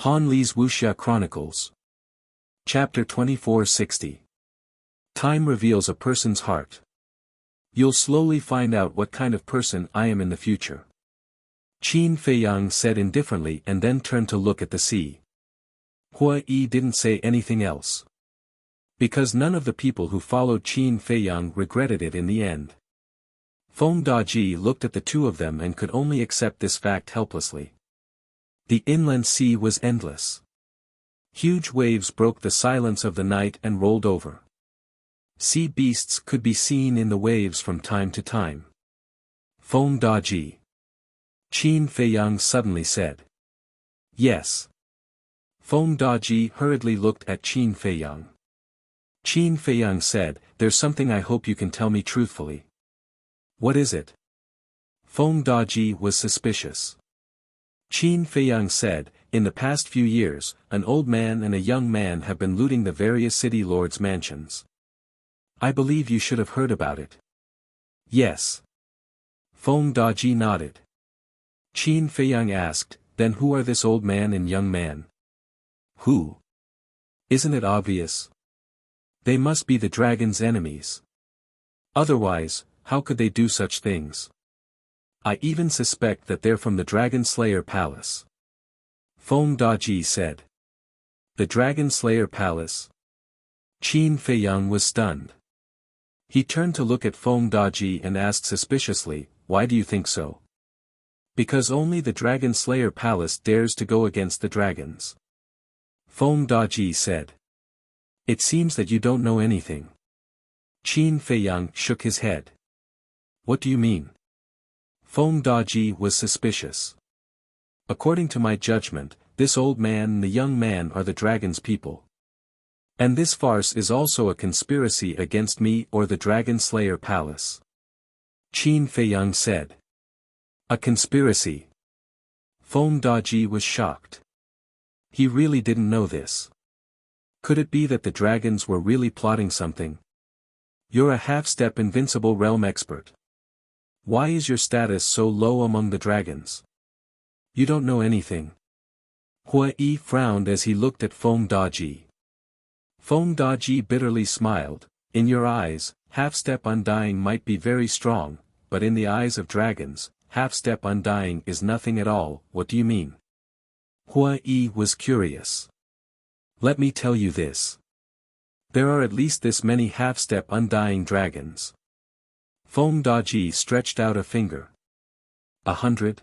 Han Li's Wuxia Chronicles. Chapter 2460. Time reveals a person's heart. You'll slowly find out what kind of person I am in the future. Qin Feiyang said indifferently and then turned to look at the sea. Hua Yi didn't say anything else. Because none of the people who followed Qin Feiyang regretted it in the end. Feng Daji looked at the two of them and could only accept this fact helplessly. The inland sea was endless. Huge waves broke the silence of the night and rolled over. Sea beasts could be seen in the waves from time to time. Feng Daji. Qin Feiyang suddenly said. Yes. Feng Daji hurriedly looked at Qin Feiyang. Qin Feiyang said, "There's something I hope you can tell me truthfully." "What is it?" Feng Daji was suspicious. Qin Feiyang said, "In the past few years, an old man and a young man have been looting the various city lords' mansions. I believe you should have heard about it." "Yes." Feng Daji nodded. Qin Feiyang asked, "Then who are this old man and young man?" "Who? Isn't it obvious? They must be the dragon's enemies. Otherwise, how could they do such things? I even suspect that they're from the Dragon Slayer Palace." Feng Daji said. The Dragon Slayer Palace? Qin Feiyang was stunned. He turned to look at Feng Daji and asked suspiciously, "Why do you think so?" "Because only the Dragon Slayer Palace dares to go against the dragons." Feng Daji said. "It seems that you don't know anything." Qin Feiyang shook his head. "What do you mean?" Feng Daji was suspicious. "According to my judgment, this old man and the young man are the dragon's people. And this farce is also a conspiracy against me or the Dragon Slayer Palace." Qin Feiyang said. "A conspiracy?" Feng Daji was shocked. He really didn't know this. Could it be that the dragons were really plotting something? "You're a half-step invincible realm expert. Why is your status so low among the dragons? You don't know anything." Hua Yi frowned as he looked at Feng Daji. Feng Daji bitterly smiled. "In your eyes, half-step undying might be very strong, but in the eyes of dragons, half-step undying is nothing at all. What do you mean?" Hua Yi was curious. "Let me tell you this. There are at least this many half-step undying dragons." Feng Daji stretched out a finger. 100?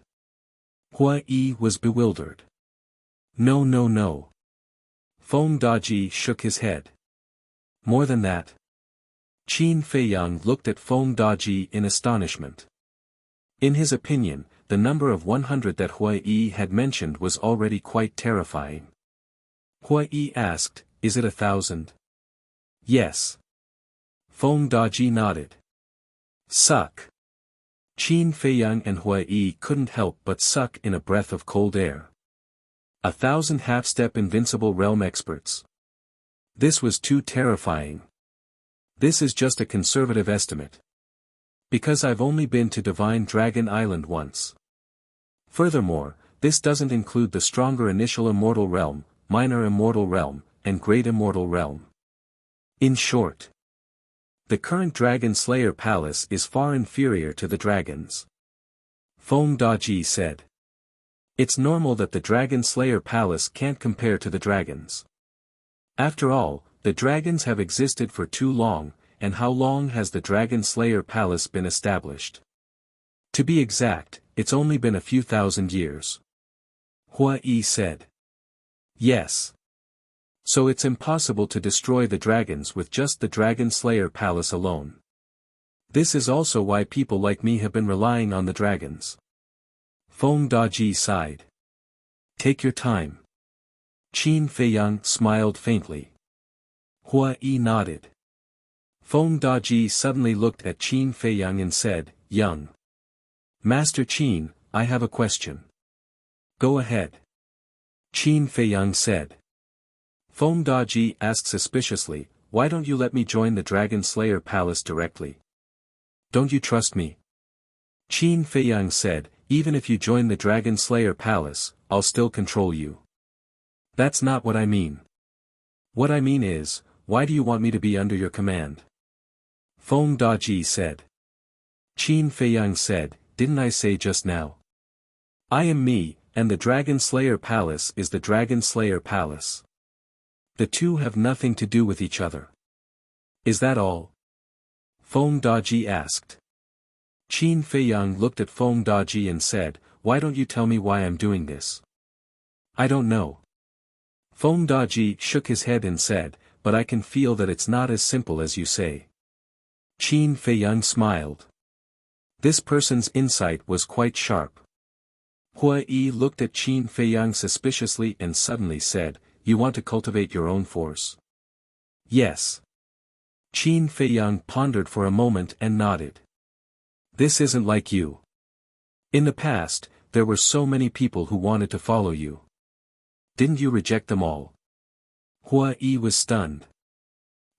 Hua Yi was bewildered. No. Feng Daji shook his head. "More than that?" Qin Feiyang looked at Feng Daji in astonishment. In his opinion, the number of 100 that Hua Yi had mentioned was already quite terrifying. Hua Yi asked, "Is it 1,000? "Yes." Feng Daji nodded. Suck. Qin Feiyang and Hua Yi couldn't help but suck in a breath of cold air. 1,000 half-step invincible realm experts. This was too terrifying. This is just a conservative estimate. Because I've only been to Divine Dragon Island once. Furthermore, this doesn't include the stronger initial immortal realm, minor immortal realm, and great immortal realm. In short, the current Dragon Slayer Palace is far inferior to the dragons. Feng Daji said. It's normal that the Dragon Slayer Palace can't compare to the dragons. After all, the dragons have existed for too long, and how long has the Dragon Slayer Palace been established? To be exact, it's only been a few thousand years. Hua Yi said. Yes. So it's impossible to destroy the dragons with just the Dragon Slayer Palace alone. This is also why people like me have been relying on the dragons. Feng Daji sighed. Take your time. Qin Feiyang smiled faintly. Hua Yi nodded. Feng Daji suddenly looked at Qin Feiyang and said, "Young Master Qin, I have a question." "Go ahead." Qin Feiyang said. Feng Daji asked suspiciously, "Why don't you let me join the Dragon Slayer Palace directly? Don't you trust me?" Qin Feiyang said, "Even if you join the Dragon Slayer Palace, I'll still control you." That's not what I mean. What I mean is, why do you want me to be under your command? Feng Daji said. Qin Feiyang said, didn't I say just now? I am me, and the Dragon Slayer Palace is the Dragon Slayer Palace. The two have nothing to do with each other. Is that all? Feng Daji asked. Qin Feiyang looked at Feng Daji and said, why don't you tell me why I'm doing this? I don't know. Feng Daji shook his head and said, but I can feel that it's not as simple as you say. Qin Feiyang smiled. This person's insight was quite sharp. Hua Yi looked at Qin Feiyang suspiciously and suddenly said, you want to cultivate your own force? Yes. Qin Feiyang pondered for a moment and nodded. This isn't like you. In the past, there were so many people who wanted to follow you. Didn't you reject them all? Hua Yi was stunned.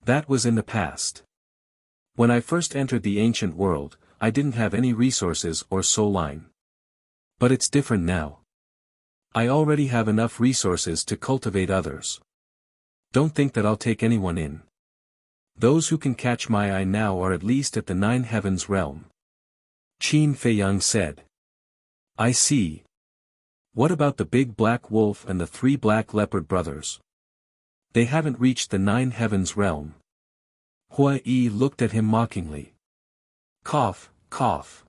That was in the past. When I first entered the ancient world, I didn't have any resources or soul line. But it's different now. I already have enough resources to cultivate others. Don't think that I'll take anyone in. Those who can catch my eye now are at least at the 9 heavens realm. Qin Feiyang said. I see. What about the big black wolf and the 3 black leopard brothers? They haven't reached the 9 heavens realm. Hua Yi looked at him mockingly. Cough, cough.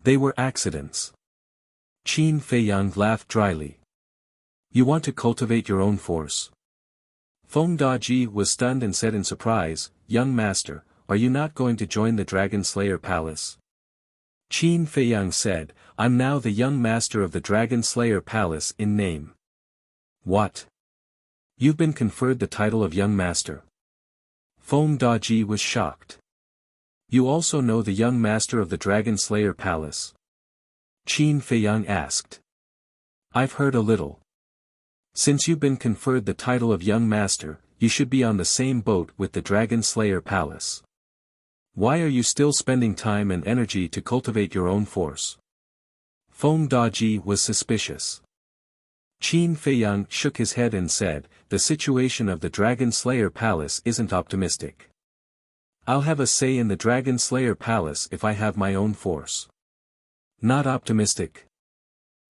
They were accidents. Qin Feiyang laughed dryly. You want to cultivate your own force? Feng Daji was stunned and said in surprise, young master, are you not going to join the Dragon Slayer Palace? Qin Feiyang said, I'm now the young master of the Dragon Slayer Palace in name. What? You've been conferred the title of young master. Feng Daji was shocked. You also know the young master of the Dragon Slayer Palace? Qin Feiyang asked. I've heard a little. Since you've been conferred the title of young master, you should be on the same boat with the Dragon Slayer Palace. Why are you still spending time and energy to cultivate your own force? Feng Daji was suspicious. Qin Feiyang shook his head and said, the situation of the Dragon Slayer Palace isn't optimistic. I'll have a say in the Dragon Slayer Palace if I have my own force. Not optimistic.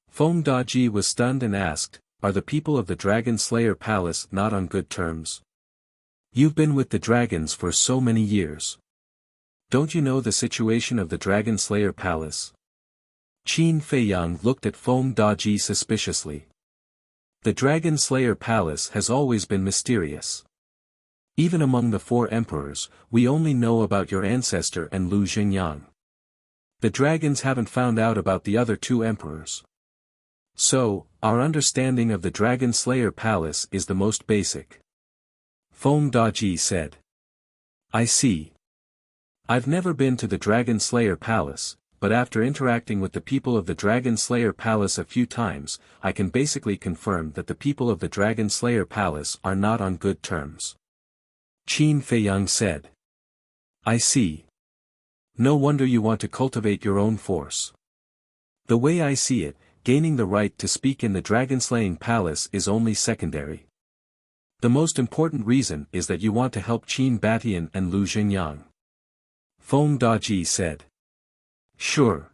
Feng Daji was stunned and asked, are the people of the Dragon Slayer Palace not on good terms? You've been with the dragons for so many years. Don't you know the situation of the Dragon Slayer Palace? Qin Feiyang looked at Feng Daji suspiciously. The Dragon Slayer Palace has always been mysterious. Even among the 4 emperors, we only know about your ancestor and Lu Xingyang. The dragons haven't found out about the other 2 emperors. So, our understanding of the Dragon Slayer Palace is the most basic. Feng Daji said. I see. I've never been to the Dragon Slayer Palace, but after interacting with the people of the Dragon Slayer Palace a few times, I can basically confirm that the people of the Dragon Slayer Palace are not on good terms. Qin Feiyang said. I see. No wonder you want to cultivate your own force. The way I see it, gaining the right to speak in the dragon-slaying palace is only secondary. The most important reason is that you want to help Qin Batian and Lu Xingyang. Feng Daji said. Sure.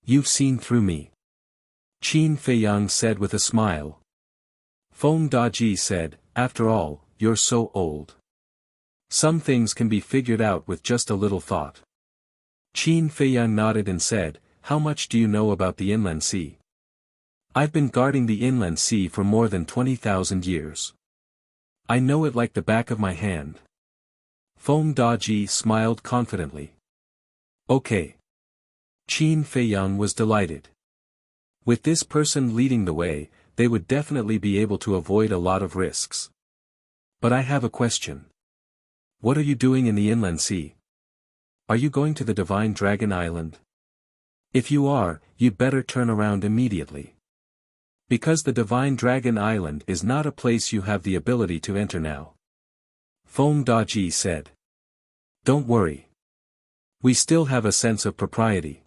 You've seen through me. Qin Feiyang said with a smile. Feng Daji said, after all, you're so old. Some things can be figured out with just a little thought. Qin Feiyang nodded and said, how much do you know about the inland sea? I've been guarding the inland sea for more than 20,000 years. I know it like the back of my hand. Feng Daji smiled confidently. Okay. Qin Feiyang was delighted. With this person leading the way, they would definitely be able to avoid a lot of risks. But I have a question. What are you doing in the inland sea? Are you going to the Divine Dragon Island? If you are, you'd better turn around immediately. Because the Divine Dragon Island is not a place you have the ability to enter now. Feng Daji said. Don't worry. We still have a sense of propriety.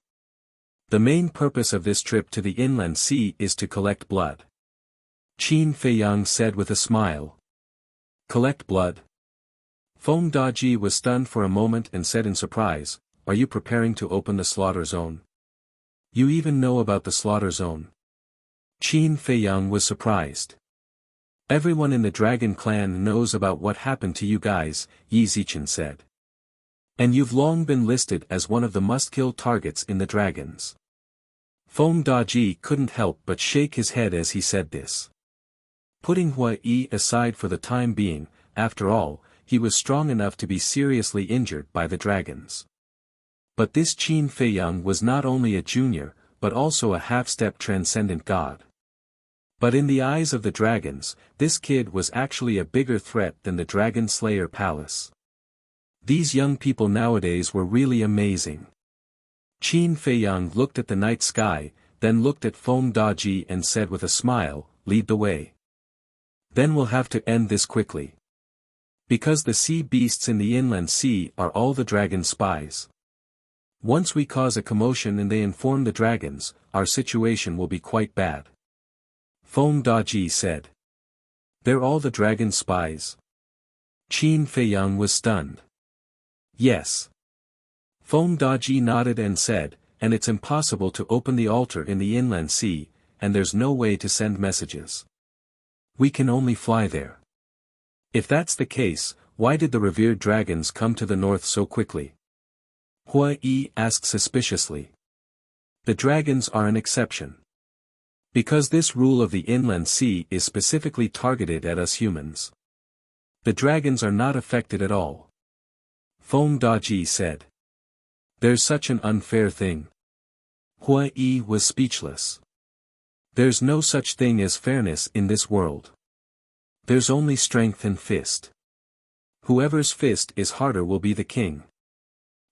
The main purpose of this trip to the inland sea is to collect blood. Qin Feiyang said with a smile. Collect blood? Feng Daji was stunned for a moment and said in surprise, are you preparing to open the slaughter zone? You even know about the slaughter zone? Qin Feiyang was surprised. Everyone in the Dragon Clan knows about what happened to you guys, Yi Zichen said. And you've long been listed as one of the must-kill targets in the dragons. Feng Daji couldn't help but shake his head as he said this. Putting Hua Yi aside for the time being, after all, he was strong enough to be seriously injured by the dragons. But this Qin Feiyang was not only a junior, but also a half-step transcendent god. But in the eyes of the dragons, this kid was actually a bigger threat than the Dragon Slayer Palace. These young people nowadays were really amazing. Qin Feiyang looked at the night sky, then looked at Feng Daji and said with a smile, lead the way. Then we'll have to end this quickly. Because the sea beasts in the inland sea are all the dragon spies. Once we cause a commotion and they inform the dragons, our situation will be quite bad. Feng Daji said. They're all the dragon spies? Qin Feiyang was stunned. Yes. Feng Daji nodded and said, and it's impossible to open the altar in the inland sea, and there's no way to send messages. We can only fly there. If that's the case, why did the revered dragons come to the north so quickly? Hua Yi asked suspiciously. The dragons are an exception. Because this rule of the inland sea is specifically targeted at us humans. The dragons are not affected at all. Feng Daji said. There's such an unfair thing. Hua Yi was speechless. There's no such thing as fairness in this world. There's only strength and fist. Whoever's fist is harder will be the king.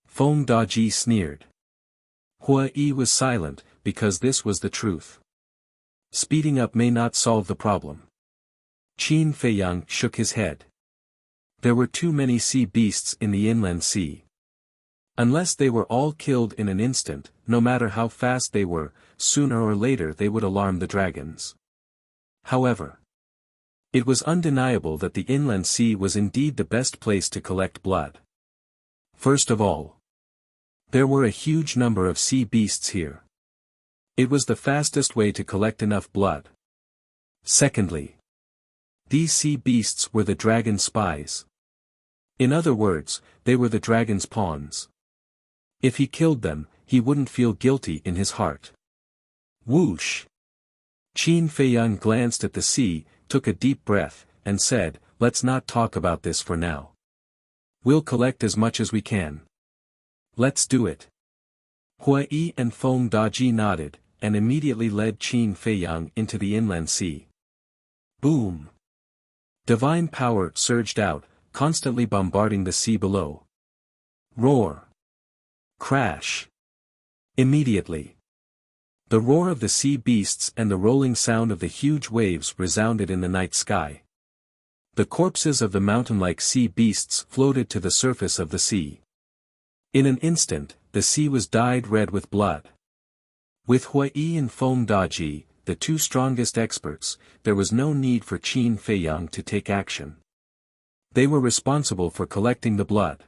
Feng Daji sneered. Hua Yi was silent, because this was the truth. Speeding up may not solve the problem. Qin Feiyang shook his head. There were too many sea beasts in the inland sea. Unless they were all killed in an instant, no matter how fast they were, sooner or later they would alarm the dragons. However, it was undeniable that the inland sea was indeed the best place to collect blood. First of all, there were a huge number of sea beasts here. It was the fastest way to collect enough blood. Secondly, these sea beasts were the dragon spies. In other words, they were the dragon's pawns. If he killed them, he wouldn't feel guilty in his heart. Whoosh! Qin Feiyang glanced at the sea, took a deep breath, and said, let's not talk about this for now. We'll collect as much as we can. Let's do it. Hua Yi and Feng Daji nodded, and immediately led Qin Feiyang into the inland sea. Boom! Divine power surged out, constantly bombarding the sea below. Roar! Crash! Immediately, the roar of the sea beasts and the rolling sound of the huge waves resounded in the night sky. The corpses of the mountain-like sea beasts floated to the surface of the sea. In an instant, the sea was dyed red with blood. With Hua Yi and Feng Daji, the two strongest experts, there was no need for Qin Feiyang to take action. They were responsible for collecting the blood.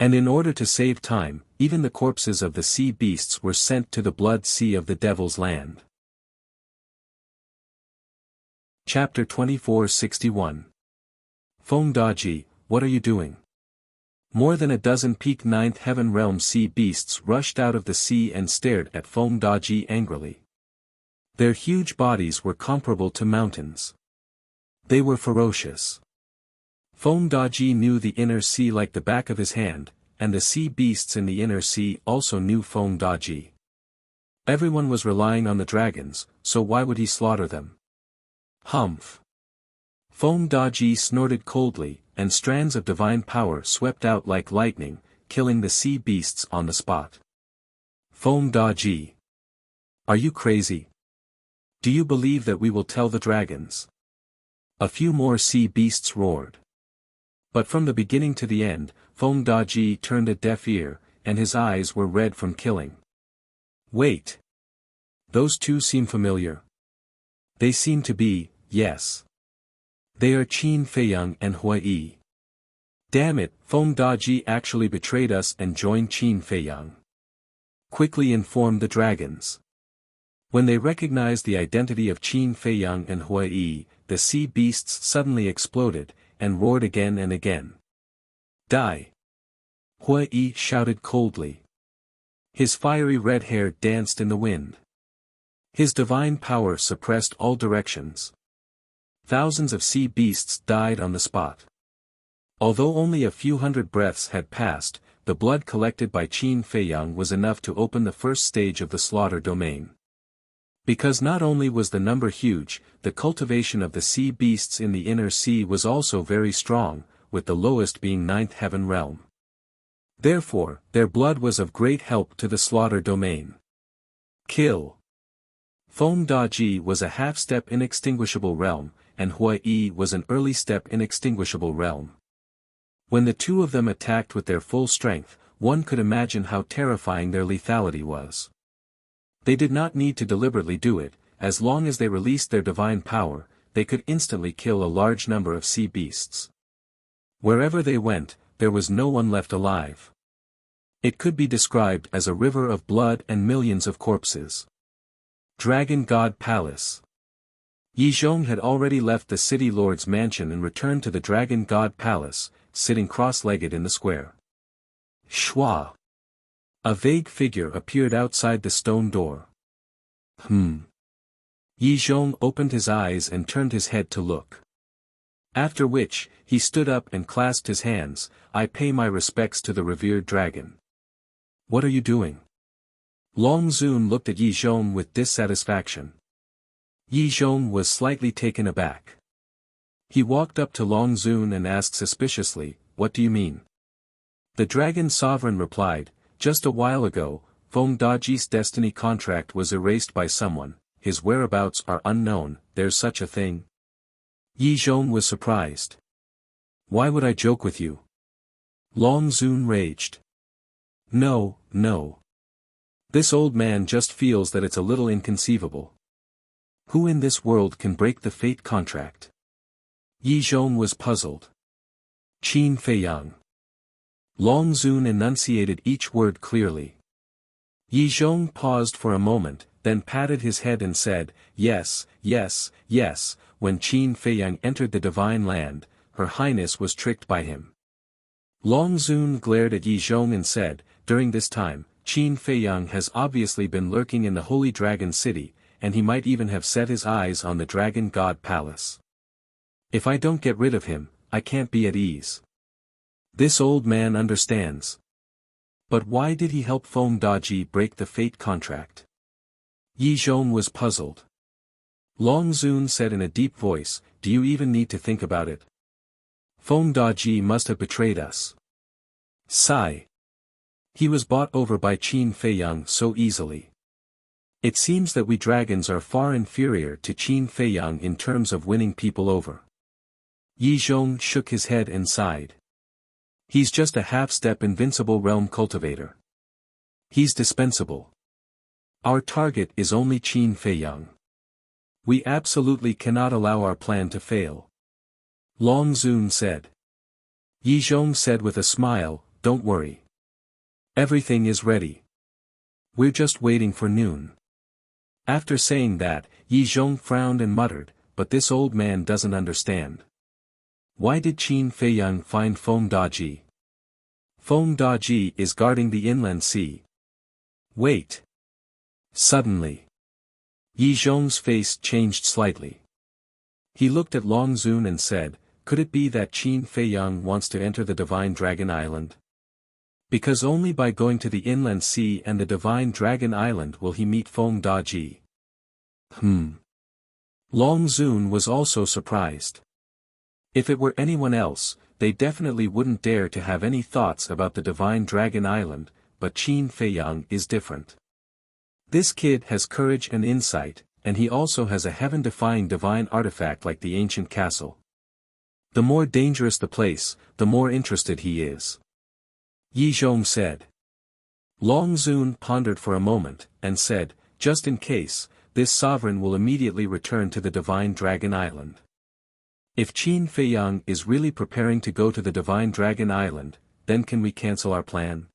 And in order to save time, even the corpses of the sea beasts were sent to the blood sea of the Devil's Land. Chapter 2461. Feng Daji, what are you doing? More than a dozen peak ninth heaven realm sea beasts rushed out of the sea and stared at Feng Daji angrily. Their huge bodies were comparable to mountains. They were ferocious. Feng Daji knew the inner sea like the back of his hand, and the sea beasts in the inner sea also knew Feng Daji. Everyone was relying on the dragons, so why would he slaughter them? Humph! Feng Daji snorted coldly, and strands of divine power swept out like lightning, killing the sea beasts on the spot. Feng Daji! Are you crazy? Do you believe that we will tell the dragons? A few more sea beasts roared. But from the beginning to the end, Feng Daji turned a deaf ear, and his eyes were red from killing. Wait! Those two seem familiar. They seem to be yes. They are Qin Feiyang and Huai. Damn it, Feng Daji actually betrayed us and joined Qin Feiyang. Quickly informed the dragons. When they recognized the identity of Qin Feiyang and Huai, the sea beasts suddenly exploded, and roared again and again. Die! Huai shouted coldly. His fiery red hair danced in the wind. His divine power suppressed all directions. Thousands of sea beasts died on the spot. Although only a few hundred breaths had passed, the blood collected by Qin Feiyang was enough to open the first stage of the slaughter domain. Because not only was the number huge, the cultivation of the sea beasts in the inner sea was also very strong, with the lowest being ninth heaven realm. Therefore, their blood was of great help to the slaughter domain. Kill. Feng Daji was a half-step inextinguishable realm, and Huai was an early step inextinguishable realm. When the two of them attacked with their full strength, one could imagine how terrifying their lethality was. They did not need to deliberately do it, as long as they released their divine power, they could instantly kill a large number of sea beasts. Wherever they went, there was no one left alive. It could be described as a river of blood and millions of corpses. Dragon God Palace. Yi Zhong had already left the city lord's mansion and returned to the Dragon God Palace, sitting cross-legged in the square. Shwa! A vague figure appeared outside the stone door. Yi Zhong opened his eyes and turned his head to look. After which, he stood up and clasped his hands. I pay my respects to the revered dragon. What are you doing? Long Zun looked at Yi Zhong with dissatisfaction. Yi Zhong was slightly taken aback. He walked up to Long Zun and asked suspiciously, "What do you mean?" The dragon sovereign replied, "Just a while ago, Feng Daji's destiny contract was erased by someone, his whereabouts are unknown, there's such a thing?" Yi Zhong was surprised. "Why would I joke with you?" Long Zun raged. No. This old man just feels that it's a little inconceivable. Who in this world can break the fate contract? Yi Zhong was puzzled. Qin Feiyang. Long Zun enunciated each word clearly. Yi Zhong paused for a moment, then patted his head and said, yes, when Qin Feiyang entered the divine land, Her Highness was tricked by him. Long Zun glared at Yi Zhong and said, during this time, Qin Feiyang has obviously been lurking in the Holy Dragon City, and he might even have set his eyes on the Dragon God Palace. If I don't get rid of him, I can't be at ease. This old man understands. But why did he help Feng Daji break the fate contract? Yi Zhong was puzzled. Long Zun said in a deep voice, do you even need to think about it? Feng Daji must have betrayed us. Sigh. He was bought over by Qin Feiyang so easily. It seems that we dragons are far inferior to Qin Feiyang in terms of winning people over. Yi Zhong shook his head and sighed. He's just a half-step invincible realm cultivator. He's dispensable. Our target is only Qin Feiyang. We absolutely cannot allow our plan to fail. Long Zun said. Yi Zhong said with a smile, don't worry. Everything is ready. We're just waiting for noon. After saying that, Yi Zhong frowned and muttered, but this old man doesn't understand. Why did Qin Feiyang find Feng Daji? Feng Daji is guarding the inland sea. Wait. Suddenly. Yi Zhong's face changed slightly. He looked at Long Zun and said, could it be that Qin Feiyang wants to enter the Divine Dragon Island? Because only by going to the inland sea and the Divine Dragon Island will he meet Feng Daji. Long Zun was also surprised. If it were anyone else, they definitely wouldn't dare to have any thoughts about the Divine Dragon Island, but Qin Feiyang is different. This kid has courage and insight, and he also has a heaven-defying divine artifact like the ancient castle. The more dangerous the place, the more interested he is. Yi Zhong said. Long Zun pondered for a moment, and said, just in case, this sovereign will immediately return to the Divine Dragon Island. If Qin Feiyang is really preparing to go to the Divine Dragon Island, then can we cancel our plan?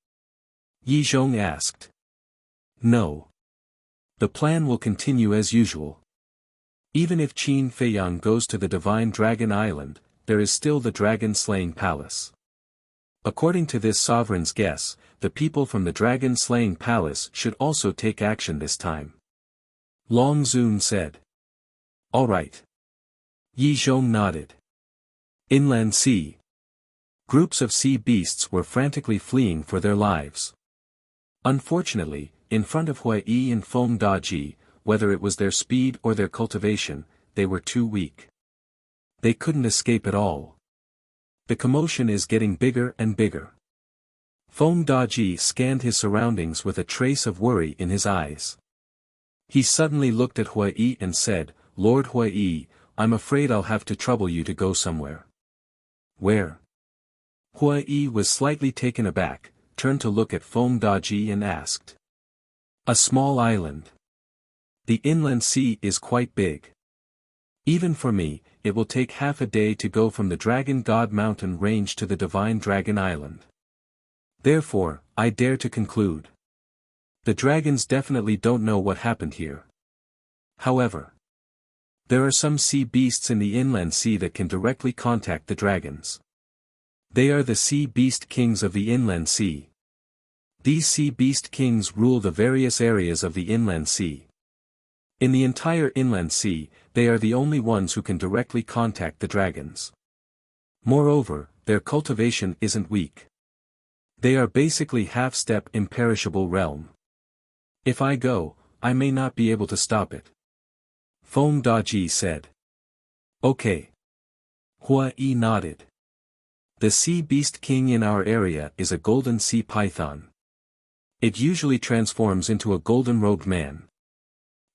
Yi Zhong asked. No. The plan will continue as usual. Even if Qin Feiyang goes to the Divine Dragon Island, there is still the Dragon-Slaying Palace. According to this sovereign's guess, the people from the Dragon-Slaying Palace should also take action this time. Long Zun said. All right. Yi Zhong nodded. Inland Sea. Groups of sea beasts were frantically fleeing for their lives. Unfortunately, in front of Huai and Feng Daji, whether it was their speed or their cultivation, they were too weak. They couldn't escape at all. The commotion is getting bigger and bigger. Feng Daji scanned his surroundings with a trace of worry in his eyes. He suddenly looked at Huai and said, Lord Huai, I'm afraid I'll have to trouble you to go somewhere. Where? Huai was slightly taken aback, turned to look at Feng Daji and asked. A small island. The inland sea is quite big. Even for me, it will take half a day to go from the Dragon God Mountain range to the Divine Dragon Island. Therefore, I dare to conclude. The dragons definitely don't know what happened here. However, there are some sea beasts in the inland sea that can directly contact the dragons. They are the sea beast kings of the inland sea. These sea beast kings rule the various areas of the inland sea. In the entire inland sea, they are the only ones who can directly contact the dragons. Moreover, their cultivation isn't weak. They are basically half-step imperishable realm. If I go, I may not be able to stop it. Feng Daji said. Okay. Huai nodded. The sea beast king in our area is a golden sea python. It usually transforms into a golden-robed man.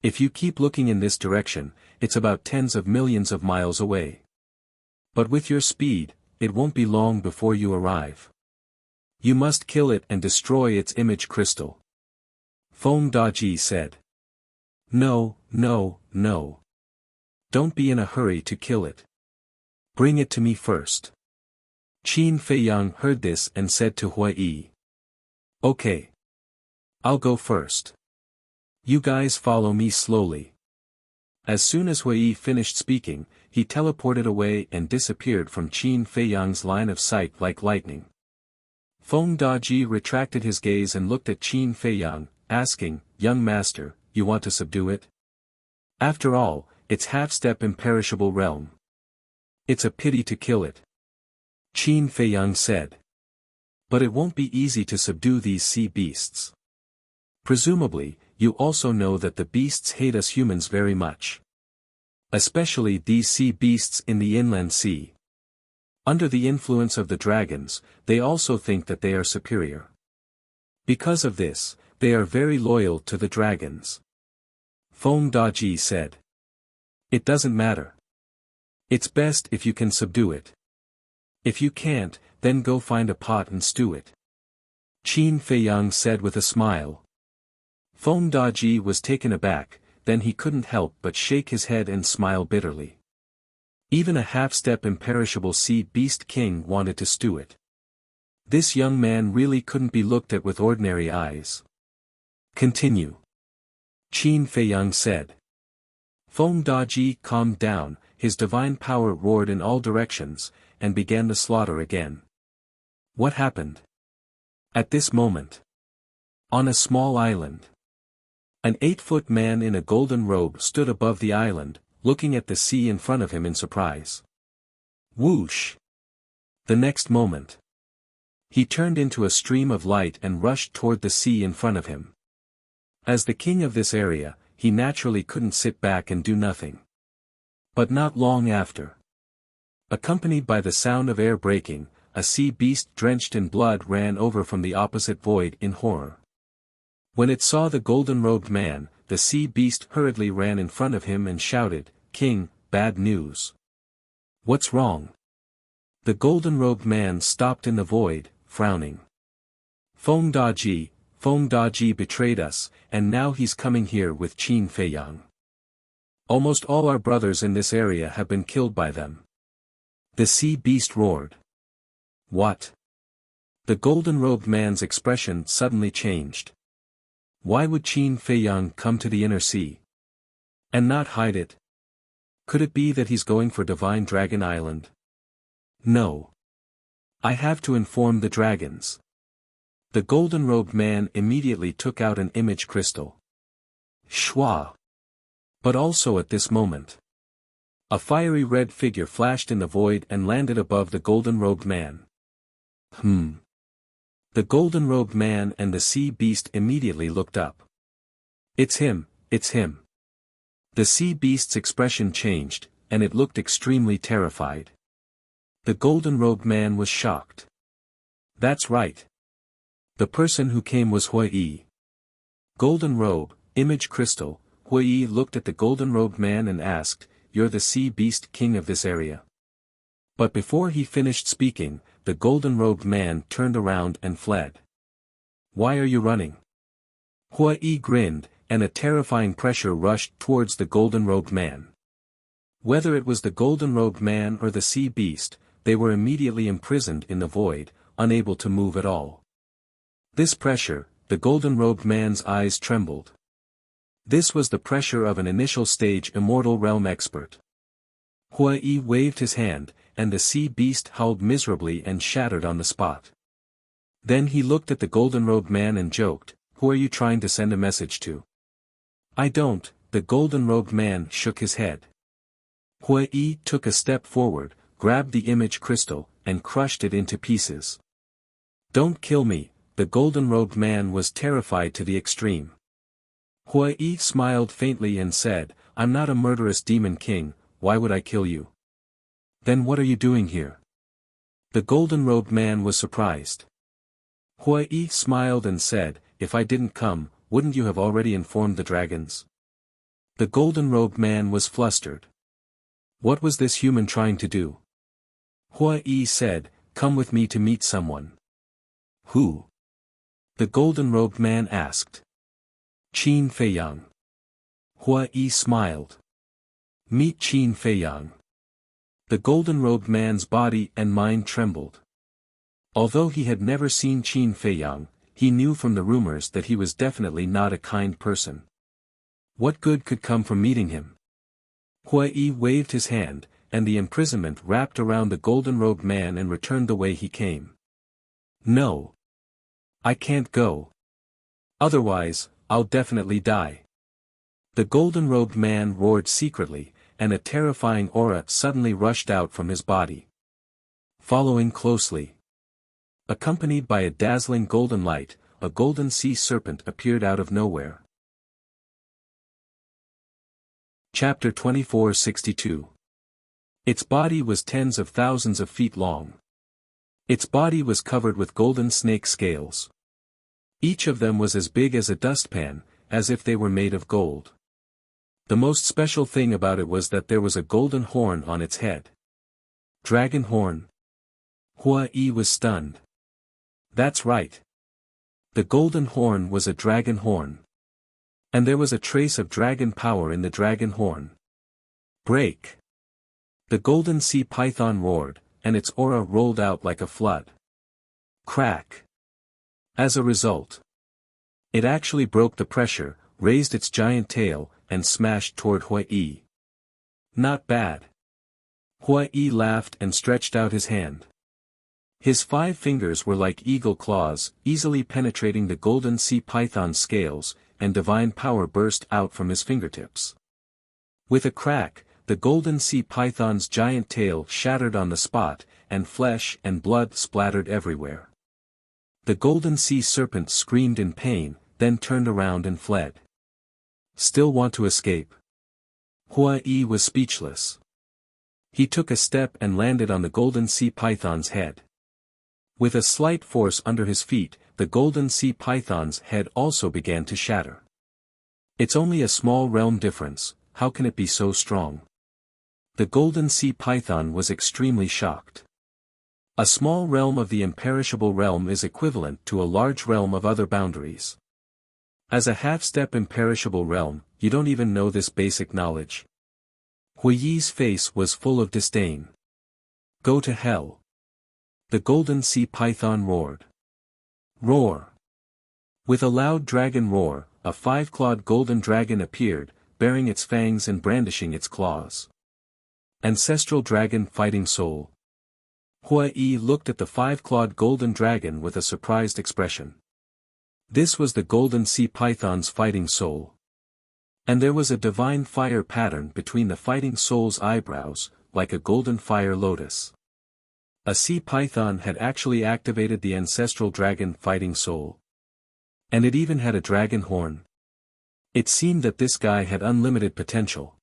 If you keep looking in this direction, it's about tens of millions of miles away. But with your speed, it won't be long before you arrive. You must kill it and destroy its image crystal. Feng Daji said. No, no, no. Don't be in a hurry to kill it. Bring it to me first. Qin Feiyang heard this and said to Huai. Okay. I'll go first. You guys follow me slowly. As soon as Huai finished speaking, he teleported away and disappeared from Qin Feiyang's line of sight like lightning. Feng Daji retracted his gaze and looked at Qin Feiyang, asking, Young master, you want to subdue it? After all, it's half-step imperishable realm. It's a pity to kill it. Qin Feiyang said. But it won't be easy to subdue these sea beasts. Presumably, you also know that the beasts hate us humans very much. Especially these sea beasts in the inland sea. Under the influence of the dragons, they also think that they are superior. Because of this, they are very loyal to the dragons. Feng Daji said. It doesn't matter. It's best if you can subdue it. If you can't, then go find a pot and stew it. Qin Feiyang said with a smile. Feng Daji was taken aback, then he couldn't help but shake his head and smile bitterly. Even a half-step imperishable sea beast king wanted to stew it. This young man really couldn't be looked at with ordinary eyes. Continue. Qin Feiyang said. Feng Daji calmed down, his divine power roared in all directions, and began the slaughter again. What happened? At this moment. On a small island. An 8-foot man in a golden robe stood above the island, looking at the sea in front of him in surprise. Whoosh! The next moment. He turned into a stream of light and rushed toward the sea in front of him. As the king of this area, he naturally couldn't sit back and do nothing. But not long after. Accompanied by the sound of air breaking, a sea beast drenched in blood ran over from the opposite void in horror. When it saw the golden-robed man, the sea beast hurriedly ran in front of him and shouted, King, bad news. What's wrong? The golden-robed man stopped in the void, frowning. Feng Daji betrayed us, and now he's coming here with Qin Feiyang. Almost all our brothers in this area have been killed by them. The sea beast roared. What? The golden-robed man's expression suddenly changed. Why would Qin Feiyang come to the inner sea? And not hide it? Could it be that he's going for Divine Dragon Island? No. I have to inform the dragons. The golden-robed man immediately took out an image crystal. Shwa. But also at this moment, a fiery red figure flashed in the void and landed above the golden-robed man. The golden-robed man and the sea beast immediately looked up. It's him, it's him. The sea beast's expression changed, and it looked extremely terrified. The golden-robed man was shocked. That's right. The person who came was Hui. Golden robe, image crystal. Hui looked at the golden-robed man and asked, "You're the sea beast king of this area?" But before he finished speaking, the golden-robed man turned around and fled. Why are you running? Hui grinned, and a terrifying pressure rushed towards the golden-robed man. Whether it was the golden-robed man or the sea beast, they were immediately imprisoned in the void, unable to move at all. This pressure, the golden-robed man's eyes trembled. This was the pressure of an initial stage immortal realm expert. Hui waved his hand, and the sea beast howled miserably and shattered on the spot. Then he looked at the golden-robed man and joked, "Who are you trying to send a message to?" "I don't," the golden-robed man shook his head. Hui took a step forward, grabbed the image crystal, and crushed it into pieces. "Don't kill me," the golden-robed man was terrified to the extreme. Hui smiled faintly and said, "I'm not a murderous demon king, why would I kill you?" "Then what are you doing here?" The golden-robed man was surprised. Hui smiled and said, "If I didn't come, wouldn't you have already informed the dragons?" The golden-robed man was flustered. What was this human trying to do? Hui said, "Come with me to meet someone." "Who?" the golden-robed man asked. "Qin Feiyang." Hui smiled. "Meet Qin Feiyang." The golden-robed man's body and mind trembled. Although he had never seen Qin Feiyang, he knew from the rumors that he was definitely not a kind person. What good could come from meeting him? Hui waved his hand, and the imprisonment wrapped around the golden-robed man and returned the way he came. "No. I can't go. Otherwise, I'll definitely die." The golden-robed man roared secretly, and a terrifying aura suddenly rushed out from his body. Following closely, accompanied by a dazzling golden light, a golden sea serpent appeared out of nowhere. Chapter 2462. Its body was tens of thousands of feet long. Its body was covered with golden snake scales. Each of them was as big as a dustpan, as if they were made of gold. The most special thing about it was that there was a golden horn on its head. Dragon horn? Hui was stunned. That's right. The golden horn was a dragon horn. And there was a trace of dragon power in the dragon horn. Break! The golden sea python roared, and its aura rolled out like a flood. Crack! As a result, it actually broke the pressure, raised its giant tail, and smashed toward Hui. Not bad. Hui laughed and stretched out his hand. His 5 fingers were like eagle claws, easily penetrating the golden sea python's scales, and divine power burst out from his fingertips. With a crack, the golden sea python's giant tail shattered on the spot, and flesh and blood splattered everywhere. The golden sea serpent screamed in pain, then turned around and fled. Still want to escape? Hui was speechless. He took a step and landed on the golden sea python's head. With a slight force under his feet, the golden sea python's head also began to shatter. It's only a small realm difference, how can it be so strong? The golden sea python was extremely shocked. A small realm of the imperishable realm is equivalent to a large realm of other boundaries. As a half-step imperishable realm, you don't even know this basic knowledge. Hui Yi's face was full of disdain. Go to hell. The golden sea python roared. Roar. With a loud dragon roar, a 5-clawed golden dragon appeared, baring its fangs and brandishing its claws. Ancestral dragon fighting soul. Hui Yi looked at the 5-clawed golden dragon with a surprised expression. This was the golden sea python's fighting soul. And there was a divine fire pattern between the fighting soul's eyebrows, like a golden fire lotus. A sea python had actually activated the ancestral dragon fighting soul. And it even had a dragon horn. It seemed that this guy had unlimited potential.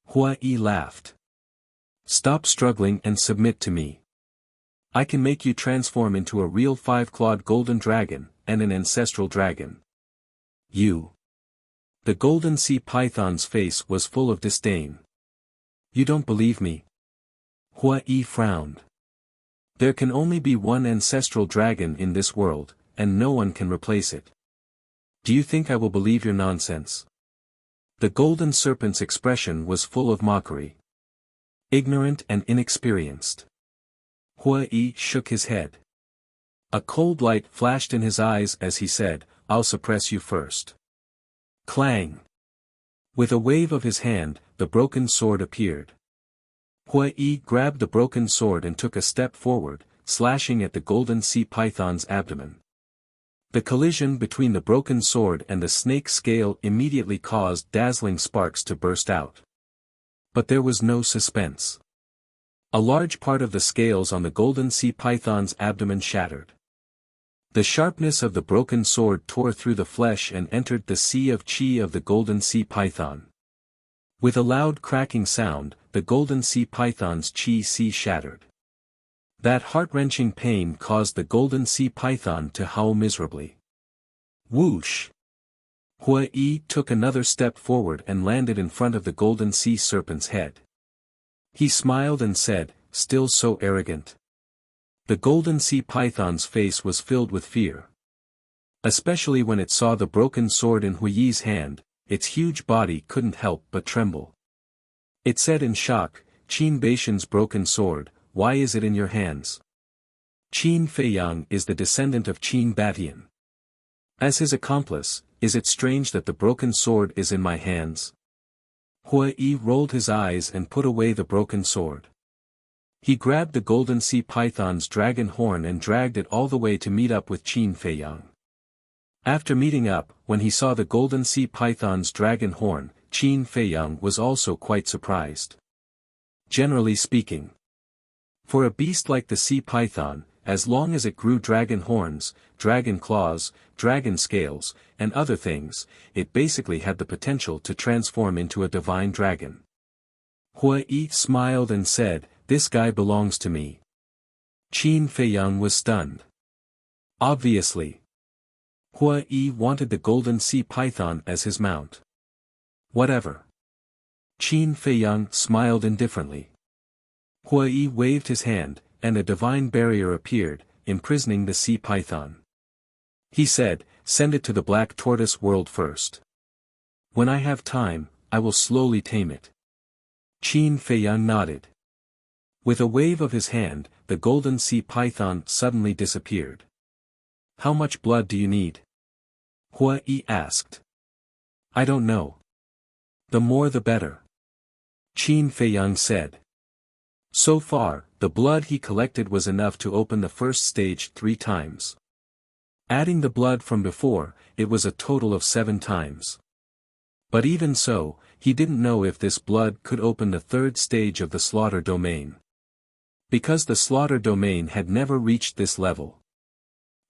Hui Yi laughed. Stop struggling and submit to me. I can make you transform into a real 5-clawed golden dragon, and an ancestral dragon. You. The golden sea python's face was full of disdain. You don't believe me? Hui Yi frowned. There can only be one ancestral dragon in this world, and no one can replace it. Do you think I will believe your nonsense? The golden serpent's expression was full of mockery. Ignorant and inexperienced. Hui Yi shook his head. A cold light flashed in his eyes as he said, I'll suppress you first. Clang. With a wave of his hand, the broken sword appeared. Hui Yi grabbed the broken sword and took a step forward, slashing at the golden sea python's abdomen. The collision between the broken sword and the snake scale immediately caused dazzling sparks to burst out. But there was no suspense. A large part of the scales on the golden sea python's abdomen shattered. The sharpness of the broken sword tore through the flesh and entered the sea of chi of the golden sea python. With a loud cracking sound, the golden sea python's chi sea shattered. That heart-wrenching pain caused the golden sea python to howl miserably. Whoosh! Hui Yi took another step forward and landed in front of the golden sea serpent's head. He smiled and said, still so arrogant. The golden sea python's face was filled with fear. Especially when it saw the broken sword in Hui Yi's hand, its huge body couldn't help but tremble. It said in shock, Qin Baishan's broken sword, why is it in your hands? Qin Feiyang is the descendant of Qin Batian. As his accomplice, is it strange that the broken sword is in my hands? Hui Yi rolled his eyes and put away the broken sword. He grabbed the golden sea python's dragon horn and dragged it all the way to meet up with Qin Feiyang. After meeting up, when he saw the golden sea python's dragon horn, Qin Feiyang was also quite surprised. Generally speaking, for a beast like the sea python, as long as it grew dragon horns, dragon claws, dragon scales, and other things, it basically had the potential to transform into a divine dragon. Hui Yi smiled and said, this guy belongs to me. Qin Feiyang was stunned. Obviously. Hui Yi wanted the golden sea python as his mount. Whatever. Qin Feiyang smiled indifferently. Hui Yi waved his hand, and a divine barrier appeared, imprisoning the sea python. He said, send it to the black tortoise world first. When I have time, I will slowly tame it. Qin Feiyang nodded. With a wave of his hand, the golden sea python suddenly disappeared. How much blood do you need? Hui Yi asked. I don't know. The more the better. Qin Feiyang said. So far, the blood he collected was enough to open the first stage 3 times. Adding the blood from before, it was a total of 7 times. But even so, he didn't know if this blood could open the 3rd stage of the slaughter domain. Because the slaughter domain had never reached this level.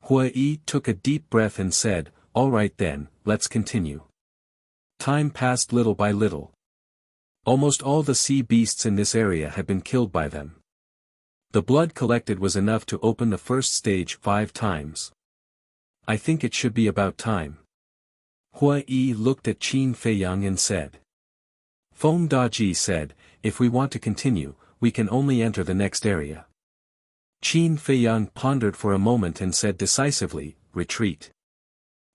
Hui Yi took a deep breath and said, all right then, let's continue. Time passed little by little. Almost all the sea beasts in this area had been killed by them. The blood collected was enough to open the first stage 5 times. I think it should be about time. Hui Yi looked at Qin Feiyang and said. Feng Daji said, if we want to continue, we can only enter the next area. Qin Feiyang pondered for a moment and said decisively, retreat.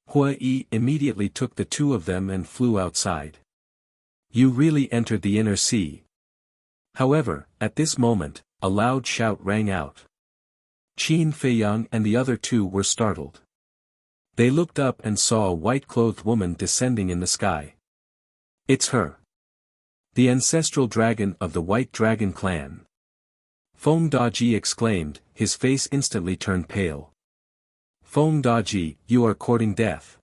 Hui Yi immediately took the 2 of them and flew outside. You really entered the inner sea. However, at this moment, a loud shout rang out. Qin Feiyang and the other two were startled. They looked up and saw a white-clothed woman descending in the sky. It's her. The ancestral dragon of the White Dragon clan. Feng Daji exclaimed, his face instantly turned pale. Feng Daji, you are courting death.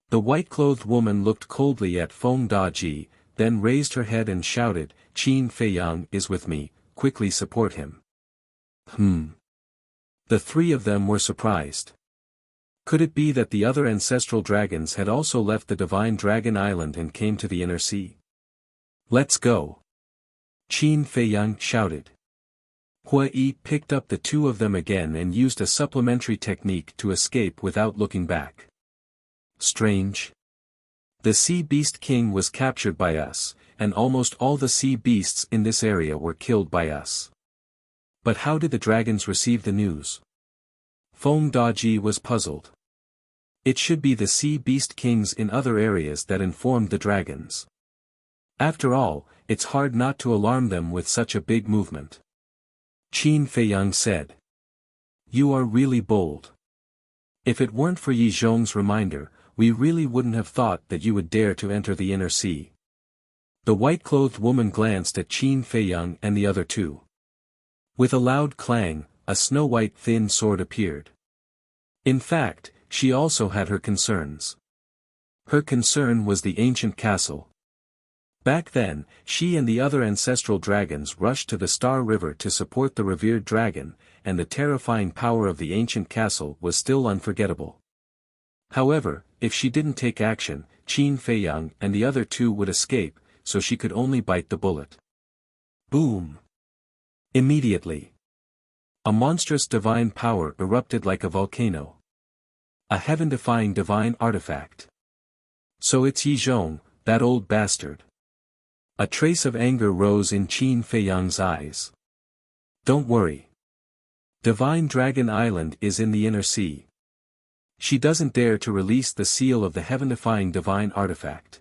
The white-clothed woman looked coldly at Feng Daji, then raised her head and shouted, Qin Feiyang is with me, quickly support him. The three of them were surprised. Could it be that the other ancestral dragons had also left the Divine Dragon Island and came to the inner sea? Let's go! Qin Feiyang shouted. Hua Yi picked up the two of them again and used a supplementary technique to escape without looking back. Strange. The Sea Beast King was captured by us, and almost all the sea beasts in this area were killed by us. But how did the dragons receive the news? Feng Daji was puzzled. It should be the Sea Beast Kings in other areas that informed the dragons. After all, it's hard not to alarm them with such a big movement. Qin Feiyang said. You are really bold. If it weren't for Yi Zhong's reminder, we really wouldn't have thought that you would dare to enter the inner sea. The white-clothed woman glanced at Qin Feiyang and the other two. With a loud clang, a snow-white thin sword appeared. In fact, she also had her concerns. Her concern was the ancient castle. Back then, she and the other ancestral dragons rushed to the Star River to support the revered dragon, and the terrifying power of the ancient castle was still unforgettable. However, if she didn't take action, Qin Feiyang and the other two would escape, so she could only bite the bullet. Boom! Immediately, a monstrous divine power erupted like a volcano. A heaven-defying divine artifact. So it's Yi Zhong, that old bastard. A trace of anger rose in Qin Feiyang's eyes. Don't worry. Divine Dragon Island is in the inner sea. She doesn't dare to release the seal of the heaven-defying divine artifact.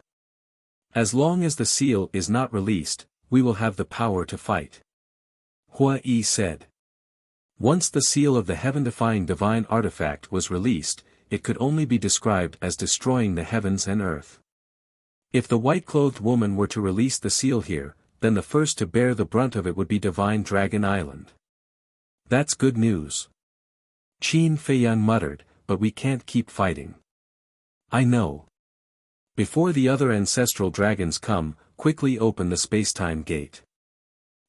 As long as the seal is not released, we will have the power to fight. Hua Yi said. Once the seal of the heaven-defying divine artifact was released, it could only be described as destroying the heavens and earth. If the white-clothed woman were to release the seal here, then the first to bear the brunt of it would be Divine Dragon Island. That's good news. Qin Feiyang muttered, but we can't keep fighting. I know. Before the other ancestral dragons come, quickly open the space-time gate.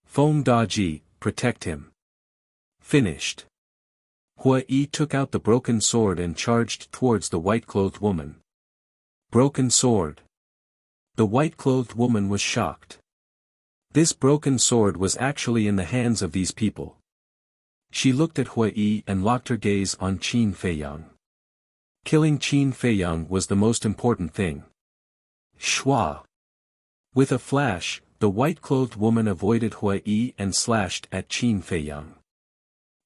Feng Daji, protect him. Finished. Hua Yi took out the broken sword and charged towards the white-clothed woman. Broken sword. The white-clothed woman was shocked. This broken sword was actually in the hands of these people. She looked at Hua Yi and locked her gaze on Qin Feiyang. Killing Qin Feiyang was the most important thing. Shua. With a flash, the white-clothed woman avoided Hua Yi and slashed at Qin Feiyang.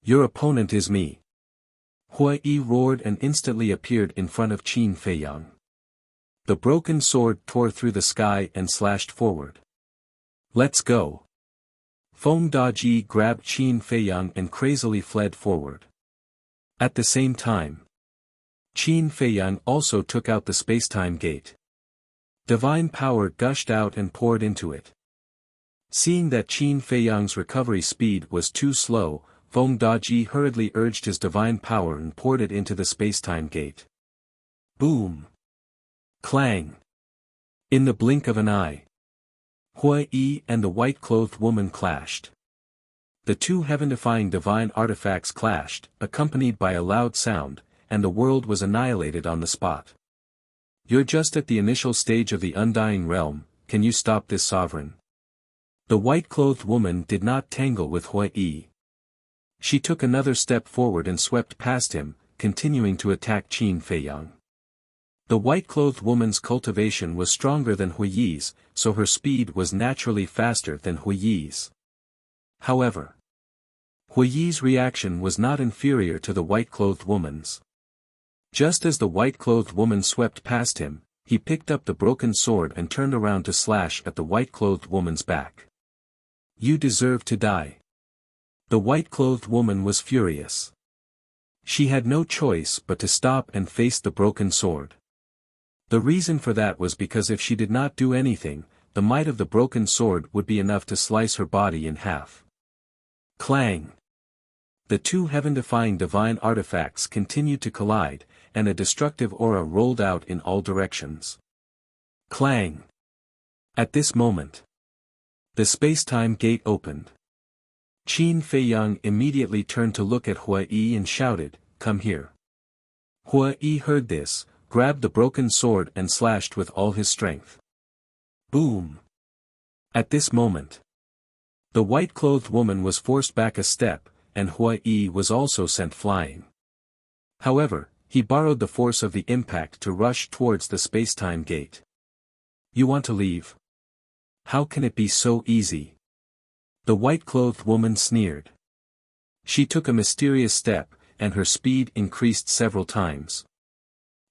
Your opponent is me. Hua Yi roared and instantly appeared in front of Qin Feiyang. The broken sword tore through the sky and slashed forward. Let's go. Feng Daji grabbed Qin Feiyang and crazily fled forward. At the same time, Qin Feiyang also took out the space-time gate. Divine power gushed out and poured into it. Seeing that Qin Feiyang's recovery speed was too slow, Feng Daji hurriedly urged his divine power and poured it into the space-time gate. Boom! Clang! In the blink of an eye, Hua Yi and the white-clothed woman clashed. The two heaven-defying divine artifacts clashed, accompanied by a loud sound, and the world was annihilated on the spot. You're just at the initial stage of the Undying Realm, can you stop this sovereign? The white-clothed woman did not tangle with Hua Yi. She took another step forward and swept past him, continuing to attack Qin Feiyang. The white-clothed woman's cultivation was stronger than Hua Yi's, so her speed was naturally faster than Hua Yi's. However, Hua Yi's reaction was not inferior to the white-clothed woman's. Just as the white-clothed woman swept past him, he picked up the broken sword and turned around to slash at the white-clothed woman's back. You deserve to die. The white-clothed woman was furious. She had no choice but to stop and face the broken sword. The reason for that was because if she did not do anything, the might of the broken sword would be enough to slice her body in half. Clang! The two heaven-defying divine artifacts continued to collide, and a destructive aura rolled out in all directions. Clang! At this moment, the space-time gate opened. Qin Feiyang immediately turned to look at Hua Yi and shouted, "Come here." Hua Yi heard this, grabbed the broken sword and slashed with all his strength. Boom! At this moment, the white-clothed woman was forced back a step, and Hua Yi was also sent flying. However, he borrowed the force of the impact to rush towards the space-time gate. You want to leave? How can it be so easy? The white-clothed woman sneered. She took a mysterious step, and her speed increased several times.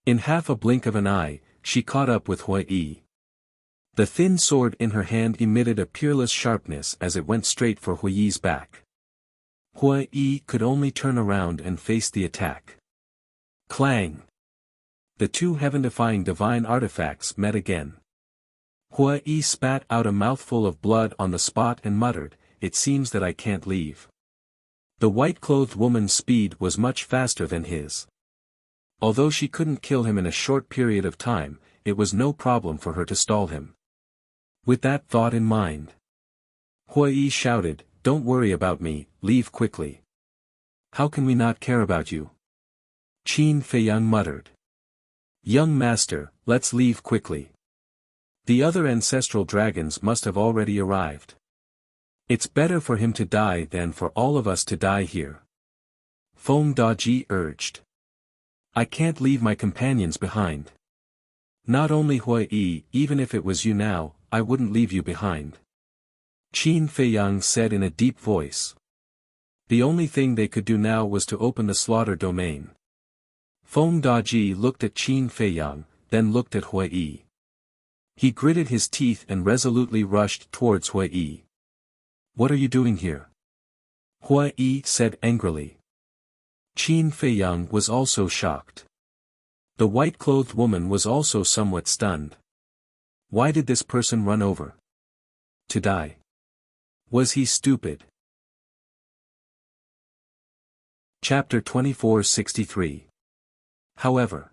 In half a blink of an eye, she caught up with Hua Yi. The thin sword in her hand emitted a peerless sharpness as it went straight for Hua Yi's back. Hua Yi could only turn around and face the attack. Clang! The two heaven-defying divine artifacts met again. Hua Yi spat out a mouthful of blood on the spot and muttered, "It seems that I can't leave." The white-clothed woman's speed was much faster than his. Although she couldn't kill him in a short period of time, it was no problem for her to stall him. With that thought in mind, Hua Yi shouted, "Don't worry about me, leave quickly." "How can we not care about you?" Qin Feiyang muttered. "Young master, let's leave quickly. The other ancestral dragons must have already arrived. It's better for him to die than for all of us to die here." Feng Daji urged. "I can't leave my companions behind." "Not only Hua Yi, even if it was you now, I wouldn't leave you behind," Qin Feiyang said in a deep voice. The only thing they could do now was to open the slaughter domain. Feng Daji looked at Qin Feiyang, then looked at Hua Yi. He gritted his teeth and resolutely rushed towards Hua Yi. "What are you doing here?" Hua Yi said angrily. Qin Feiyang was also shocked. The white-clothed woman was also somewhat stunned. Why did this person run over? To die? Was he stupid? Chapter 2463. However,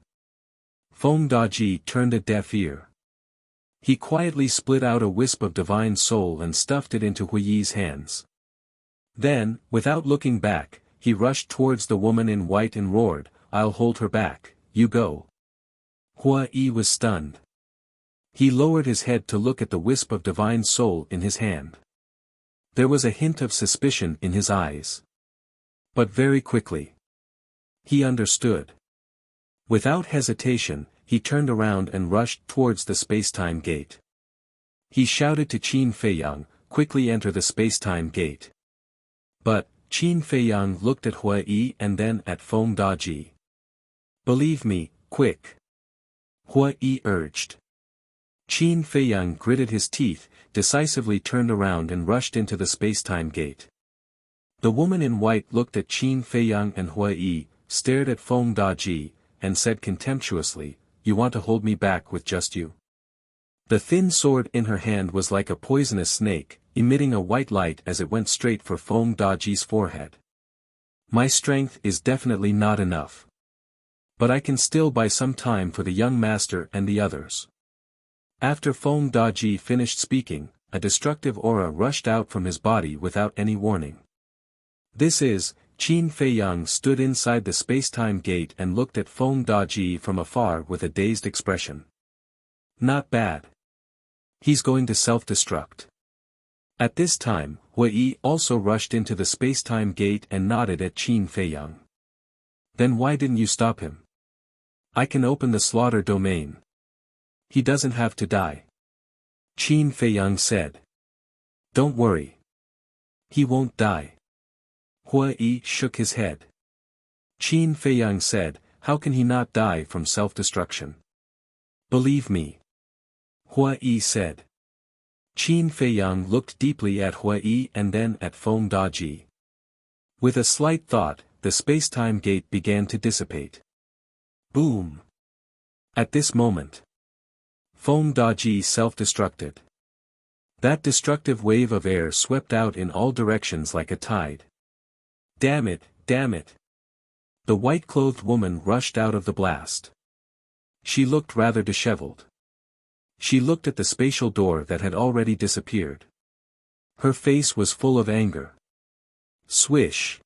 Feng Daji turned a deaf ear. He quietly split out a wisp of divine soul and stuffed it into Hua Yi's hands. Then, without looking back, he rushed towards the woman in white and roared, "I'll hold her back, you go." Hua Yi was stunned. He lowered his head to look at the wisp of divine soul in his hand. There was a hint of suspicion in his eyes. But very quickly, he understood. Without hesitation, he turned around and rushed towards the space-time gate. He shouted to Qin Feiyang, "Quickly enter the space-time gate." But, Qin Feiyang looked at Hua Yi and then at Feng Daji. "Believe me, quick," Hua Yi urged. Qin Feiyang gritted his teeth, decisively turned around and rushed into the space-time gate. The woman in white looked at Qin Feiyang and Hua Yi, stared at Feng Daji, and said contemptuously, "You want to hold me back with just you?" The thin sword in her hand was like a poisonous snake, emitting a white light as it went straight for Feng Daji's forehead. "My strength is definitely not enough. But I can still buy some time for the young master and the others." After Feng Daji finished speaking, a destructive aura rushed out from his body without any warning. This is, Qin Feiyang stood inside the space-time gate and looked at Feng Daji from afar with a dazed expression. Not bad. He's going to self-destruct. At this time, Hua Yi also rushed into the space-time gate and nodded at Qin Feiyang. "Then why didn't you stop him? I can open the slaughter domain. He doesn't have to die," Qin Feiyang said. "Don't worry. He won't die." Hua Yi shook his head. Qin Feiyang said, "How can he not die from self-destruction? Believe me. Hua Yi said. Qin Feiyang looked deeply at Hua Yi and then at Feng Daji. With a slight thought, the space-time gate began to dissipate. Boom! At this moment, Feng Daji self-destructed. That destructive wave of air swept out in all directions like a tide. Damn it, damn it! The white-clothed woman rushed out of the blast. She looked rather disheveled. She looked at the spatial door that had already disappeared. Her face was full of anger. Swish!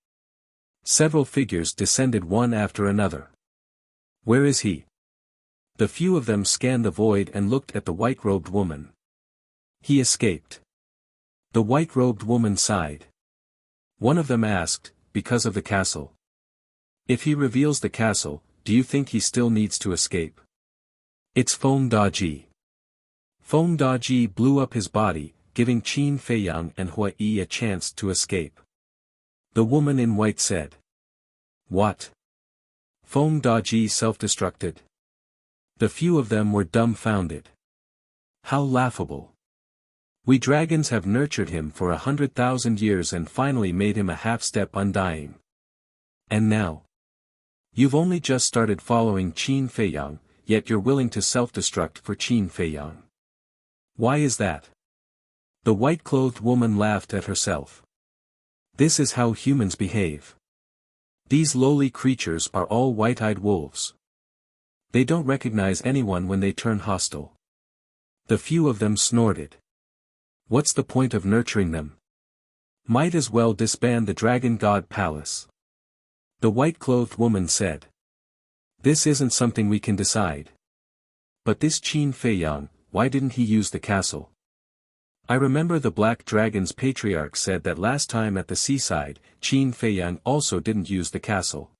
Several figures descended one after another. Where is he? The few of them scanned the void and looked at the white-robed woman. He escaped. The white-robed woman sighed. One of them asked, because of the castle. If he reveals the castle, do you think he still needs to escape? It's Feng Daji. Feng Daji blew up his body, giving Qin Feiyang and Hua Yi a chance to escape. The woman in white said. What? Feng Daji self-destructed? The few of them were dumbfounded. How laughable. We dragons have nurtured him for 100,000 years and finally made him a half-step undying. And now? You've only just started following Qin Feiyang, yet you're willing to self-destruct for Qin Feiyang. Why is that? The white-clothed woman laughed at herself. This is how humans behave. These lowly creatures are all white-eyed wolves. They don't recognize anyone when they turn hostile. The few of them snorted. What's the point of nurturing them? Might as well disband the Dragon God Palace. The white-clothed woman said. This isn't something we can decide. But this Qin Feiyang, why didn't he use the castle? I remember the Black Dragon's patriarch said that last time at the seaside, Qin Feiyang also didn't use the castle.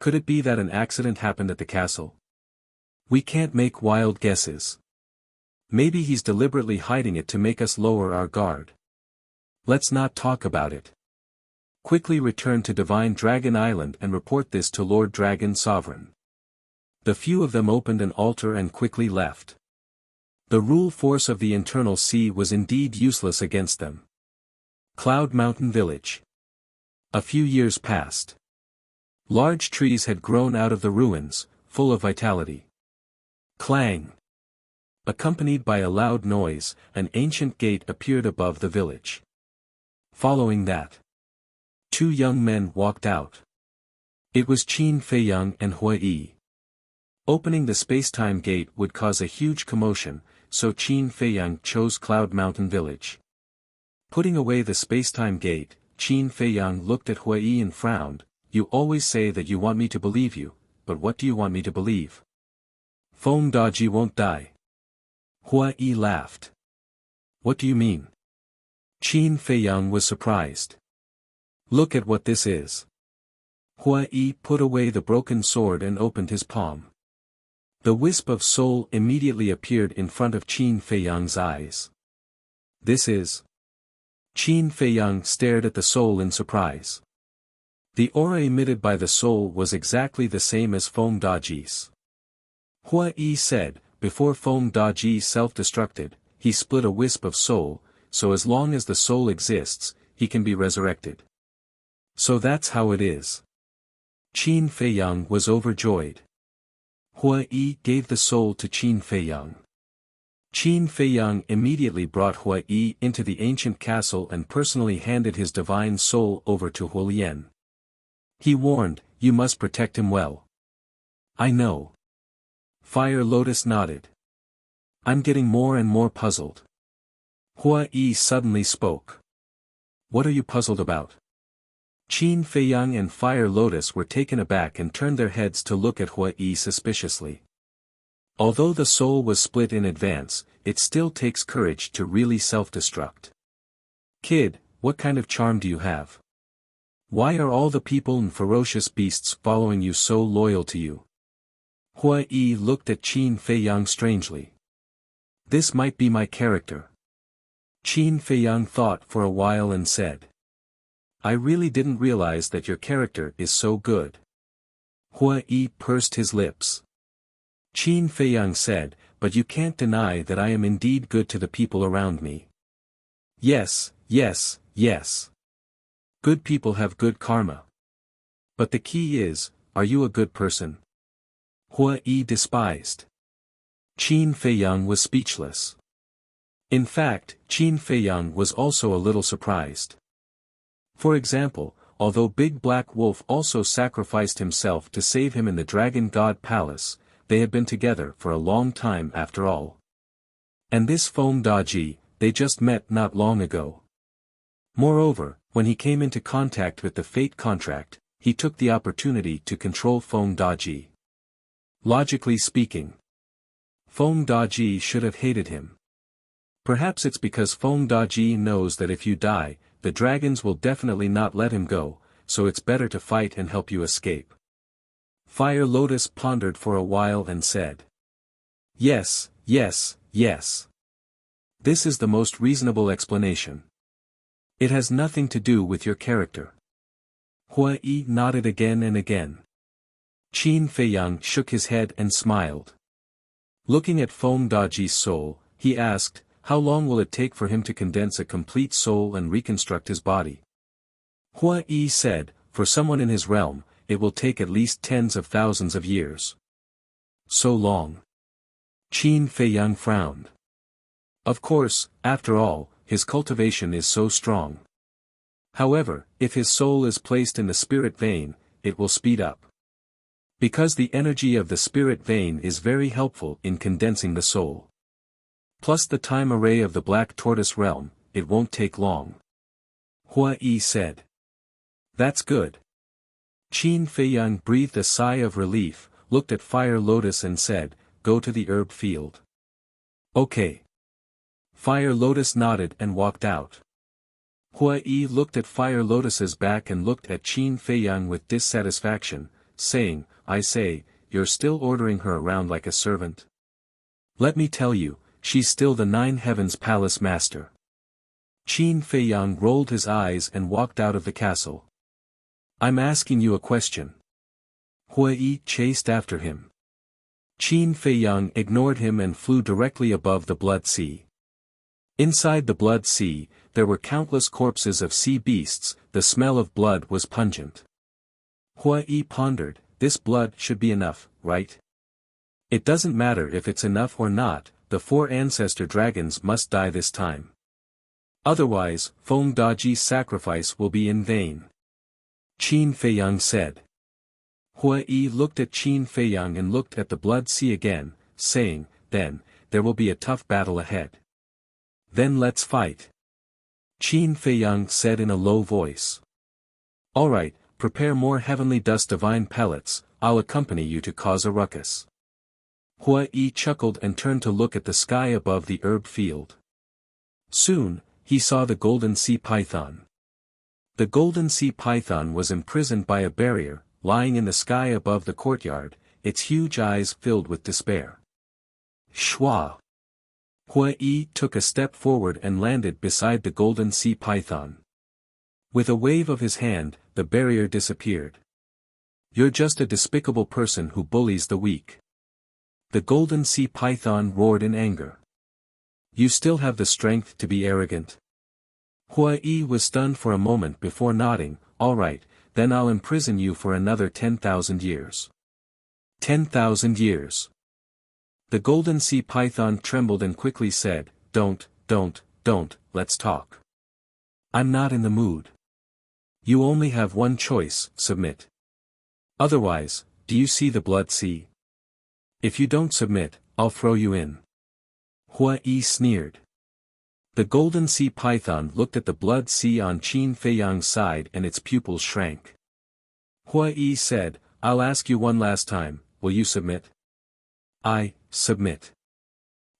Could it be that an accident happened at the castle? We can't make wild guesses. Maybe he's deliberately hiding it to make us lower our guard. Let's not talk about it. Quickly return to Divine Dragon Island and report this to Lord Dragon Sovereign. The few of them opened an altar and quickly left. The rule force of the internal sea was indeed useless against them. Cloud Mountain Village. A few years passed. Large trees had grown out of the ruins, full of vitality. Clang! Accompanied by a loud noise, an ancient gate appeared above the village. Following that, two young men walked out. It was Qin Feiyang and Hua Yi. Opening the space-time gate would cause a huge commotion, so Qin Feiyang chose Cloud Mountain Village. Putting away the space-time gate, Qin Feiyang looked at Hua Yi and frowned. You always say that you want me to believe you, but what do you want me to believe? Feng Daji won't die. Hua Yi laughed. What do you mean? Qin Feiyang was surprised. Look at what this is. Hua Yi put away the broken sword and opened his palm. The wisp of soul immediately appeared in front of Qin Feiyang's eyes. This is. Qin Feiyang stared at the soul in surprise. The aura emitted by the soul was exactly the same as Feng Daji's. Hua Yi said, before Feng Daji self-destructed, he split a wisp of soul, so as long as the soul exists, he can be resurrected. So that's how it is. Qin Feiyang was overjoyed. Hua Yi gave the soul to Qin Feiyang. Qin Feiyang immediately brought Hua Yi into the ancient castle and personally handed his divine soul over to Huolian. He warned, you must protect him well. I know. Fire Lotus nodded. I'm getting more and more puzzled. Hua Yi suddenly spoke. What are you puzzled about? Qin Feiyang and Fire Lotus were taken aback and turned their heads to look at Hua Yi suspiciously. Although the soul was split in advance, it still takes courage to really self-destruct. Kid, what kind of charm do you have? Why are all the people and ferocious beasts following you so loyal to you? Hua Yi looked at Qin Feiyang strangely. This might be my character. Qin Feiyang thought for a while and said. I really didn't realize that your character is so good. Hua Yi pursed his lips. Qin Feiyang said, but you can't deny that I am indeed good to the people around me. Yes, yes, yes. Good people have good karma. But the key is, are you a good person? Hua Yi despised. Qin Feiyang was speechless. In fact, Qin Feiyang was also a little surprised. For example, although Big Black Wolf also sacrificed himself to save him in the Dragon God Palace, they had been together for a long time after all. And this Feng Daji, they just met not long ago. Moreover, when he came into contact with the fate contract, he took the opportunity to control Feng Daji. Logically speaking, Feng Daji should have hated him. Perhaps it's because Feng Daji knows that if you die, the dragons will definitely not let him go, so it's better to fight and help you escape. Fire Lotus pondered for a while and said, Yes, yes, yes. This is the most reasonable explanation. It has nothing to do with your character. Hua Yi nodded again and again. Qin Feiyang shook his head and smiled. Looking at Feng Daji's soul, he asked, how long will it take for him to condense a complete soul and reconstruct his body? Hua Yi said, for someone in his realm, it will take at least tens of thousands of years. So long. Qin Feiyang frowned. Of course, after all, his cultivation is so strong. However, if his soul is placed in the spirit vein, it will speed up. Because the energy of the spirit vein is very helpful in condensing the soul. Plus the time array of the Black Tortoise realm, it won't take long. Hua Yi said. That's good. Qin Feiyang breathed a sigh of relief, looked at Fire Lotus and said, go to the herb field. Okay. Fire Lotus nodded and walked out. Hua Yi looked at Fire Lotus's back and looked at Qin Feiyang with dissatisfaction, saying, I say, you're still ordering her around like a servant? Let me tell you, she's still the Nine Heavens Palace Master. Qin Feiyang rolled his eyes and walked out of the castle. I'm asking you a question. Hua Yi chased after him. Qin Feiyang ignored him and flew directly above the Blood Sea. Inside the Blood Sea, there were countless corpses of sea beasts, the smell of blood was pungent. Hua Yi pondered, this blood should be enough, right? It doesn't matter if it's enough or not, the 4 ancestor dragons must die this time. Otherwise, Feng Daji's sacrifice will be in vain. Qin Feiyang said. Hua Yi looked at Qin Feiyang and looked at the Blood Sea again, saying, then, there will be a tough battle ahead. Then let's fight. Qin Feiyang said in a low voice. Alright, prepare more heavenly dust divine pellets, I'll accompany you to cause a ruckus. Hua Yi chuckled and turned to look at the sky above the herb field. Soon, he saw the golden sea python. The golden sea python was imprisoned by a barrier, lying in the sky above the courtyard, its huge eyes filled with despair. Shwa! Hua Yi took a step forward and landed beside the golden sea python. With a wave of his hand, the barrier disappeared. You're just a despicable person who bullies the weak. The golden sea python roared in anger. You still have the strength to be arrogant? Hua Yi was stunned for a moment before nodding, alright, then I'll imprison you for another 10,000 years. 10,000 years. The golden sea python trembled and quickly said, don't, let's talk. I'm not in the mood. You only have one choice, submit. Otherwise, do you see the Blood Sea? If you don't submit, I'll throw you in. Hua Yi sneered. The golden sea python looked at the Blood Sea on Qin Feiyang's side and its pupils shrank. Hua Yi said, I'll ask you one last time, will you submit? I submit.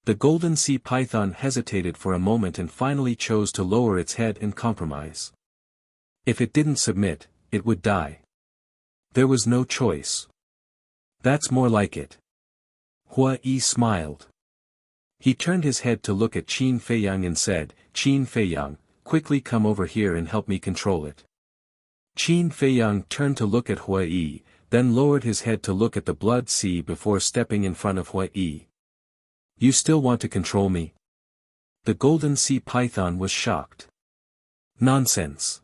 The golden sea python hesitated for a moment and finally chose to lower its head in compromise. If it didn't submit, it would die. There was no choice. That's more like it. Hua Yi smiled. He turned his head to look at Qin Feiyang and said, Qin Feiyang, quickly come over here and help me control it. Qin Feiyang turned to look at Hua Yi, then lowered his head to look at the blood sea before stepping in front of Hui. You still want to control me? The golden sea python was shocked. Nonsense.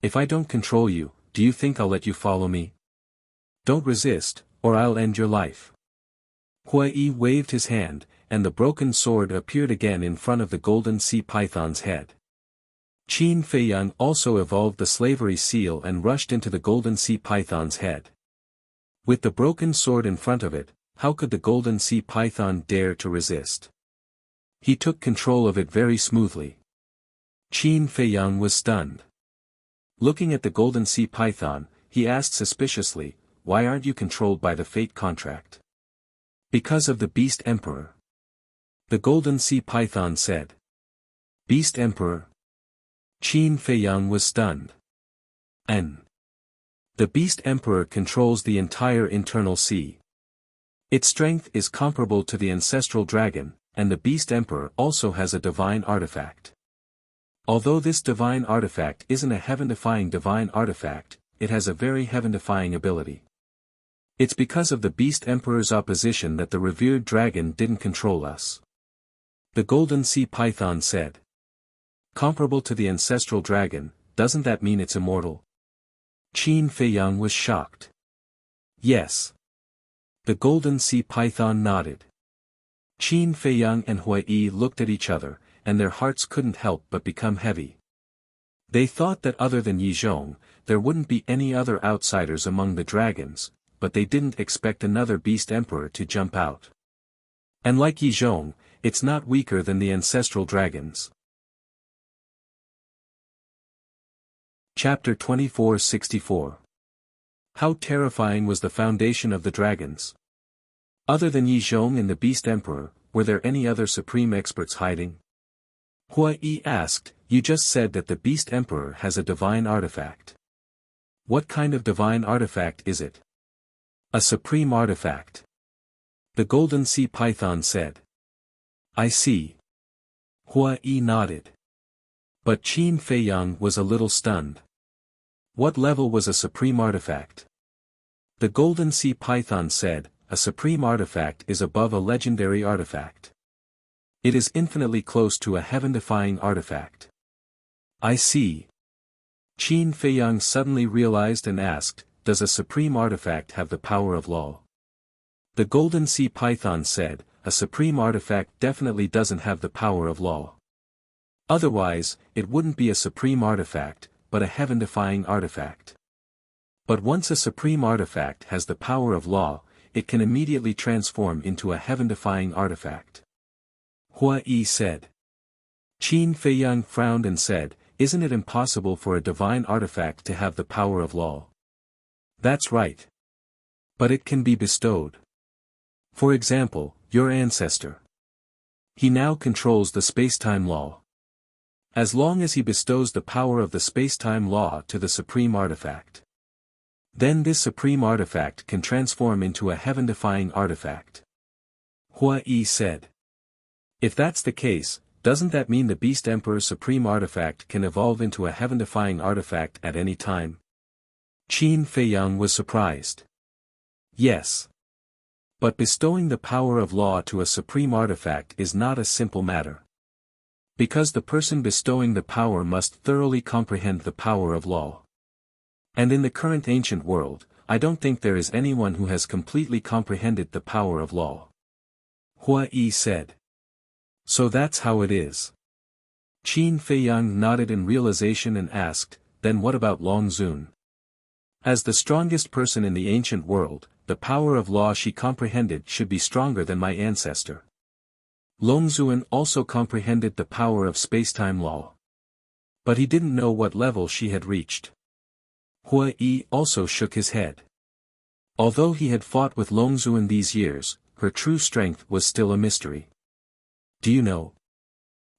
If I don't control you, do you think I'll let you follow me? Don't resist, or I'll end your life. Hui waved his hand, and the broken sword appeared again in front of the golden sea python's head. Qin Feiyang also evolved the slavery seal and rushed into the golden sea python's head. With the broken sword in front of it, how could the golden sea python dare to resist? He took control of it very smoothly. Qin Feiyang was stunned. Looking at the golden sea python, he asked suspiciously, "Why aren't you controlled by the fate contract?" "Because of the Beast Emperor." The golden sea python said. "Beast Emperor?" Qin Feiyang was stunned. The Beast Emperor controls the entire internal sea. Its strength is comparable to the ancestral dragon, and the Beast Emperor also has a divine artifact. Although this divine artifact isn't a heaven-defying divine artifact, it has a very heaven-defying ability. It's because of the Beast Emperor's opposition that the revered dragon didn't control us. The golden sea python said. Comparable to the ancestral dragon, doesn't that mean it's immortal? Qin Feiyang was shocked. Yes. The golden sea python nodded. Qin Feiyang and Hui looked at each other, and their hearts couldn't help but become heavy. They thought that other than Yi Zhong, there wouldn't be any other outsiders among the dragons, but they didn't expect another Beast Emperor to jump out. And like Yi Zhong, it's not weaker than the ancestral dragons. Chapter 2464. How terrifying was the foundation of the dragons? Other than Yi Zhong and the Beast Emperor, were there any other supreme experts hiding? Hui asked, "You just said that the Beast Emperor has a divine artifact. What kind of divine artifact is it?" "A supreme artifact." The golden sea python said. "I see." Hui nodded. But Qin Feiyang was a little stunned. What level was a supreme artifact? The golden sea python said, "A supreme artifact is above a legendary artifact. It is infinitely close to a heaven-defying artifact." "I see." Qin Feiyang suddenly realized and asked, "Does a supreme artifact have the power of law?" The golden sea python said, "A supreme artifact definitely doesn't have the power of law. Otherwise, it wouldn't be a supreme artifact, but a heaven-defying artifact. But once a supreme artifact has the power of law, it can immediately transform into a heaven-defying artifact." Hui said. Qin Feiyang frowned and said, "Isn't it impossible for a divine artifact to have the power of law?" "That's right. But it can be bestowed. For example, your ancestor. He now controls the space-time law. As long as he bestows the power of the space-time law to the supreme artifact, then this supreme artifact can transform into a heaven-defying artifact." Hui said. "If that's the case, doesn't that mean the Beast Emperor's supreme artifact can evolve into a heaven-defying artifact at any time?" Qin Feiyang was surprised. "Yes. But bestowing the power of law to a supreme artifact is not a simple matter. Because the person bestowing the power must thoroughly comprehend the power of law. And in the current ancient world, I don't think there is anyone who has completely comprehended the power of law." Hui said. "So that's how it is." Qin Feiyang nodded in realization and asked, "Then what about Long Zun? As the strongest person in the ancient world, the power of law she comprehended should be stronger than my ancestor. Long Zun also comprehended the power of spacetime law. But he didn't know what level she had reached." Hui also shook his head. Although he had fought with Long Zun these years, her true strength was still a mystery. "Do you know?"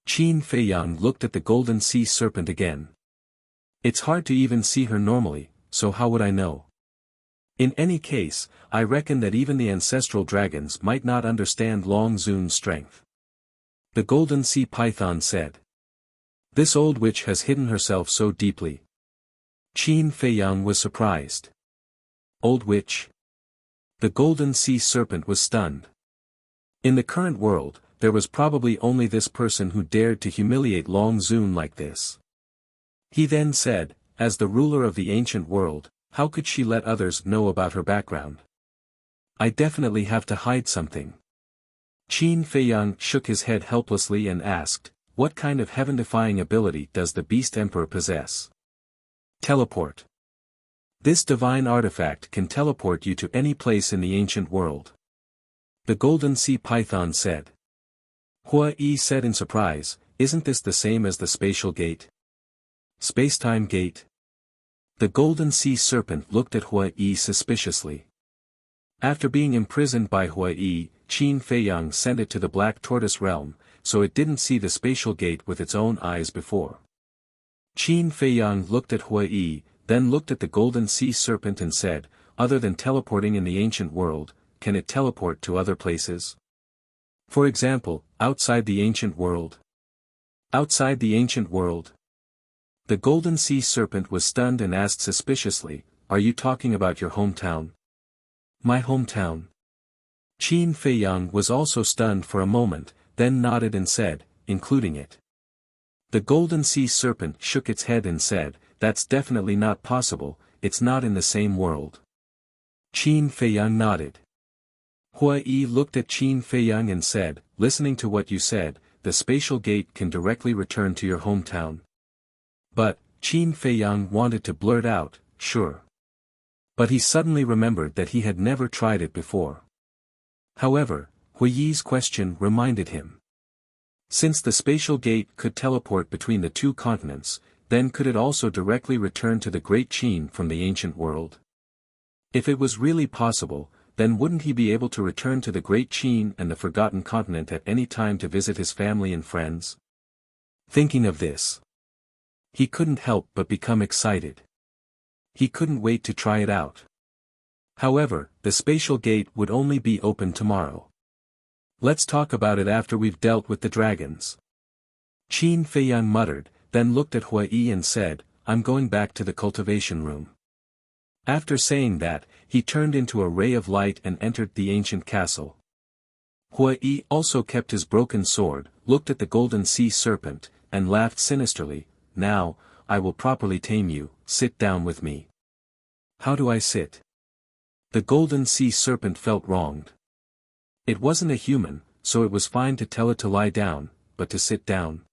Qin Feiyang looked at the golden sea serpent again. "It's hard to even see her normally, so how would I know? In any case, I reckon that even the ancestral dragons might not understand Long Zun's strength." The golden sea python said. "This old witch has hidden herself so deeply." Qin Feiyang was surprised. Old witch. The golden sea serpent was stunned. In the current world, there was probably only this person who dared to humiliate Long Zun like this. He then said, as the ruler of the ancient world, how could she let others know about her background? I definitely have to hide something. Qin Feiyang shook his head helplessly and asked, what kind of heaven-defying ability does the Beast Emperor possess? Teleport. This divine artifact can teleport you to any place in the ancient world. The Golden Sea Python said. Hua Yi said in surprise, isn't this the same as the spatial gate? Spacetime gate? The Golden Sea Serpent looked at Hua Yi suspiciously. After being imprisoned by Hua Yi, Qin Feiyang sent it to the Black Tortoise realm, so it didn't see the spatial gate with its own eyes before. Qin Feiyang looked at Hua Yi, then looked at the Golden Sea Serpent and said, other than teleporting in the ancient world, can it teleport to other places? For example, outside the ancient world. Outside the ancient world? The Golden Sea Serpent was stunned and asked suspiciously, are you talking about your hometown? My hometown. Qin Feiyang was also stunned for a moment, then nodded and said, including it. The Golden Sea Serpent shook its head and said, that's definitely not possible, it's not in the same world. Qin Feiyang nodded. Hua Yi looked at Qin Feiyang and said, listening to what you said, the spatial gate can directly return to your hometown. But, Qin Feiyang wanted to blurt out, sure. But he suddenly remembered that he had never tried it before. However, Hua Yi's question reminded him. Since the spatial gate could teleport between the two continents, then could it also directly return to the Great Qin from the ancient world? If it was really possible, then wouldn't he be able to return to the Great Qin and the Forgotten Continent at any time to visit his family and friends? Thinking of this, he couldn't help but become excited. He couldn't wait to try it out. However, the spatial gate would only be open tomorrow. Let's talk about it after we've dealt with the dragons. Qin Feiyang muttered, then looked at Hua Yi and said, I'm going back to the cultivation room. After saying that, he turned into a ray of light and entered the ancient castle. Hua Yi also kept his broken sword, looked at the Golden Sea Serpent, and laughed sinisterly, now, I will properly tame you, sit down with me. How do I sit? The Golden Sea Serpent felt wronged. It wasn't a human, so it was fine to tell it to lie down, but to sit down.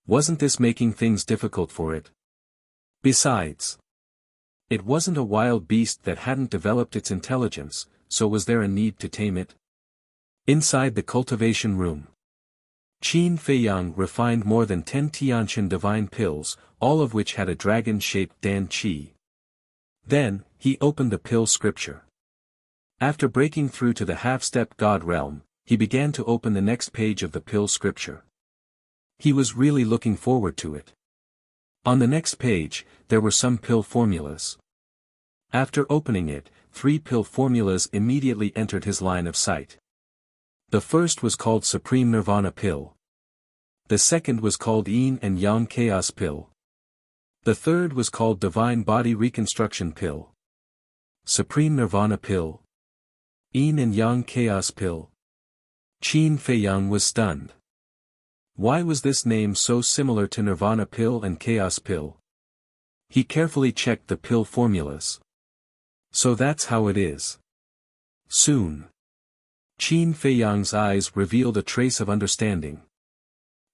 Wasn't this making things difficult for it? Besides, it wasn't a wild beast that hadn't developed its intelligence, so was there a need to tame it? Inside the cultivation room, Qin Feiyang refined more than 10 Tianqian divine pills, all of which had a dragon-shaped Dan Qi. Then, he opened the pill scripture. After breaking through to the half-step God realm, he began to open the next page of the pill scripture. He was really looking forward to it. On the next page, there were some pill formulas. After opening it, 3 pill formulas immediately entered his line of sight. The first was called Supreme Nirvana Pill. The second was called Yin and Yang Chaos Pill. The third was called Divine Body Reconstruction Pill. Supreme Nirvana Pill. Yin and Yang Chaos Pill. Qin Feiyang was stunned. Why was this name so similar to Nirvana Pill and Chaos Pill? He carefully checked the pill formulas. So that's how it is. Soon, Qin Feiyang's eyes revealed a trace of understanding.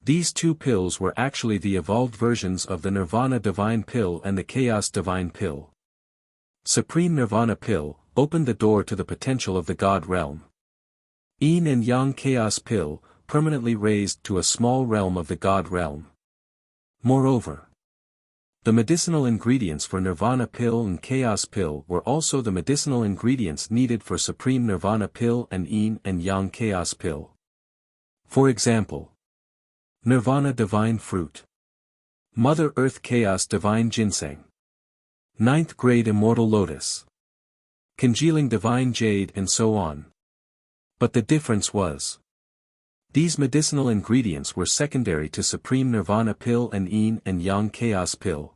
These 2 pills were actually the evolved versions of the Nirvana Divine Pill and the Chaos Divine Pill. Supreme Nirvana Pill opened the door to the potential of the God realm. Yin and Yang Chaos Pill permanently raised to a small realm of the God realm. Moreover, the medicinal ingredients for Nirvana Pill and Chaos Pill were also the medicinal ingredients needed for Supreme Nirvana Pill and Yin and Yang Chaos Pill. For example, Nirvana Divine Fruit, Mother Earth Chaos Divine Ginseng, 9th Grade Immortal Lotus, Congealing Divine Jade and so on. But the difference was, these medicinal ingredients were secondary to Supreme Nirvana Pill and Yin and Yang Chaos Pill.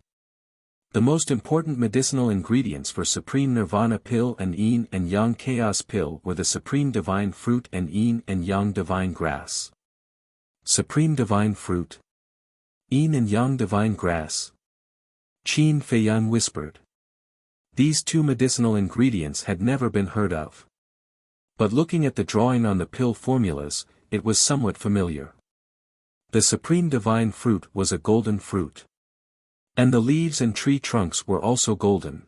The most important medicinal ingredients for Supreme Nirvana Pill and Yin and Yang Chaos Pill were the Supreme Divine Fruit and Yin and Yang Divine Grass. Supreme Divine Fruit, Yin and Yang Divine Grass. Qin Feiyang whispered. These two medicinal ingredients had never been heard of. But looking at the drawing on the pill formulas, it was somewhat familiar. The Supreme Divine Fruit was a golden fruit. And the leaves and tree trunks were also golden.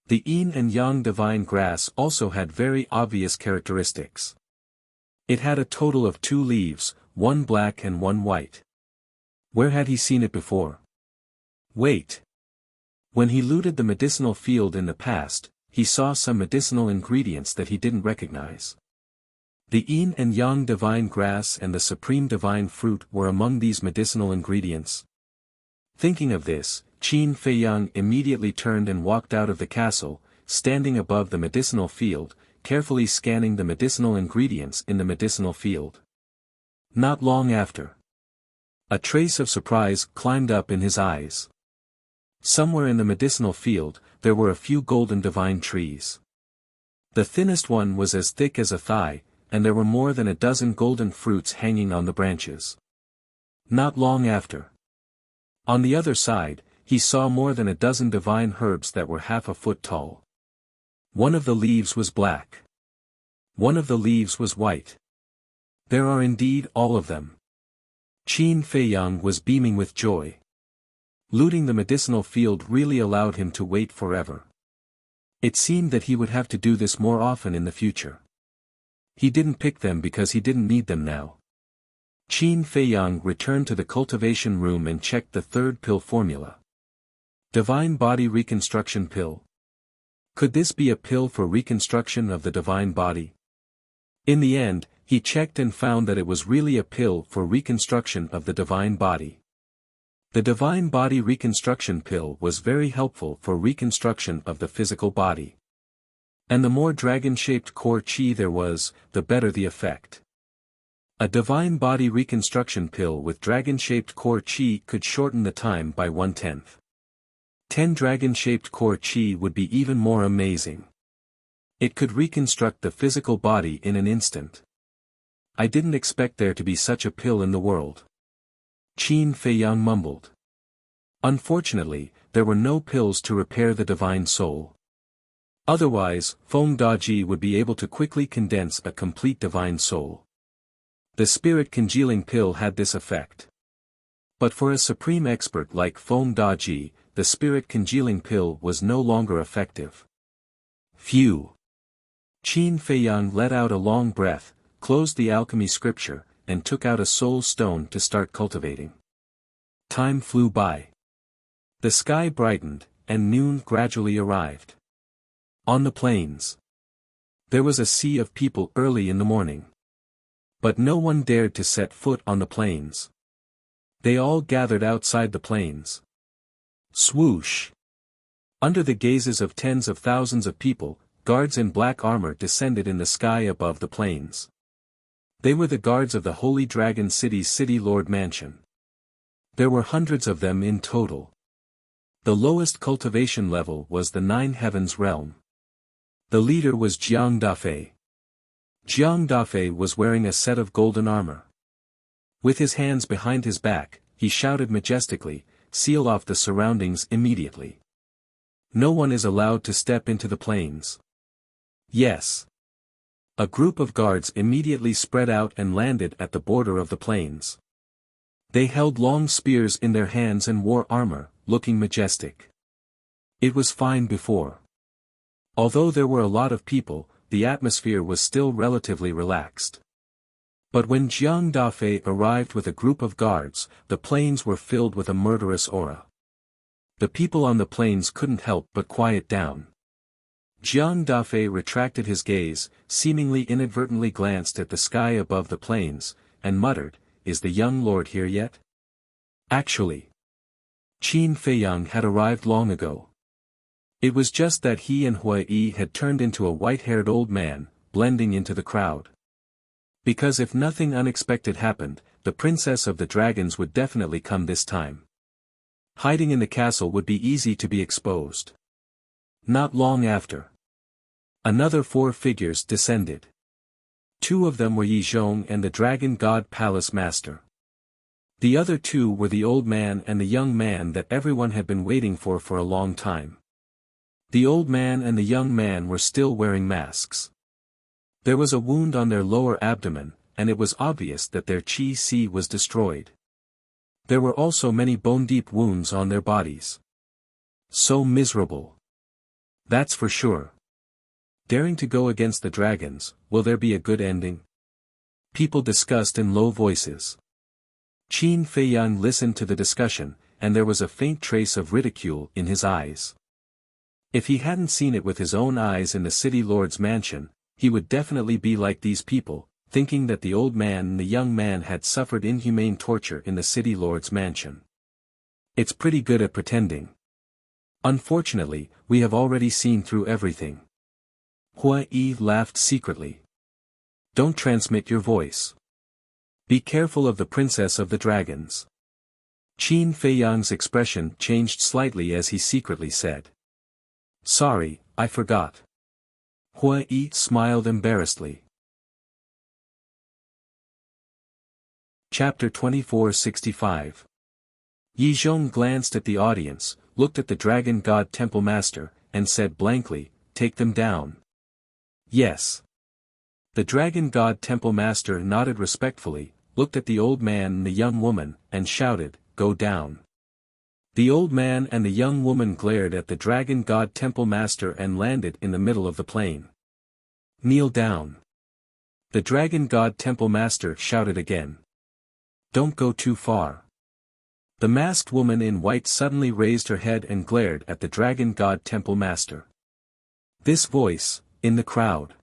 The Yin and Yang Divine Grass also had very obvious characteristics. It had a total of 2 leaves, one black and one white. Where had he seen it before? Wait. When he looted the medicinal field in the past, he saw some medicinal ingredients that he didn't recognize. The Yin and Yang Divine Grass and the Supreme Divine Fruit were among these medicinal ingredients. Thinking of this, Qin Feiyang immediately turned and walked out of the castle, standing above the medicinal field, carefully scanning the medicinal ingredients in the medicinal field. Not long after, a trace of surprise climbed up in his eyes. Somewhere in the medicinal field, there were a few golden divine trees. The thinnest one was as thick as a thigh, and there were more than a dozen golden fruits hanging on the branches. Not long after, on the other side, he saw more than a dozen divine herbs that were half a foot tall. One of the leaves was black. One of the leaves was white. There are indeed all of them. Qin Feiyang was beaming with joy. Looting the medicinal field really allowed him to wait forever. It seemed that he would have to do this more often in the future. He didn't pick them because he didn't need them now. Qin Feiyang returned to the cultivation room and checked the 3rd pill formula. Divine Body Reconstruction Pill. Could this be a pill for reconstruction of the divine body? In the end, he checked and found that it was really a pill for reconstruction of the divine body. The Divine Body Reconstruction Pill was very helpful for reconstruction of the physical body. And the more dragon-shaped core qi there was, the better the effect. A Divine Body Reconstruction Pill with dragon-shaped core qi could shorten the time by 1/10. 10 dragon-shaped core qi would be even more amazing. It could reconstruct the physical body in an instant. I didn't expect there to be such a pill in the world. Qin Feiyang mumbled. Unfortunately, there were no pills to repair the divine soul. Otherwise, Feng Daji would be able to quickly condense a complete divine soul. The spirit congealing pill had this effect. But for a supreme expert like Feng Daji, the spirit congealing pill was no longer effective. Phew! Qin Feiyang let out a long breath, closed the alchemy scripture, and took out a soul stone to start cultivating. Time flew by. The sky brightened, and noon gradually arrived. On the plains, there was a sea of people early in the morning. But no one dared to set foot on the plains. They all gathered outside the plains. Swoosh! Under the gazes of tens of thousands of people, guards in black armor descended in the sky above the plains. They were the guards of the Holy Dragon City's City Lord Mansion. There were hundreds of them in total. The lowest cultivation level was the 9 Heavens realm. The leader was Jiang Dafei. Jiang Dafei was wearing a set of golden armor. With his hands behind his back, he shouted majestically, "Seal off the surroundings immediately. No one is allowed to step into the plains." Yes. A group of guards immediately spread out and landed at the border of the plains. They held long spears in their hands and wore armor, looking majestic. It was fine before. Although there were a lot of people, the atmosphere was still relatively relaxed. But when Jiang Dafei arrived with a group of guards, the plains were filled with a murderous aura. The people on the plains couldn't help but quiet down. Jiang Dafei retracted his gaze, seemingly inadvertently glanced at the sky above the plains, and muttered, "Is the young lord here yet?" Actually, Qin Feiyang had arrived long ago. It was just that he and Hui had turned into a white-haired old man, blending into the crowd. Because if nothing unexpected happened, the princess of the dragons would definitely come this time. Hiding in the castle would be easy to be exposed. Not long after, another 4 figures descended. 2 of them were Yi Zhong and the Dragon God Palace Master. The other 2 were the old man and the young man that everyone had been waiting for a long time. The old man and the young man were still wearing masks. There was a wound on their lower abdomen, and it was obvious that their qi was destroyed. There were also many bone-deep wounds on their bodies. So miserable. That's for sure. Daring to go against the dragons, will there be a good ending? People discussed in low voices. Qin Feiyang listened to the discussion, and there was a faint trace of ridicule in his eyes. If he hadn't seen it with his own eyes in the city lord's mansion, he would definitely be like these people, thinking that the old man and the young man had suffered inhumane torture in the city lord's mansion. It's pretty good at pretending. Unfortunately, we have already seen through everything. Hua Yi laughed secretly. Don't transmit your voice. Be careful of the princess of the dragons. Qin Feiyang's expression changed slightly as he secretly said. Sorry, I forgot. Hua Yi smiled embarrassedly. Chapter 2465. Yi Zhong glanced at the audience, looked at the Dragon God Temple Master, and said blankly, "Take them down." Yes. The Dragon God Temple Master nodded respectfully, looked at the old man and the young woman, and shouted, "Go down." The old man and the young woman glared at the Dragon God Temple Master and landed in the middle of the plain. Kneel down. The Dragon God Temple Master shouted again. Don't go too far. The masked woman in white suddenly raised her head and glared at the Dragon God Temple Master. This voice, in the crowd.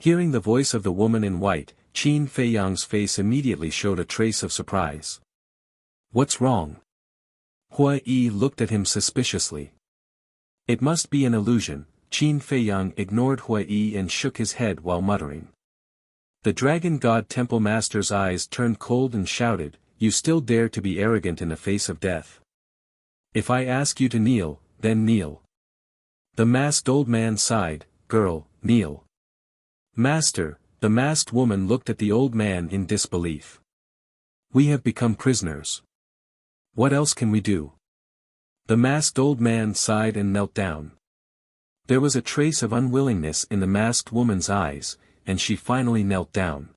Hearing the voice of the woman in white, Qin Feiyang's face immediately showed a trace of surprise. What's wrong? Hua Yi looked at him suspiciously. It must be an illusion. Qin Feiyang ignored Hua Yi and shook his head while muttering. The Dragon God Temple Master's eyes turned cold and shouted, "You still dare to be arrogant in the face of death? If I ask you to kneel, then kneel." The masked old man sighed, "Girl, kneel." Master, the masked woman looked at the old man in disbelief. We have become prisoners. What else can we do? The masked old man sighed and knelt down. There was a trace of unwillingness in the masked woman's eyes, and she finally knelt down.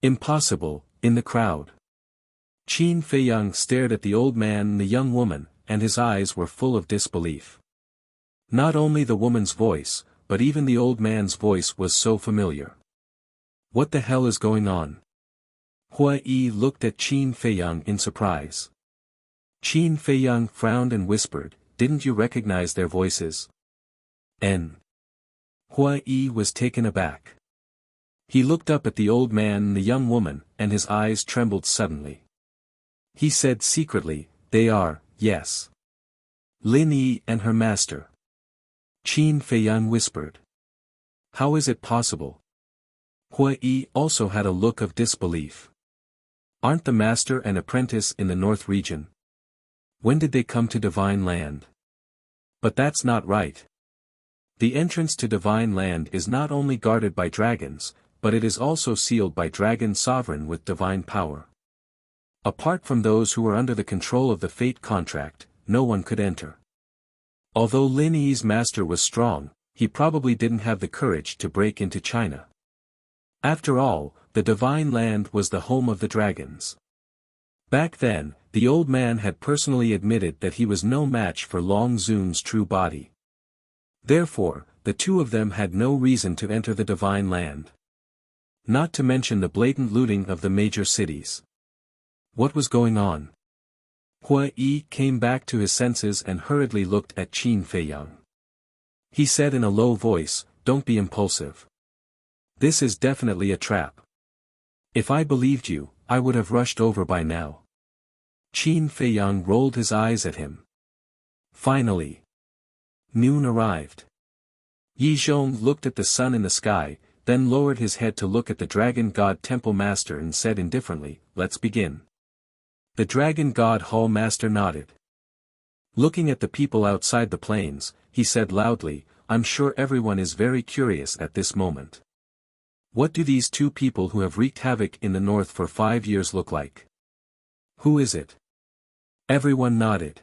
Impossible, in the crowd. Qin Feiyang stared at the old man and the young woman, and his eyes were full of disbelief. Not only the woman's voice, but even the old man's voice was so familiar. What the hell is going on? Hua Yi looked at Qin Feiyang in surprise. Qin Feiyang frowned and whispered, "Didn't you recognize their voices?" Hua Yi was taken aback. He looked up at the old man and the young woman, and his eyes trembled suddenly. He said secretly, "They are, yes. Lin Yi and her master." Qin Feiyang whispered. "How is it possible?" Hua Yi also had a look of disbelief. Aren't the master and apprentice in the north region? When did they come to Divine Land? But that's not right. The entrance to Divine Land is not only guarded by dragons, but it is also sealed by Dragon Sovereign with divine power. Apart from those who are under the control of the fate contract, no one could enter. Although Lin Yi's master was strong, he probably didn't have the courage to break into China. After all, the Divine Land was the home of the dragons. Back then, the old man had personally admitted that he was no match for Long Zun's true body. Therefore, the two of them had no reason to enter the Divine Land. Not to mention the blatant looting of the major cities. What was going on? Hua Yi came back to his senses and hurriedly looked at Qin Feiyang. He said in a low voice, "Don't be impulsive. This is definitely a trap. If I believed you, I would have rushed over by now." Qin Feiyang rolled his eyes at him. Finally, noon arrived. Yi Zhong looked at the sun in the sky, then lowered his head to look at the Dragon God Temple Master and said indifferently, "Let's begin." The Dragon God Hall Master nodded. Looking at the people outside the plains, he said loudly, I'm sure everyone is very curious at this moment. What do these two people who have wreaked havoc in the north for 5 years look like? Who is it? Everyone nodded.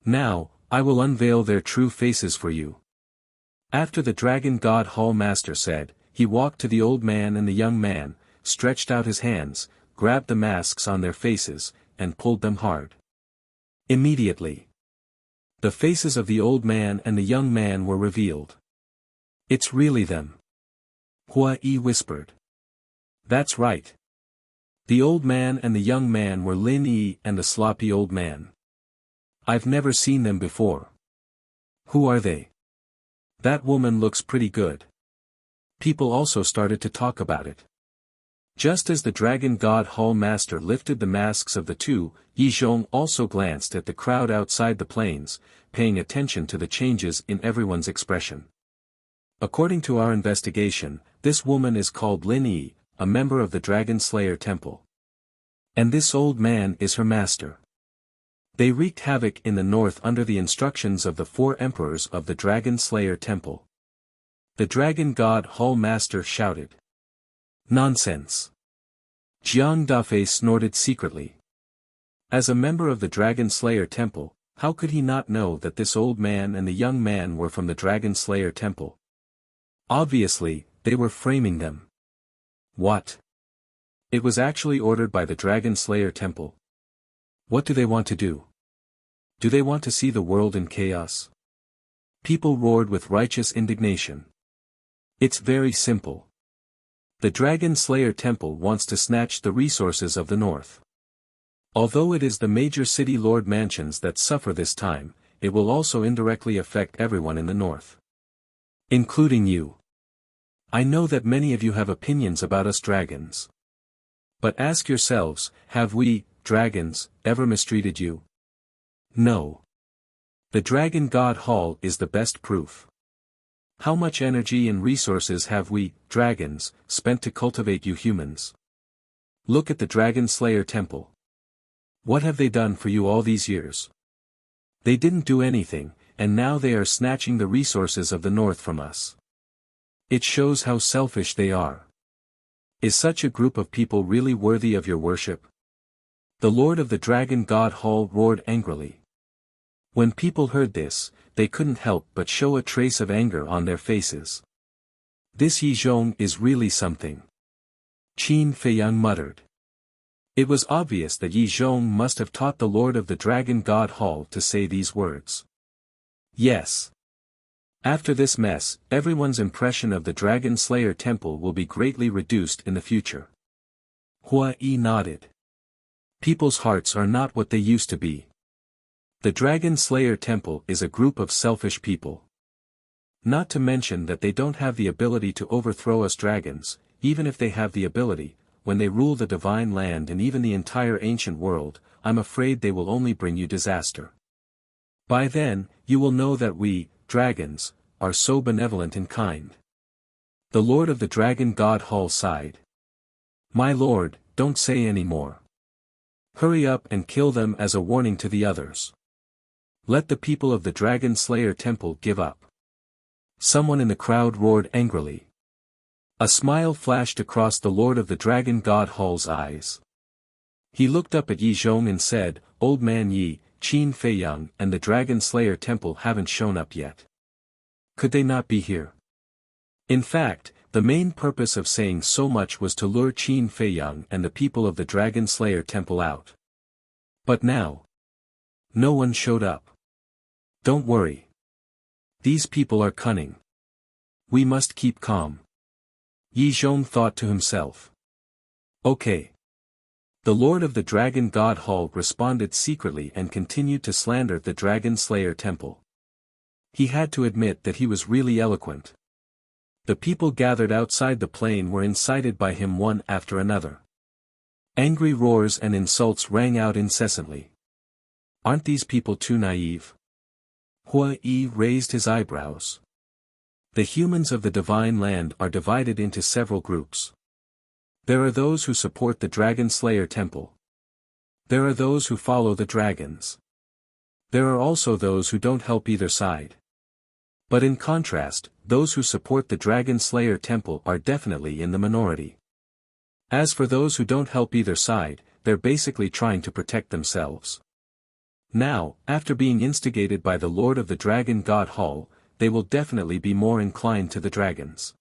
Now, I will unveil their true faces for you. After the dragon god hall master said, he walked to the old man and the young man, stretched out his hands, grabbed the masks on their faces, and pulled them hard. Immediately, the faces of the old man and the young man were revealed. It's really them. Hua Yi whispered. That's right. The old man and the young man were Lin Yi and the sloppy old man. I've never seen them before. Who are they? That woman looks pretty good. People also started to talk about it. Just as the dragon god hall master lifted the masks of the two, Yi Zhong also glanced at the crowd outside the plains, paying attention to the changes in everyone's expression. According to our investigation, this woman is called Lin Yi, a member of the Dragon Slayer Temple. And this old man is her master. They wreaked havoc in the north under the instructions of the 4 emperors of the Dragon Slayer Temple. The dragon god hall master shouted. Nonsense. Jiang Dafei snorted secretly. As a member of the Dragon Slayer Temple, how could he not know that this old man and the young man were from the Dragon Slayer Temple? Obviously, they were framing them. What? It was actually ordered by the Dragon Slayer Temple. What do they want to do? Do they want to see the world in chaos? People roared with righteous indignation. It's very simple. The Dragon Slayer Temple wants to snatch the resources of the north. Although it is the major city lord mansions that suffer this time, it will also indirectly affect everyone in the north. Including you. I know that many of you have opinions about us dragons. But ask yourselves, have we, dragons, ever mistreated you? No. The Dragon God Hall is the best proof. How much energy and resources have we, dragons, spent to cultivate you humans? Look at the Dragon Slayer Temple. What have they done for you all these years? They didn't do anything, and now they are snatching the resources of the north from us. It shows how selfish they are. Is such a group of people really worthy of your worship? The Lord of the Dragon God Hall roared angrily. When people heard this, they couldn't help but show a trace of anger on their faces. This Yi Zhong is really something. Qin Feiyang muttered. It was obvious that Yi Zhong must have taught the Lord of the Dragon God Hall to say these words. Yes. After this mess, everyone's impression of the Dragon Slayer Temple will be greatly reduced in the future. Hua Yi nodded. People's hearts are not what they used to be. The Dragon Slayer Temple is a group of selfish people. Not to mention that they don't have the ability to overthrow us dragons, even if they have the ability, when they rule the divine land and even the entire ancient world, I'm afraid they will only bring you disaster. By then, you will know that we, dragons, are so benevolent and kind. The Lord of the Dragon God Hall sighed. My lord, don't say any more. Hurry up and kill them as a warning to the others. Let the people of the Dragon Slayer Temple give up. Someone in the crowd roared angrily. A smile flashed across the Lord of the Dragon God Hall's eyes. He looked up at Yi Zhong and said, Old man Yi, Qin Feiyang and the Dragon Slayer Temple haven't shown up yet. Could they not be here? In fact, the main purpose of saying so much was to lure Qin Feiyang and the people of the Dragon Slayer Temple out. But now, no one showed up. Don't worry. These people are cunning. We must keep calm. Yi Zhong thought to himself. Okay. The Lord of the Dragon God Hall responded secretly and continued to slander the Dragon Slayer Temple. He had to admit that he was really eloquent. The people gathered outside the plain were incited by him one after another. Angry roars and insults rang out incessantly. Aren't these people too naive? Hua Yi raised his eyebrows. The humans of the divine land are divided into several groups. There are those who support the Dragon Slayer Temple. There are those who follow the dragons. There are also those who don't help either side. But in contrast, those who support the Dragon Slayer Temple are definitely in the minority. As for those who don't help either side, they're basically trying to protect themselves. Now, after being instigated by the Lord of the Dragon God Hall, they will definitely be more inclined to the dragons.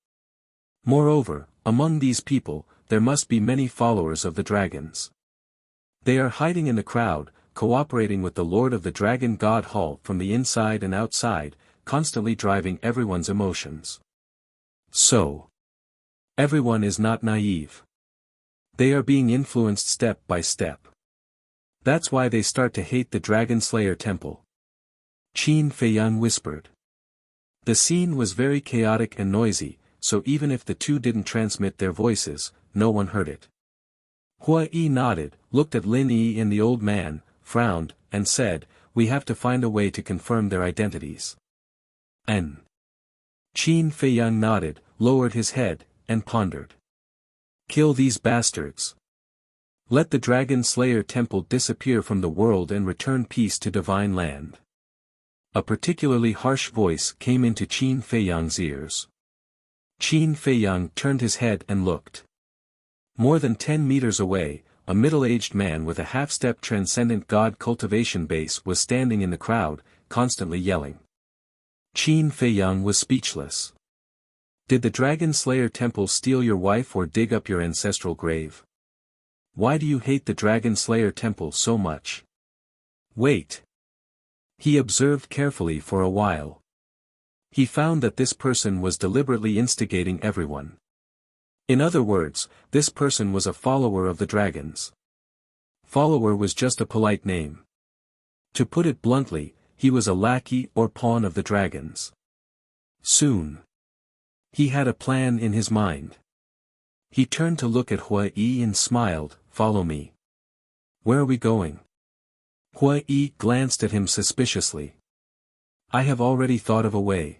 Moreover, among these people, there must be many followers of the dragons. They are hiding in the crowd, cooperating with the Lord of the Dragon God Hall from the inside and outside, constantly driving everyone's emotions. So, everyone is not naive. They are being influenced step by step. That's why they start to hate the Dragon Slayer Temple. Qin Feiyang whispered. The scene was very chaotic and noisy, so even if the two didn't transmit their voices, no one heard it. Hua Yi nodded, looked at Lin Yi and the old man, frowned, and said, "We have to find a way to confirm their identities." Qin Feiyang nodded, lowered his head, and pondered. Kill these bastards. Let the Dragon Slayer Temple disappear from the world and return peace to divine land. A particularly harsh voice came into Qin Feiyang's ears. Qin Feiyang turned his head and looked. More than 10 meters away, a middle-aged man with a half-step transcendent god cultivation base was standing in the crowd, constantly yelling. Qin Feiyang was speechless. Did the Dragon Slayer Temple steal your wife or dig up your ancestral grave? Why do you hate the Dragon Slayer Temple so much? Wait. He observed carefully for a while. He found that this person was deliberately instigating everyone. In other words, this person was a follower of the dragons. Follower was just a polite name. To put it bluntly, he was a lackey or pawn of the dragons. Soon. He had a plan in his mind. He turned to look at Hua Yi and smiled, "Follow me." "Where are we going?" Hua Yi glanced at him suspiciously. "I have already thought of a way."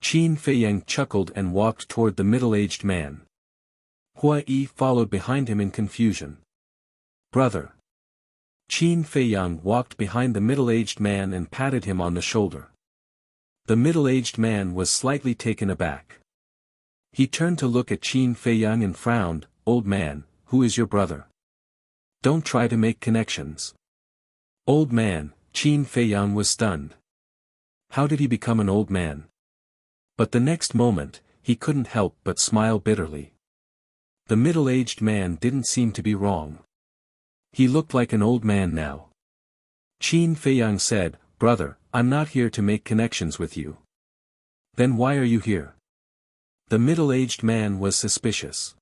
Qin Feiyang chuckled and walked toward the middle-aged man. Hua Yi followed behind him in confusion. "Brother." Qin Feiyang walked behind the middle-aged man and patted him on the shoulder. The middle-aged man was slightly taken aback. He turned to look at Qin Feiyang and frowned, "Old man, who is your brother? Don't try to make connections." Old man, Qin Feiyang was stunned. How did he become an old man? But the next moment, he couldn't help but smile bitterly. The middle-aged man didn't seem to be wrong. He looked like an old man now. Qin Feiyang said, "Brother, I'm not here to make connections with you." "Then why are you here?" The middle-aged man was suspicious.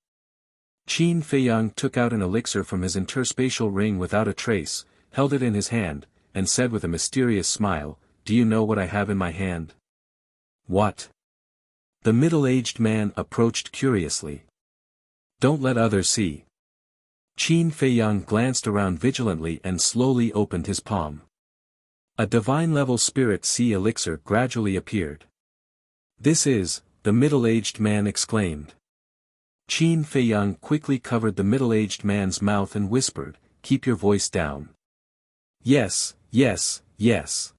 Qin Feiyang took out an elixir from his interspatial ring without a trace, held it in his hand, and said with a mysterious smile, "Do you know what I have in my hand?" "What?" The middle-aged man approached curiously. "Don't let others see." Qin Feiyang glanced around vigilantly and slowly opened his palm. A divine-level spirit sea elixir gradually appeared. "This is," the middle-aged man exclaimed. Qin Feiyang quickly covered the middle-aged man's mouth and whispered, "Keep your voice down." "Yes, yes, yes."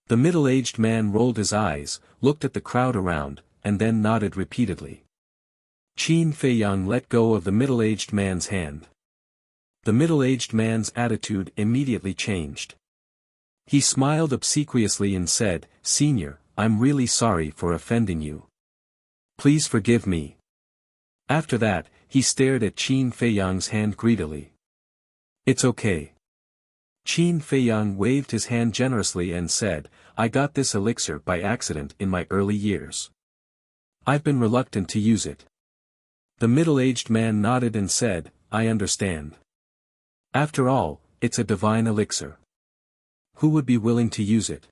The middle-aged man rolled his eyes, looked at the crowd around, and then nodded repeatedly. Qin Feiyang let go of the middle-aged man's hand. The middle-aged man's attitude immediately changed. He smiled obsequiously and said, "Senior, I'm really sorry for offending you. Please forgive me." After that, he stared at Qin Feiyang's hand greedily. "It's okay." Qin Feiyang waved his hand generously and said, "I got this elixir by accident in my early years. I've been reluctant to use it." The middle-aged man nodded and said, "I understand. After all, it's a divine elixir. Who would be willing to use it?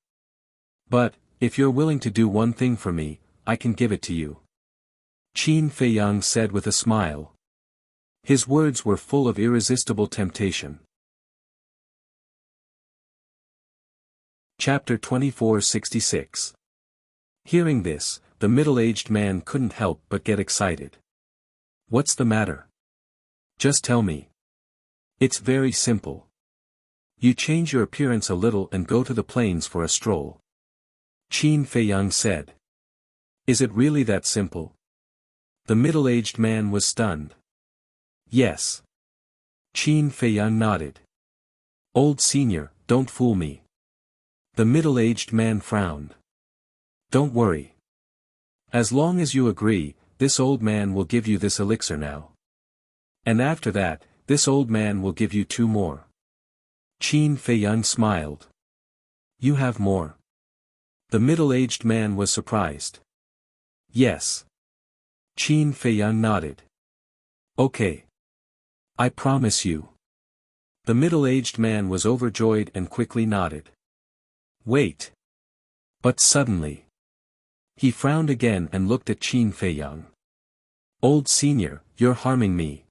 But, if you're willing to do one thing for me, I can give it to you." Qin Feiyang said with a smile. His words were full of irresistible temptation. Chapter 2466. Hearing this, the middle-aged man couldn't help but get excited. "What's the matter? Just tell me. It's very simple." You change your appearance a little and go to the plains for a stroll. Qin Feiyang said. Is it really that simple? The middle-aged man was stunned. Yes. Qin Feiyang nodded. Old senior, don't fool me. The middle-aged man frowned. Don't worry. As long as you agree, this old man will give you this elixir now. And after that, this old man will give you 2 more. Qin Feiyang smiled. You have more. The middle-aged man was surprised. Yes. Qin Feiyang nodded. Okay. I promise you. The middle-aged man was overjoyed and quickly nodded. Wait. But suddenly. He frowned again and looked at Qin Feiyang. Old senior, you're harming me.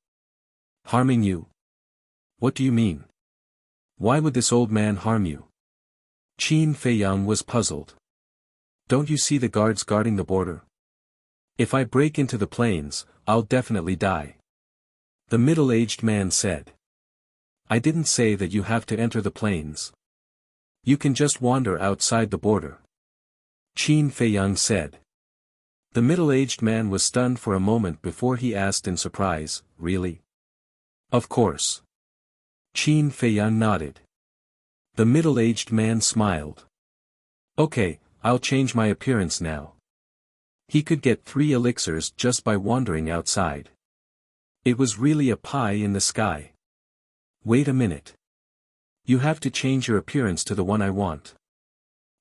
Harming you? What do you mean? Why would this old man harm you? Qin Feiyang was puzzled. Don't you see the guards guarding the border? If I break into the plains, I'll definitely die. The middle-aged man said. I didn't say that you have to enter the plains. You can just wander outside the border. Qin Feiyang said. The middle-aged man was stunned for a moment before he asked in surprise, really? Of course. Qin Feiyang nodded. The middle-aged man smiled. Okay, I'll change my appearance now. He could get 3 elixirs just by wandering outside. It was really a pie in the sky. Wait a minute. You have to change your appearance to the one I want.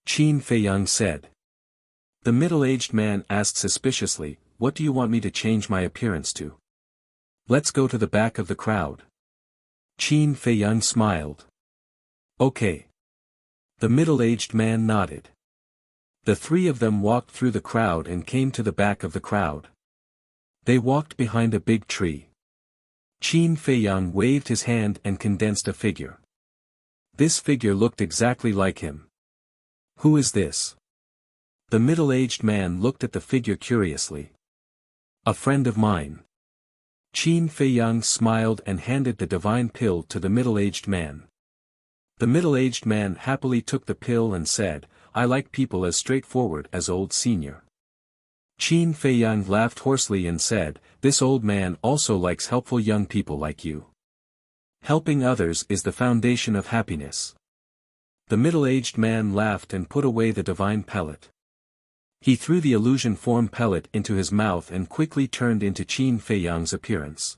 Qin Feiyang said. The middle-aged man asked suspiciously, what do you want me to change my appearance to? Let's go to the back of the crowd. Qin Feiyang smiled. Okay. The middle-aged man nodded. The 3 of them walked through the crowd and came to the back of the crowd. They walked behind a big tree. Qin Feiyang waved his hand and condensed a figure. This figure looked exactly like him. Who is this? The middle-aged man looked at the figure curiously. A friend of mine. Qin Feiyang smiled and handed the divine pill to the middle-aged man. The middle-aged man happily took the pill and said, I like people as straightforward as old senior. Qin Feiyang laughed hoarsely and said, this old man also likes helpful young people like you. Helping others is the foundation of happiness. The middle-aged man laughed and put away the divine pellet. He threw the illusion form pellet into his mouth and quickly turned into Qin Feiyang's appearance.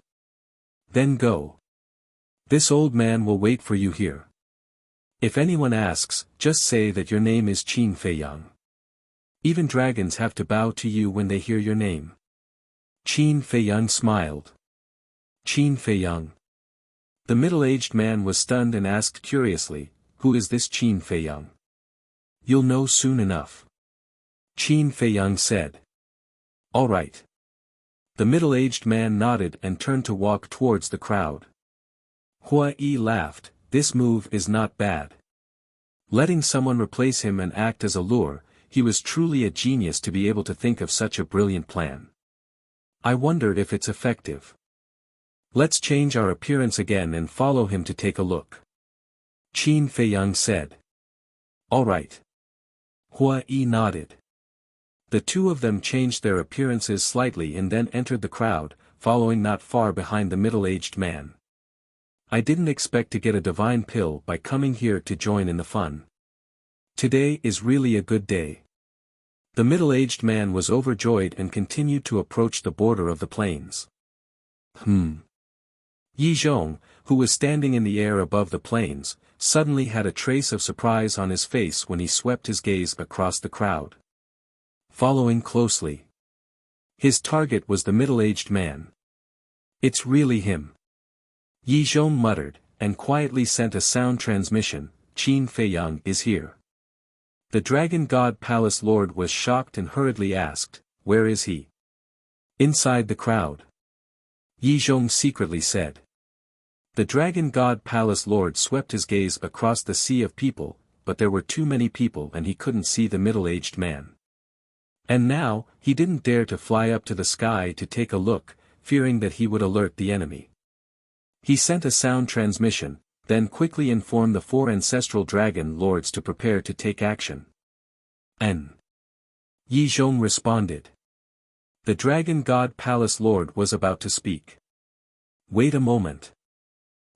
Then go. This old man will wait for you here. If anyone asks, just say that your name is Qin Feiyang. Even dragons have to bow to you when they hear your name. Qin Feiyang smiled. Qin Feiyang. The middle-aged man was stunned and asked curiously, who is this Qin Feiyang? You'll know soon enough. Qin Feiyang said. All right. The middle-aged man nodded and turned to walk towards the crowd. Hua Yi laughed, this move is not bad. Letting someone replace him and act as a lure, he was truly a genius to be able to think of such a brilliant plan. I wondered if it's effective. Let's change our appearance again and follow him to take a look. Qin Feiyang said. All right. Hua Yi nodded. The 2 of them changed their appearances slightly and then entered the crowd, following not far behind the middle-aged man. I didn't expect to get a divine pill by coming here to join in the fun. Today is really a good day. The middle-aged man was overjoyed and continued to approach the border of the plains. Yi Zhong, who was standing in the air above the plains, suddenly had a trace of surprise on his face when he swept his gaze across the crowd. Following closely. His target was the middle-aged man. It's really him. Yi Zhong muttered, and quietly sent a sound transmission, Qin Feiyang is here. The Dragon God Palace Lord was shocked and hurriedly asked, where is he? Inside the crowd. Yi Zhong secretly said. The Dragon God Palace Lord swept his gaze across the sea of people, but there were too many people and he couldn't see the middle-aged man. And now, he didn't dare to fly up to the sky to take a look, fearing that he would alert the enemy. He sent a sound transmission, then quickly inform the 4 ancestral dragon lords to prepare to take action. N. Yi Zhong responded. The Dragon God Palace Lord was about to speak. Wait a moment.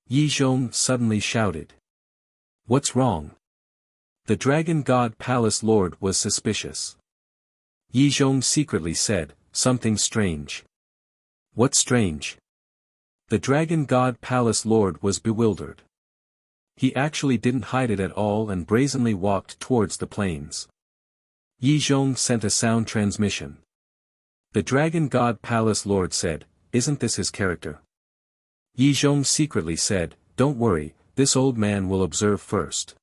Yi Zhong suddenly shouted. What's wrong? The Dragon God Palace Lord was suspicious. Yi Zhong secretly said, something strange. What strange? The Dragon God Palace Lord was bewildered. He actually didn't hide it at all and brazenly walked towards the plains. Yi Zhong sent a sound transmission. The Dragon God Palace Lord said, isn't this his character? Yi Zhong secretly said, don't worry, this old man will observe first.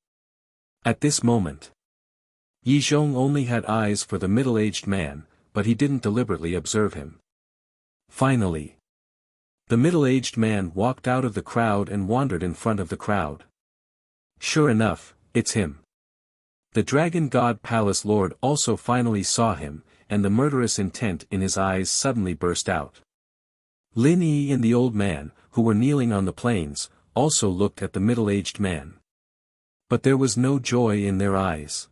At this moment, Yi Zhong only had eyes for the middle-aged man, but he didn't deliberately observe him. Finally, the middle-aged man walked out of the crowd and wandered in front of the crowd. Sure enough, it's him. The Dragon God Palace Lord also finally saw him, and the murderous intent in his eyes suddenly burst out. Lin Yi and the old man, who were kneeling on the plains, also looked at the middle-aged man. But there was no joy in their eyes.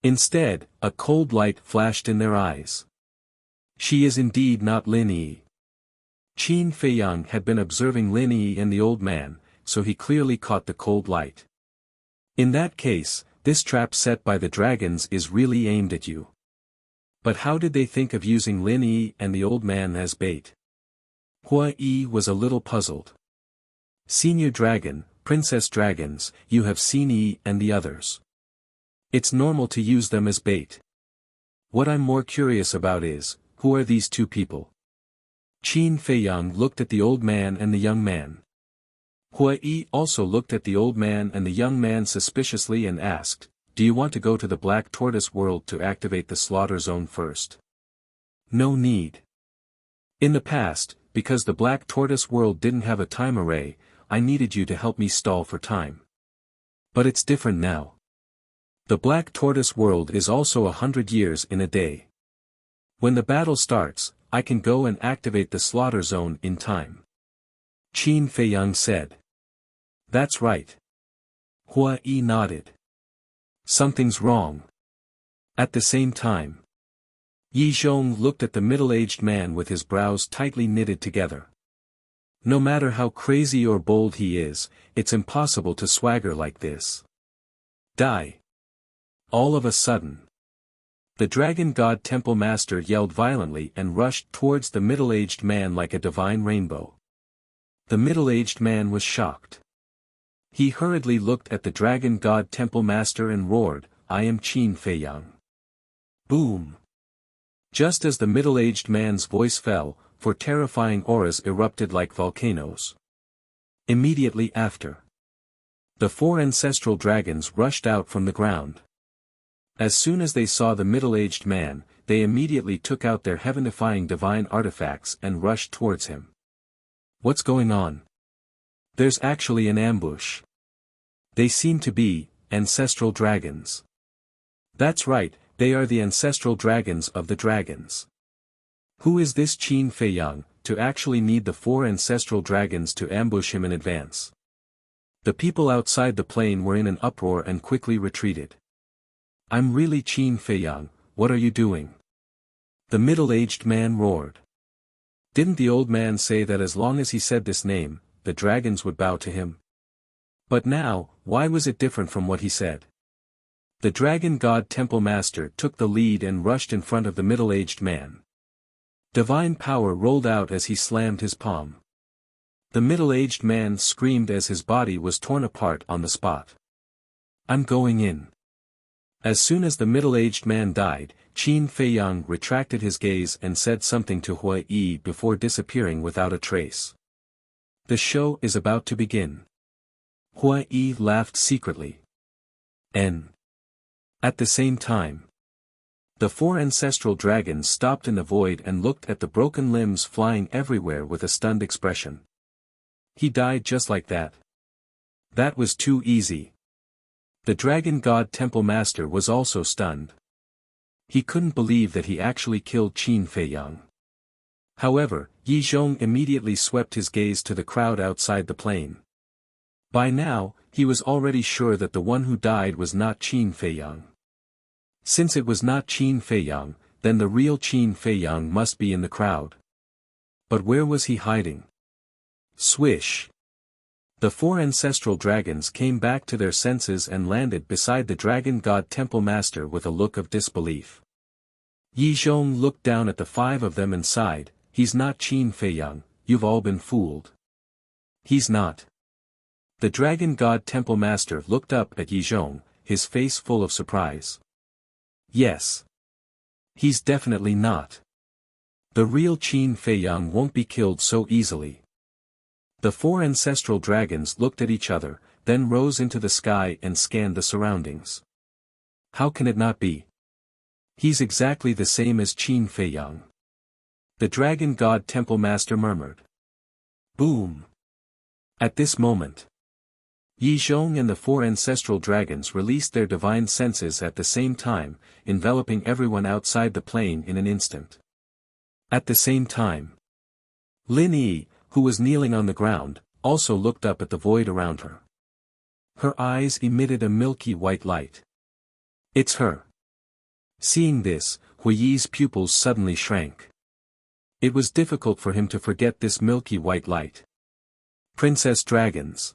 Instead, a cold light flashed in their eyes. She is indeed not Lin Yi. Qin Feiyang had been observing Lin Yi and the old man, so he clearly caught the cold light. In that case, this trap set by the dragons is really aimed at you. But how did they think of using Lin Yi and the old man as bait? Hua Yi was a little puzzled. Senior Dragon, Princess Dragons, you have seen Yi and the others. It's normal to use them as bait. What I'm more curious about is, who are these two people? Qin Feiyang looked at the old man and the young man. Hua Yi also looked at the old man and the young man suspiciously and asked, do you want to go to the Black Tortoise world to activate the slaughter zone first? No need. In the past, because the Black Tortoise world didn't have a time array, I needed you to help me stall for time. But it's different now. The Black Tortoise world is also 100 years in a day. When the battle starts, I can go and activate the slaughter zone in time. Qin Feiyang said. That's right. Hua Yi nodded. Something's wrong. At the same time, Yi Zhong looked at the middle-aged man with his brows tightly knitted together. No matter how crazy or bold he is, it's impossible to swagger like this. Die. All of a sudden, the Dragon God Temple Master yelled violently and rushed towards the middle-aged man like a divine rainbow. The middle-aged man was shocked. He hurriedly looked at the Dragon God Temple Master and roared, I am Qin Feiyang. Boom! Just as the middle-aged man's voice fell, 4 terrifying auras erupted like volcanoes. Immediately after, the 4 ancestral dragons rushed out from the ground. As soon as they saw the middle-aged man, they immediately took out their heaven-defying divine artifacts and rushed towards him. What's going on? There's actually an ambush. They seem to be ancestral dragons. That's right, they are the ancestral dragons of the dragons. Who is this Qin Feiyang, to actually need the 4 ancestral dragons to ambush him in advance? The people outside the plain were in an uproar and quickly retreated. I'm really Qin Feiyang, what are you doing? The middle-aged man roared. Didn't the old man say that as long as he said this name, the dragons would bow to him? But now, why was it different from what he said? The Dragon God Temple Master took the lead and rushed in front of the middle-aged man. Divine power rolled out as he slammed his palm. The middle-aged man screamed as his body was torn apart on the spot. I'm going in. As soon as the middle-aged man died, Qin Feiyang retracted his gaze and said something to Hua Yi before disappearing without a trace. The show is about to begin. Hua Yi laughed secretly. At the same time, the 4 ancestral dragons stopped in the void and looked at the broken limbs flying everywhere with a stunned expression. He died just like that. That was too easy. The Dragon God Temple Master was also stunned. He couldn't believe that he actually killed Qin Feiyang. However, Yi Zhong immediately swept his gaze to the crowd outside the plain. By now, he was already sure that the one who died was not Qin Feiyang. Since it was not Qin Feiyang, then the real Qin Feiyang must be in the crowd. But where was he hiding? Swish! The four ancestral dragons came back to their senses and landed beside the dragon god temple master with a look of disbelief. Yi Zhong looked down at the five of them and sighed, "He's not Qin Feiyang, you've all been fooled." "He's not." The dragon god temple master looked up at Yi Zhong, his face full of surprise. "Yes. He's definitely not. The real Qin Feiyang won't be killed so easily." The four ancestral dragons looked at each other, then rose into the sky and scanned the surroundings. "How can it not be? He's exactly the same as Qin Feiyang." The dragon god temple master murmured. Boom! At this moment, Yi Zhong and the four ancestral dragons released their divine senses at the same time, enveloping everyone outside the plane in an instant. At the same time, Lin Yi, who was kneeling on the ground, also looked up at the void around her. Her eyes emitted a milky white light. "It's her." Seeing this, Hui Yi's pupils suddenly shrank. It was difficult for him to forget this milky white light. Princess Dragons.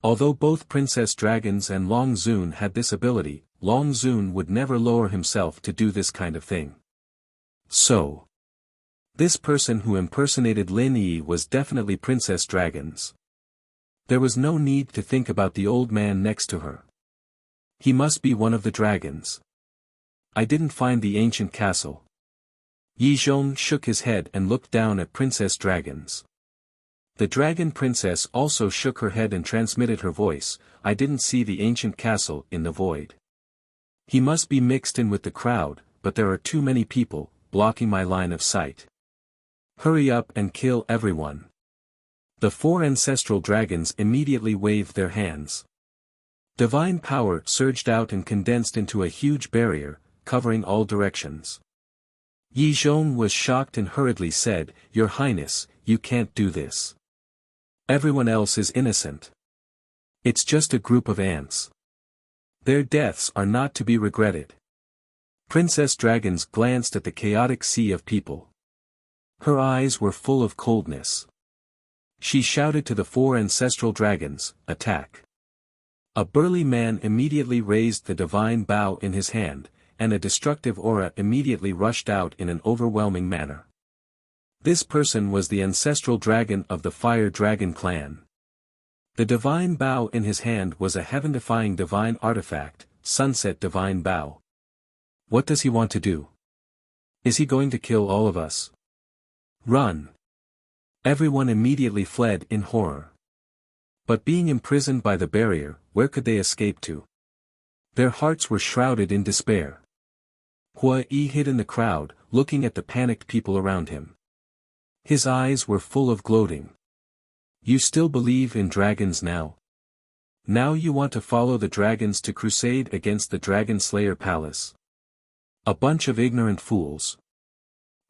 Although both Princess Dragons and Long Zun had this ability, Long Zun would never lower himself to do this kind of thing. So, this person who impersonated Lin Yi was definitely Princess Dragons. There was no need to think about the old man next to her. He must be one of the dragons. "I didn't find the ancient castle." Yi Zhong shook his head and looked down at Princess Dragons. The dragon princess also shook her head and transmitted her voice, "I didn't see the ancient castle in the void. He must be mixed in with the crowd, but there are too many people, blocking my line of sight. Hurry up and kill everyone." The four ancestral dragons immediately waved their hands. Divine power surged out and condensed into a huge barrier, covering all directions. Yi Zhong was shocked and hurriedly said, "Your Highness, you can't do this. Everyone else is innocent. It's just a group of ants. Their deaths are not to be regretted." Princess Dragons glanced at the chaotic sea of people. Her eyes were full of coldness. She shouted to the four ancestral dragons, "Attack." A burly man immediately raised the divine bow in his hand, and a destructive aura immediately rushed out in an overwhelming manner. This person was the ancestral dragon of the Fire Dragon clan. The divine bow in his hand was a heaven-defying divine artifact, Sunset Divine Bow. What does he want to do? Is he going to kill all of us? Run! Everyone immediately fled in horror. But being imprisoned by the barrier, where could they escape to? Their hearts were shrouded in despair. Hui Yi hid in the crowd, looking at the panicked people around him. His eyes were full of gloating. "You still believe in dragons now? Now you want to follow the dragons to crusade against the Dragon Slayer Palace? A bunch of ignorant fools.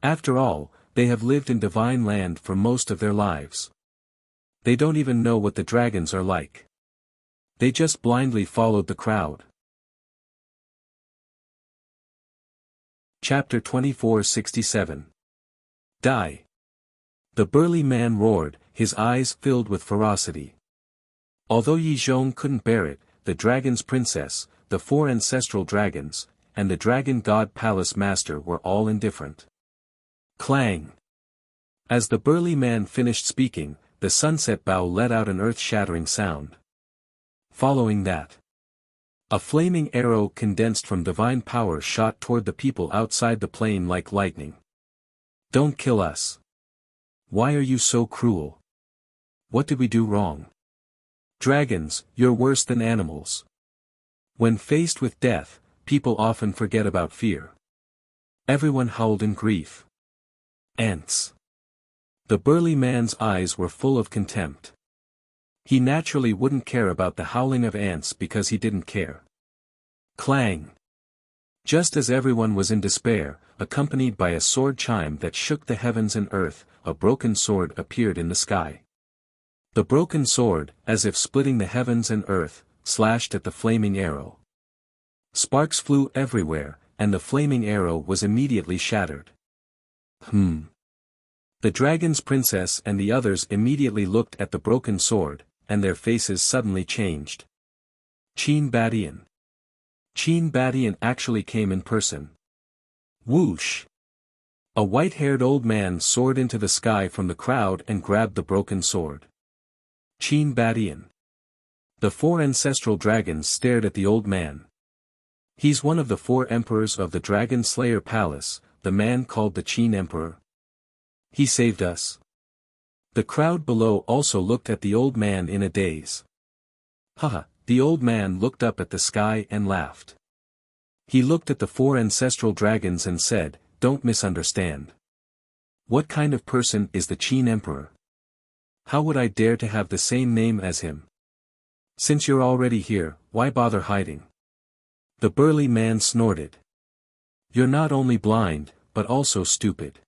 After all, they have lived in divine land for most of their lives. They don't even know what the dragons are like. They just blindly followed the crowd." Chapter 2467. Die. The burly man roared, his eyes filled with ferocity. Although Yi Zhong couldn't bear it, the dragon's princess, the four ancestral dragons, and the dragon god palace master were all indifferent. Clang! As the burly man finished speaking, the sunset bow let out an earth-shattering sound. Following that, a flaming arrow condensed from divine power shot toward the people outside the plane like lightning. "Don't kill us. Why are you so cruel? What did we do wrong? Dragons, you're worse than animals." When faced with death, people often forget about fear. Everyone howled in grief. Ants. The burly man's eyes were full of contempt. He naturally wouldn't care about the howling of ants because he didn't care. Clang! Just as everyone was in despair, accompanied by a sword chime that shook the heavens and earth, a broken sword appeared in the sky. The broken sword, as if splitting the heavens and earth, slashed at the flaming arrow. Sparks flew everywhere, and the flaming arrow was immediately shattered. The dragon's princess and the others immediately looked at the broken sword, and their faces suddenly changed. Qin Badian. Qin Badian actually came in person. Whoosh! A white-haired old man soared into the sky from the crowd and grabbed the broken sword. Qin Badian. The 4 ancestral dragons stared at the old man. He's one of the 4 emperors of the Dragon Slayer Palace, the man called the Qin Emperor. He saved us. The crowd below also looked at the old man in a daze. Haha, the old man looked up at the sky and laughed. He looked at the 4 ancestral dragons and said, "Don't misunderstand. What kind of person is the Qin Emperor? How would I dare to have the same name as him? Since you're already here, why bother hiding?" The burly man snorted. "You're not only blind, but also stupid.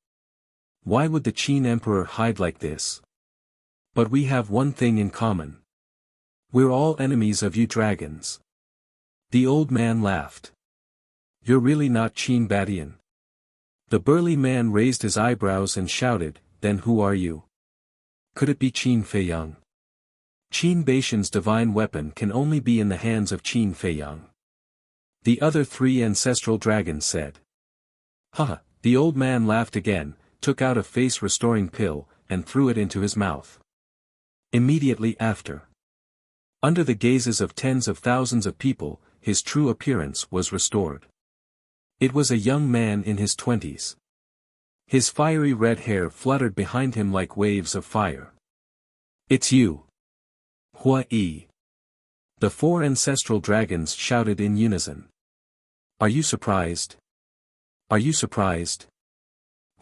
Why would the Qin Emperor hide like this? But we have one thing in common. We're all enemies of you dragons." The old man laughed. "You're really not Qin Badian?" The burly man raised his eyebrows and shouted, "Then who are you? Could it be Qin Feiyang? Qin Baishan's divine weapon can only be in the hands of Qin Feiyang." The other 3 ancestral dragons said. Haha, the old man laughed again, took out a face-restoring pill, and threw it into his mouth. Immediately after, under the gazes of tens of thousands of people, his true appearance was restored. It was a young man in his 20s. His fiery red hair fluttered behind him like waves of fire. "It's you, Hua Yi." The 4 ancestral dragons shouted in unison. "Are you surprised? Are you surprised?"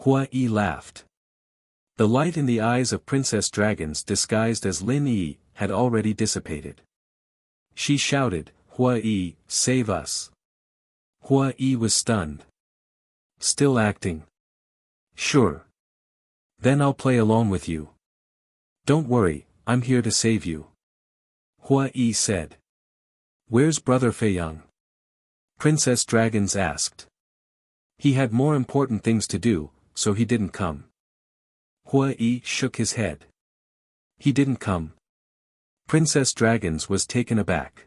Hua Yi laughed. The light in the eyes of Princess Dragons disguised as Lin Yi had already dissipated. She shouted, "Hua Yi, save us." Hua Yi was stunned. "Still acting? Sure. Then I'll play along with you. Don't worry, I'm here to save you." Hua Yi said. "Where's Brother Feiyang?" Princess Dragons asked. "He had more important things to do, so he didn't come." Hua Yi shook his head. "He didn't come?" Princess Dragons was taken aback.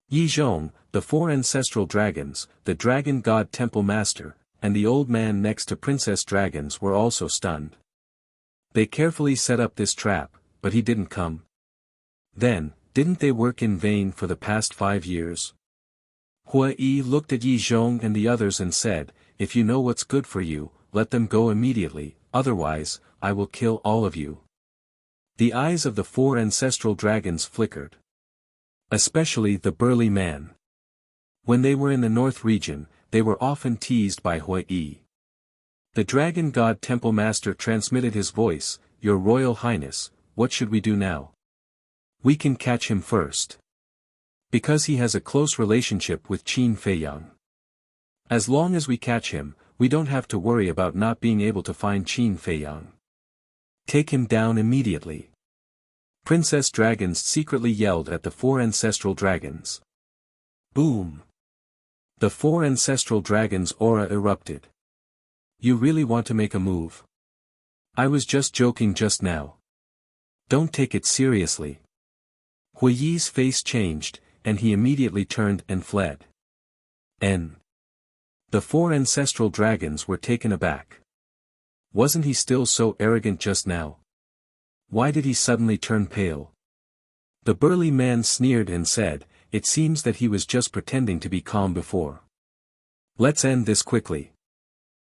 Yi Zhong, the 4 ancestral dragons, the Dragon God Temple Master, and the old man next to Princess Dragons were also stunned. They carefully set up this trap, but he didn't come. Then, didn't they work in vain for the past 5 years? Hua Yi looked at Yi Zhong and the others and said, "If you know what's good for you, let them go immediately, otherwise, I will kill all of you." The eyes of the 4 ancestral dragons flickered. Especially the burly man. When they were in the North region, they were often teased by Hua Yi. The Dragon God Temple Master transmitted his voice, "Your Royal Highness, what should we do now? We can catch him first. Because he has a close relationship with Qin Feiyang. As long as we catch him, we don't have to worry about not being able to find Qin Feiyang. Take him down immediately." Princess Dragons secretly yelled at the 4 ancestral dragons. Boom! The 4 ancestral dragons' aura erupted. "You really want to make a move? I was just joking just now. Don't take it seriously." Hua Yi's face changed, and he immediately turned and fled. The 4 ancestral dragons were taken aback. Wasn't he still so arrogant just now? Why did he suddenly turn pale? The burly man sneered and said, "It seems that he was just pretending to be calm before. Let's end this quickly."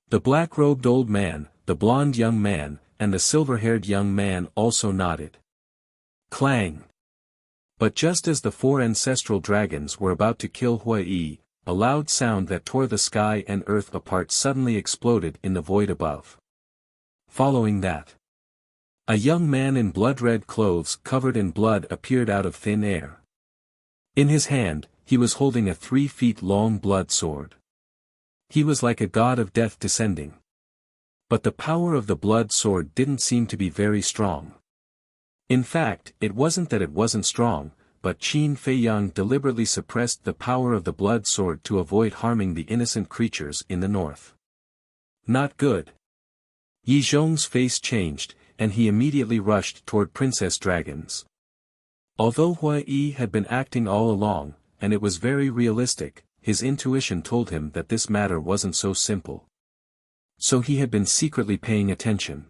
The black-robed old man, the blonde young man, and the silver-haired young man also nodded. Clang! But just as the 4 ancestral dragons were about to kill Hua Yi, a loud sound that tore the sky and earth apart suddenly exploded in the void above. Following that, a young man in blood-red clothes covered in blood appeared out of thin air. In his hand, he was holding a 3-feet-long blood sword. He was like a god of death descending. But the power of the blood sword didn't seem to be very strong. In fact, it wasn't that it wasn't strong, but Qin Feiyang deliberately suppressed the power of the blood sword to avoid harming the innocent creatures in the north. Not good. Yi Zhong's face changed, and he immediately rushed toward Princess Dragons. Although Hua Yi had been acting all along, and it was very realistic, his intuition told him that this matter wasn't so simple. So he had been secretly paying attention.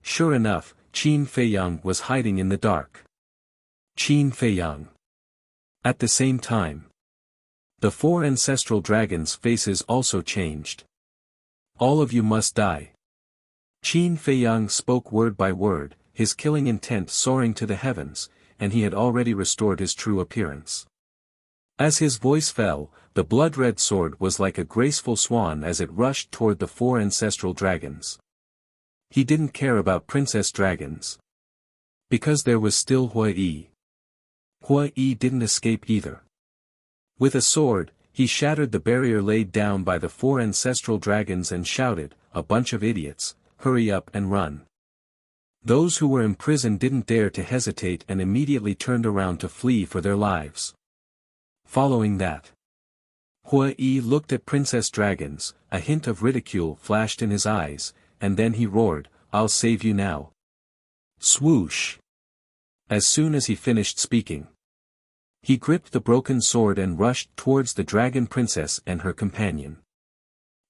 Sure enough, Qin Feiyang was hiding in the dark. Qin Feiyang. At the same time, the 4 ancestral dragons' faces also changed. All of you must die. Qin Feiyang spoke word by word, his killing intent soaring to the heavens, and he had already restored his true appearance. As his voice fell, the blood-red sword was like a graceful swan as it rushed toward the 4 ancestral dragons. He didn't care about Princess Dragons. Because there was still Hua Yi. Hua Yi didn't escape either. With a sword, he shattered the barrier laid down by the 4 ancestral dragons and shouted, "A bunch of idiots, hurry up and run." Those who were imprisoned didn't dare to hesitate and immediately turned around to flee for their lives. Following that, Hua Yi looked at Princess Dragons, a hint of ridicule flashed in his eyes, and then he roared, "I'll save you now." Swoosh! As soon as he finished speaking, he gripped the broken sword and rushed towards the dragon princess and her companion.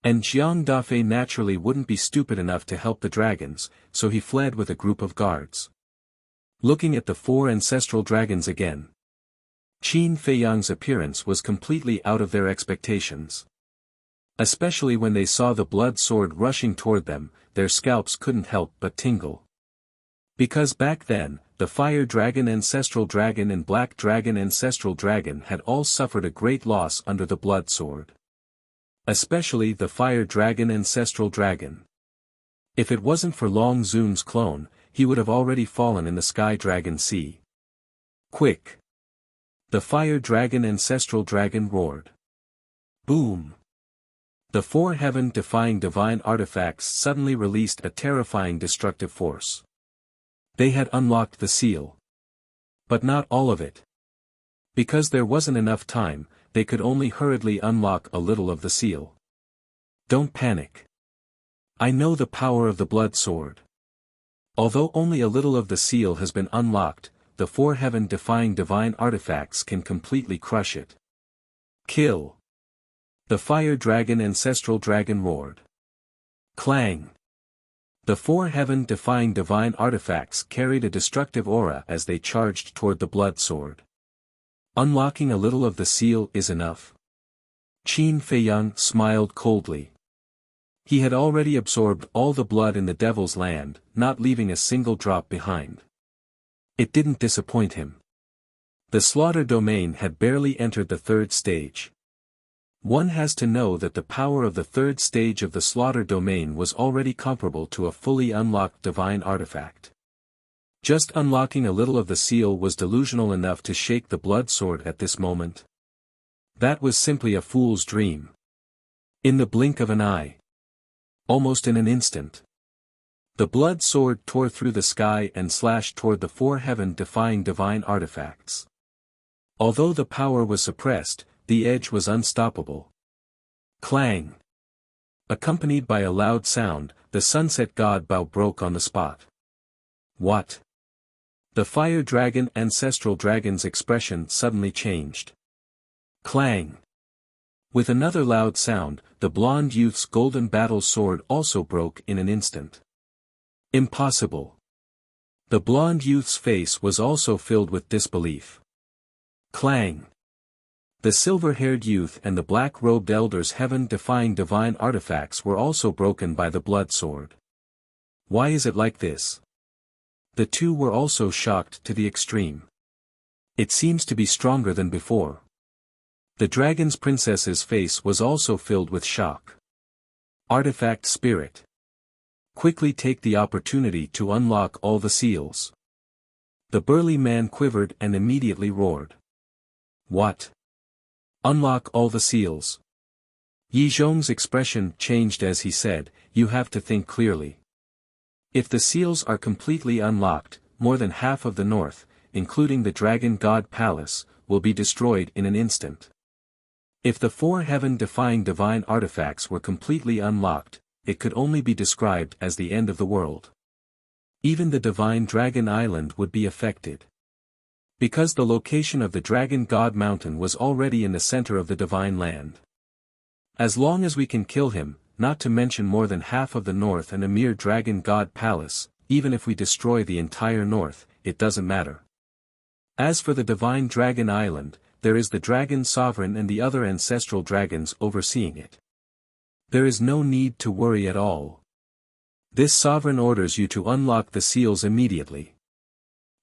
And Jiang Dafei naturally wouldn't be stupid enough to help the dragons, so he fled with a group of guards. Looking at the 4 ancestral dragons again, Qin Feiyang's appearance was completely out of their expectations. Especially when they saw the blood sword rushing toward them, their scalps couldn't help but tingle. Because back then, the Fire Dragon Ancestral Dragon and Black Dragon Ancestral Dragon had all suffered a great loss under the blood sword. Especially the Fire Dragon Ancestral Dragon. If it wasn't for Long Zun's clone, he would have already fallen in the Sky Dragon Sea. Quick! The Fire Dragon Ancestral Dragon roared. Boom! The 4 heaven-defying divine artifacts suddenly released a terrifying destructive force. They had unlocked the seal. But not all of it. Because there wasn't enough time, they could only hurriedly unlock a little of the seal. Don't panic. I know the power of the blood sword. Although only a little of the seal has been unlocked, the 4 heaven-defying divine artifacts can completely crush it. Kill! The Fire Dragon Ancestral Dragon roared. Clang! The 4 heaven-defying divine artifacts carried a destructive aura as they charged toward the blood sword. Unlocking a little of the seal is enough. Qin Feiyang smiled coldly. He had already absorbed all the blood in the Devil's Land, not leaving a single drop behind. It didn't disappoint him. The slaughter domain had barely entered the 3rd stage. One has to know that the power of the 3rd stage of the slaughter domain was already comparable to a fully unlocked divine artifact. Just unlocking a little of the seal was delusional enough to shake the blood sword at this moment. That was simply a fool's dream. In the blink of an eye. Almost in an instant. The blood sword tore through the sky and slashed toward the 4 heaven-defying divine artifacts. Although the power was suppressed, the edge was unstoppable. Clang! Accompanied by a loud sound, the sunset god bow broke on the spot. What? The Fire Dragon Ancestral Dragon's expression suddenly changed. Clang! With another loud sound, the blonde youth's golden battle sword also broke in an instant. Impossible. The blonde youth's face was also filled with disbelief. Clang! The silver-haired youth and the black-robed elder's heaven-defying divine artifacts were also broken by the blood sword. Why is it like this? The two were also shocked to the extreme. It seems to be stronger than before. The dragon's princess's face was also filled with shock. Artifact spirit. Quickly take the opportunity to unlock all the seals. The burly man quivered and immediately roared. What? Unlock all the seals. Yi Zhong's expression changed as he said, "You have to think clearly. If the seals are completely unlocked, more than half of the north, including the Dragon God Palace, will be destroyed in an instant. If the 4 heaven-defying divine artifacts were completely unlocked, it could only be described as the end of the world. Even the divine Dragon Island would be affected. Because the location of the Dragon God Mountain was already in the center of the divine land. As long as we can kill him, not to mention more than half of the north and a mere Dragon God Palace, even if we destroy the entire north, it doesn't matter. As for the divine Dragon Island, there is the Dragon Sovereign and the other ancestral dragons overseeing it. There is no need to worry at all. This sovereign orders you to unlock the seals immediately.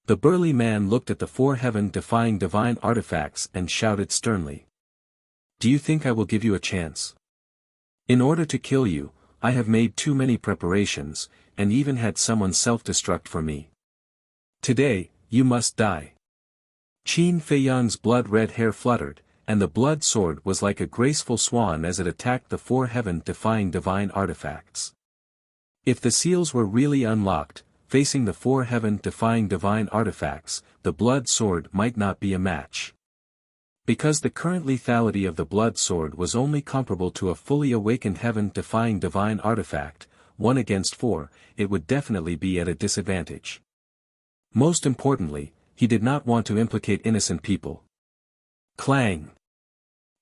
The burly man looked at the 4 heaven-defying divine artifacts and shouted sternly. Do you think I will give you a chance? In order to kill you, I have made too many preparations, and even had someone self-destruct for me. Today, you must die. Qin Feiyang's blood-red hair fluttered, and the blood sword was like a graceful swan as it attacked the 4 heaven-defying divine artifacts. If the seals were really unlocked, facing the 4 heaven-defying divine artifacts, the blood sword might not be a match. Because the current lethality of the blood sword was only comparable to a fully awakened heaven-defying divine artifact, 1 against 4, it would definitely be at a disadvantage. Most importantly, he did not want to implicate innocent people. Clang!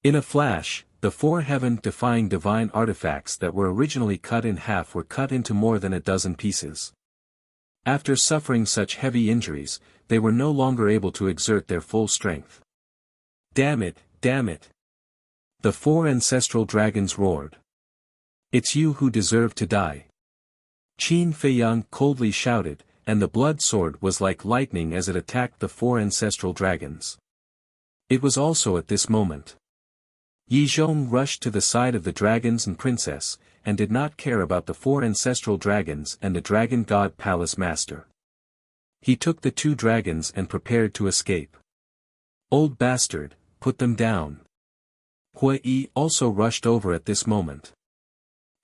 In a flash, the 4 heaven-defying divine artifacts that were originally cut in half were cut into more than a dozen pieces. After suffering such heavy injuries, they were no longer able to exert their full strength. Damn it, damn it! The 4 ancestral dragons roared. It's you who deserve to die. Qin Feiyang coldly shouted, and the blood sword was like lightning as it attacked the 4 ancestral dragons. It was also at this moment. Yi Zhong rushed to the side of the dragons and princess, and did not care about the 4 ancestral dragons and the Dragon God Palace Master. He took the 2 dragons and prepared to escape. Old bastard, put them down. Hui Yi also rushed over at this moment.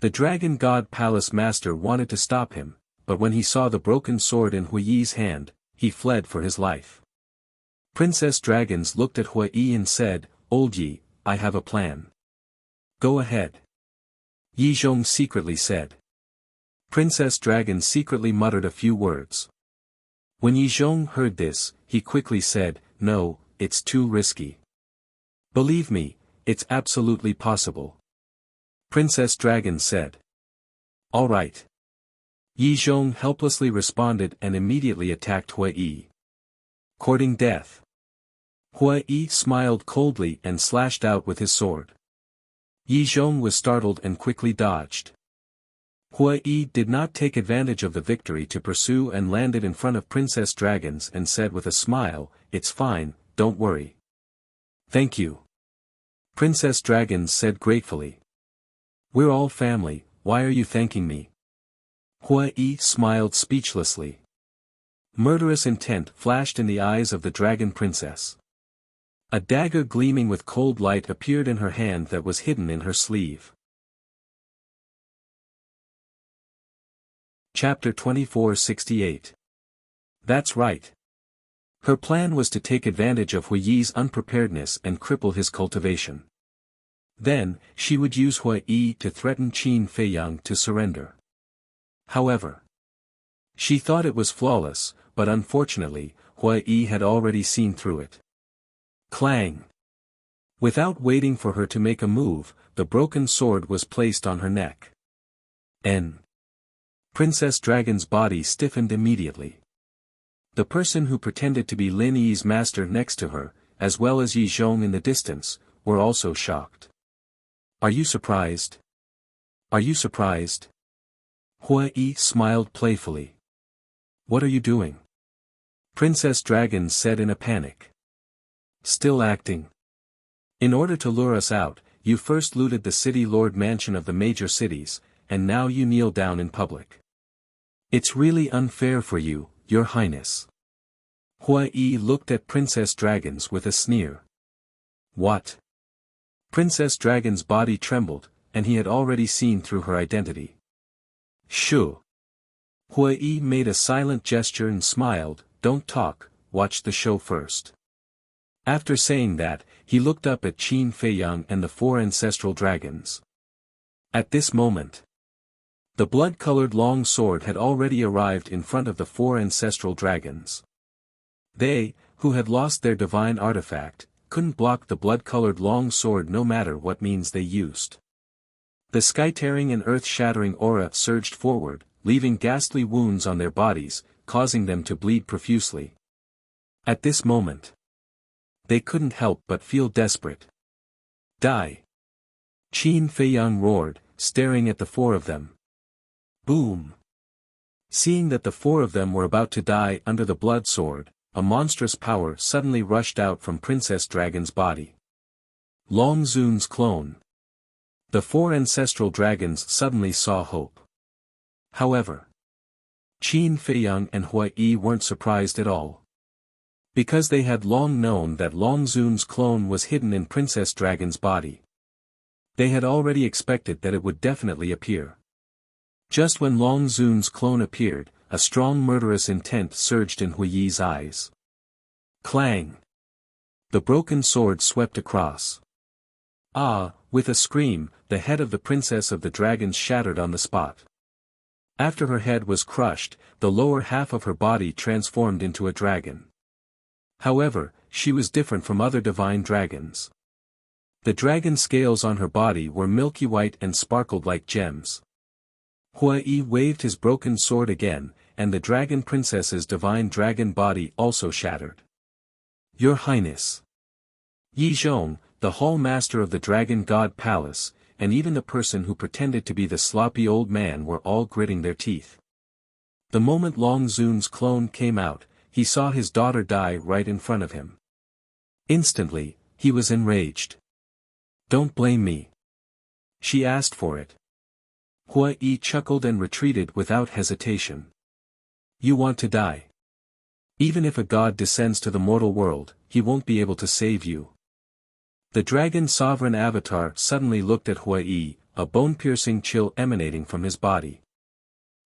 The Dragon God Palace Master wanted to stop him, but when he saw the broken sword in Hui Yi's hand, he fled for his life. Princess Dragons looked at Hui Yi and said, Old Yi, I have a plan. Go ahead. Yi Zhong secretly said. Princess Dragon secretly muttered a few words. When Yi Zhong heard this, he quickly said, No, it's too risky. Believe me, it's absolutely possible. Princess Dragon said. All right. Yi Zhong helplessly responded and immediately attacked Hui Yi. Courting death. Hui Yi smiled coldly and slashed out with his sword. Yi Zhong was startled and quickly dodged. Hui Yi did not take advantage of the victory to pursue and landed in front of Princess Dragons and said with a smile, It's fine, don't worry. Thank you. Princess Dragons said gratefully. We're all family, why are you thanking me? Hui Yi smiled speechlessly. Murderous intent flashed in the eyes of the Dragon Princess. A dagger gleaming with cold light appeared in her hand that was hidden in her sleeve. Chapter 2468. That's right. Her plan was to take advantage of Hui Yi's unpreparedness and cripple his cultivation. Then, she would use Hui Yi to threaten Qin Feiyang to surrender. However, she thought it was flawless, but unfortunately, Hui Yi had already seen through it. Clang! Without waiting for her to make a move, the broken sword was placed on her neck. Princess Dragon's body stiffened immediately. The person who pretended to be Lin Yi's master next to her, as well as Yi Zhong in the distance, were also shocked. Are you surprised? Are you surprised? Hui Yi smiled playfully. What are you doing? Princess Dragon said in a panic. Still acting. In order to lure us out, you first looted the city lord mansion of the major cities, and now you kneel down in public. It's really unfair for you, Your Highness. Hui Yi looked at Princess Dragons with a sneer. What? Princess Dragon's body trembled, and he had already seen through her identity. Shoo! Hui made a silent gesture and smiled, "Don't talk, watch the show first." After saying that, he looked up at Qin Feiyang and the four ancestral dragons. At this moment, the blood-colored long sword had already arrived in front of the four ancestral dragons. They, who had lost their divine artifact, couldn't block the blood-colored long sword no matter what means they used. The sky-tearing and earth-shattering aura surged forward, leaving ghastly wounds on their bodies, causing them to bleed profusely. At this moment, they couldn't help but feel desperate. "Die!" Qin Feiyang roared, staring at the four of them. Boom! Seeing that the four of them were about to die under the blood sword, a monstrous power suddenly rushed out from Princess Dragon's body. Long Zun's clone. The four ancestral dragons suddenly saw hope. However, Qin Feiyang and Hui weren't surprised at all. Because they had long known that Long Zun's clone was hidden in Princess Dragon's body. They had already expected that it would definitely appear. Just when Long Zun's clone appeared, a strong murderous intent surged in Hui's eyes. Clang! The broken sword swept across. Ah! With a scream, the head of the Princess of the Dragons shattered on the spot. After her head was crushed, the lower half of her body transformed into a dragon. However, she was different from other divine dragons. The dragon scales on her body were milky white and sparkled like gems. Hui waved his broken sword again, and the dragon princess's divine dragon body also shattered. "Your Highness." Yi Zhong, the hall master of the Dragon God Palace, and even the person who pretended to be the sloppy old man were all gritting their teeth. The moment Long Zun's clone came out, he saw his daughter die right in front of him. Instantly, he was enraged. "Don't blame me." She asked for it. Hui chuckled and retreated without hesitation. "You want to die? Even if a god descends to the mortal world, he won't be able to save you." The dragon sovereign avatar suddenly looked at Hui, a bone-piercing chill emanating from his body.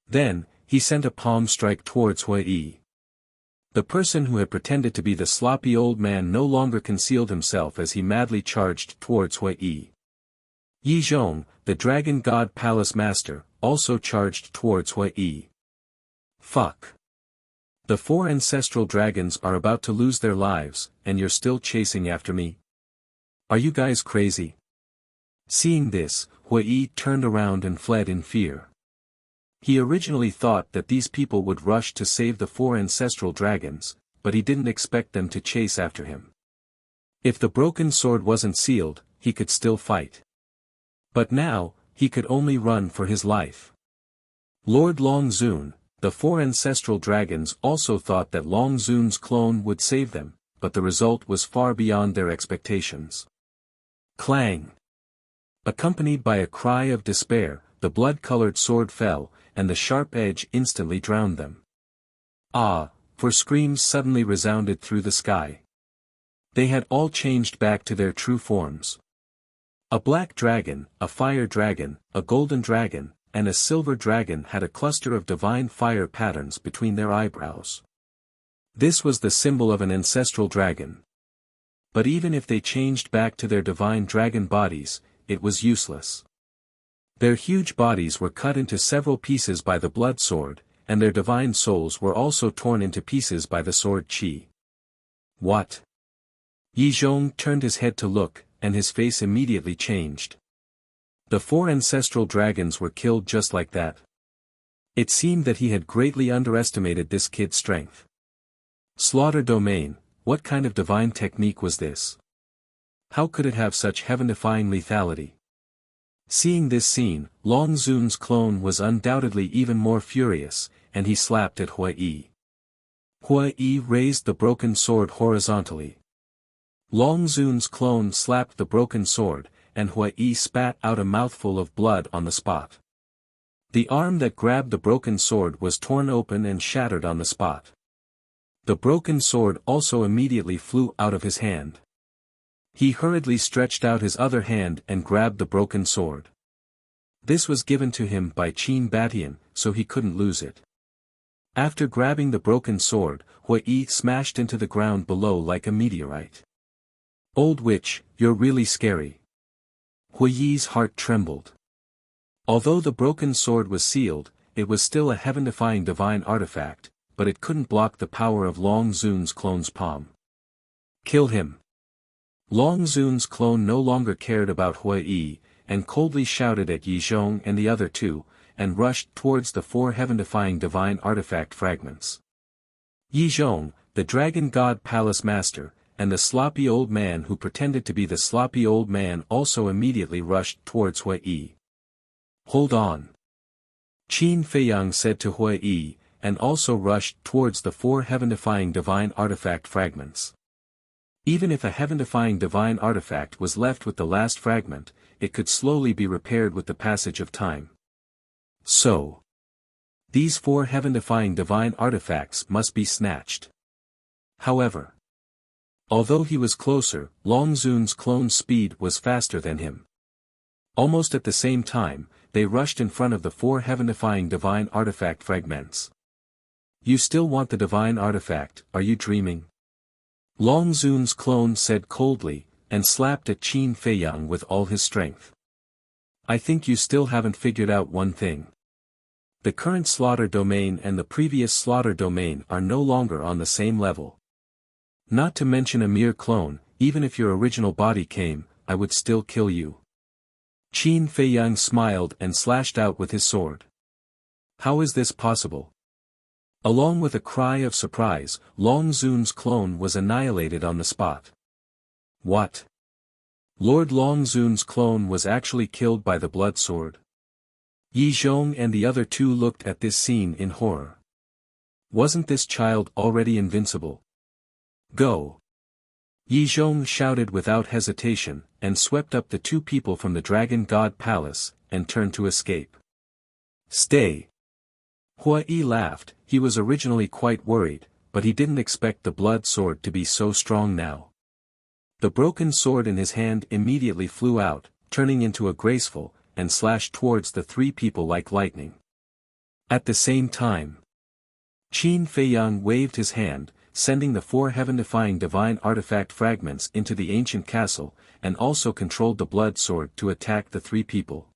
Then, he sent a palm strike towards Hui. The person who had pretended to be the sloppy old man no longer concealed himself as he madly charged towards Hui. Yi Zhong, the Dragon God Palace Master, also charged towards Hui. "Fuck. The four ancestral dragons are about to lose their lives, and you're still chasing after me? Are you guys crazy?" Seeing this, Hui turned around and fled in fear. He originally thought that these people would rush to save the four ancestral dragons, but he didn't expect them to chase after him. If the broken sword wasn't sealed, he could still fight. But now, he could only run for his life. Lord Long Zun, the four ancestral dragons also thought that Long Zun's clone would save them, but the result was far beyond their expectations. Clang! Accompanied by a cry of despair, the blood-colored sword fell, and the sharp edge instantly drowned them. Ah! For screams suddenly resounded through the sky. They had all changed back to their true forms. A black dragon, a fire dragon, a golden dragon, and a silver dragon had a cluster of divine fire patterns between their eyebrows. This was the symbol of an ancestral dragon. But even if they changed back to their divine dragon bodies, it was useless. Their huge bodies were cut into several pieces by the blood sword, and their divine souls were also torn into pieces by the sword qi. What? Yi Zhong turned his head to look, and his face immediately changed. The four ancestral dragons were killed just like that. It seemed that he had greatly underestimated this kid's strength. Slaughter domain, what kind of divine technique was this? How could it have such heaven-defying lethality? Seeing this scene, Long Zun's clone was undoubtedly even more furious, and he slapped at Hui. Hui raised the broken sword horizontally. Long Zun's clone slapped the broken sword, and Hui spat out a mouthful of blood on the spot. The arm that grabbed the broken sword was torn open and shattered on the spot. The broken sword also immediately flew out of his hand. He hurriedly stretched out his other hand and grabbed the broken sword. This was given to him by Qin Batian, so he couldn't lose it. After grabbing the broken sword, Hui smashed into the ground below like a meteorite. Old witch, you're really scary. Hui's heart trembled. Although the broken sword was sealed, it was still a heaven-defying divine artifact, but it couldn't block the power of Long Zun's clone's palm. Kill him. Long Zun's clone no longer cared about Hui, and coldly shouted at Yi Zhong and the other two, and rushed towards the 4 heaven-defying divine artifact fragments. Yi Zhong, the Dragon God Palace Master, and the sloppy old man who pretended to be the sloppy old man also immediately rushed towards Hui. Hold on. Qin Feiyang said to Hui, and also rushed towards the 4 heaven-defying divine artifact fragments. Even if a heaven-defying divine artifact was left with the last fragment, it could slowly be repaired with the passage of time. So, these 4 heaven-defying divine artifacts must be snatched. However, although he was closer, Long Zun's clone's speed was faster than him. Almost at the same time, they rushed in front of the 4 heaven-defying divine artifact fragments. You still want the divine artifact, are you dreaming? Long Zun's clone said coldly, and slapped at Qin Feiyang with all his strength. I think you still haven't figured out one thing. The current slaughter domain and the previous slaughter domain are no longer on the same level. Not to mention a mere clone, even if your original body came, I would still kill you. Qin Feiyang smiled and slashed out with his sword. How is this possible? Along with a cry of surprise, Long Zun's clone was annihilated on the spot. What? Lord Long Zun's clone was actually killed by the blood sword? Yi Zhong and the other two looked at this scene in horror. Wasn't this child already invincible? Go! Yi Zhong shouted without hesitation, and swept up the 2 people from the Dragon God Palace, and turned to escape. Stay! Hui laughed. He was originally quite worried, but he didn't expect the blood sword to be so strong now. The broken sword in his hand immediately flew out, turning into a graceful, and slashed towards the 3 people like lightning. At the same time, Qin Feiyang waved his hand, sending the 4 heaven-defying divine artifact fragments into the ancient castle, and also controlled the blood sword to attack the 3 people.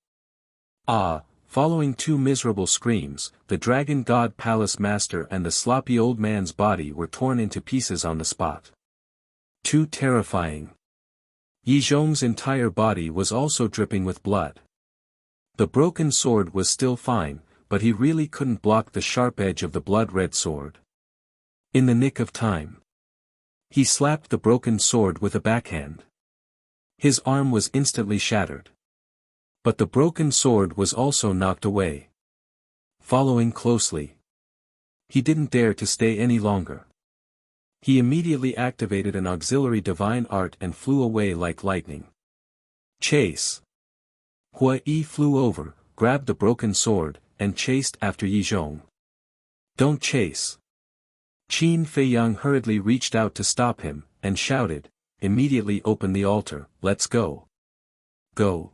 Ah! Following 2 miserable screams, the Dragon God Palace Master and the sloppy old man's body were torn into pieces on the spot. Too terrifying. Yi Zhong's entire body was also dripping with blood. The broken sword was still fine, but he really couldn't block the sharp edge of the blood-red sword. In the nick of time, he slapped the broken sword with a backhand. His arm was instantly shattered. But the broken sword was also knocked away. Following closely, he didn't dare to stay any longer. He immediately activated an auxiliary divine art and flew away like lightning. Chase! Hui flew over, grabbed the broken sword, and chased after Yi Zhong. Don't chase! Qin Feiyang hurriedly reached out to stop him, and shouted, immediately open the altar, let's go. Go!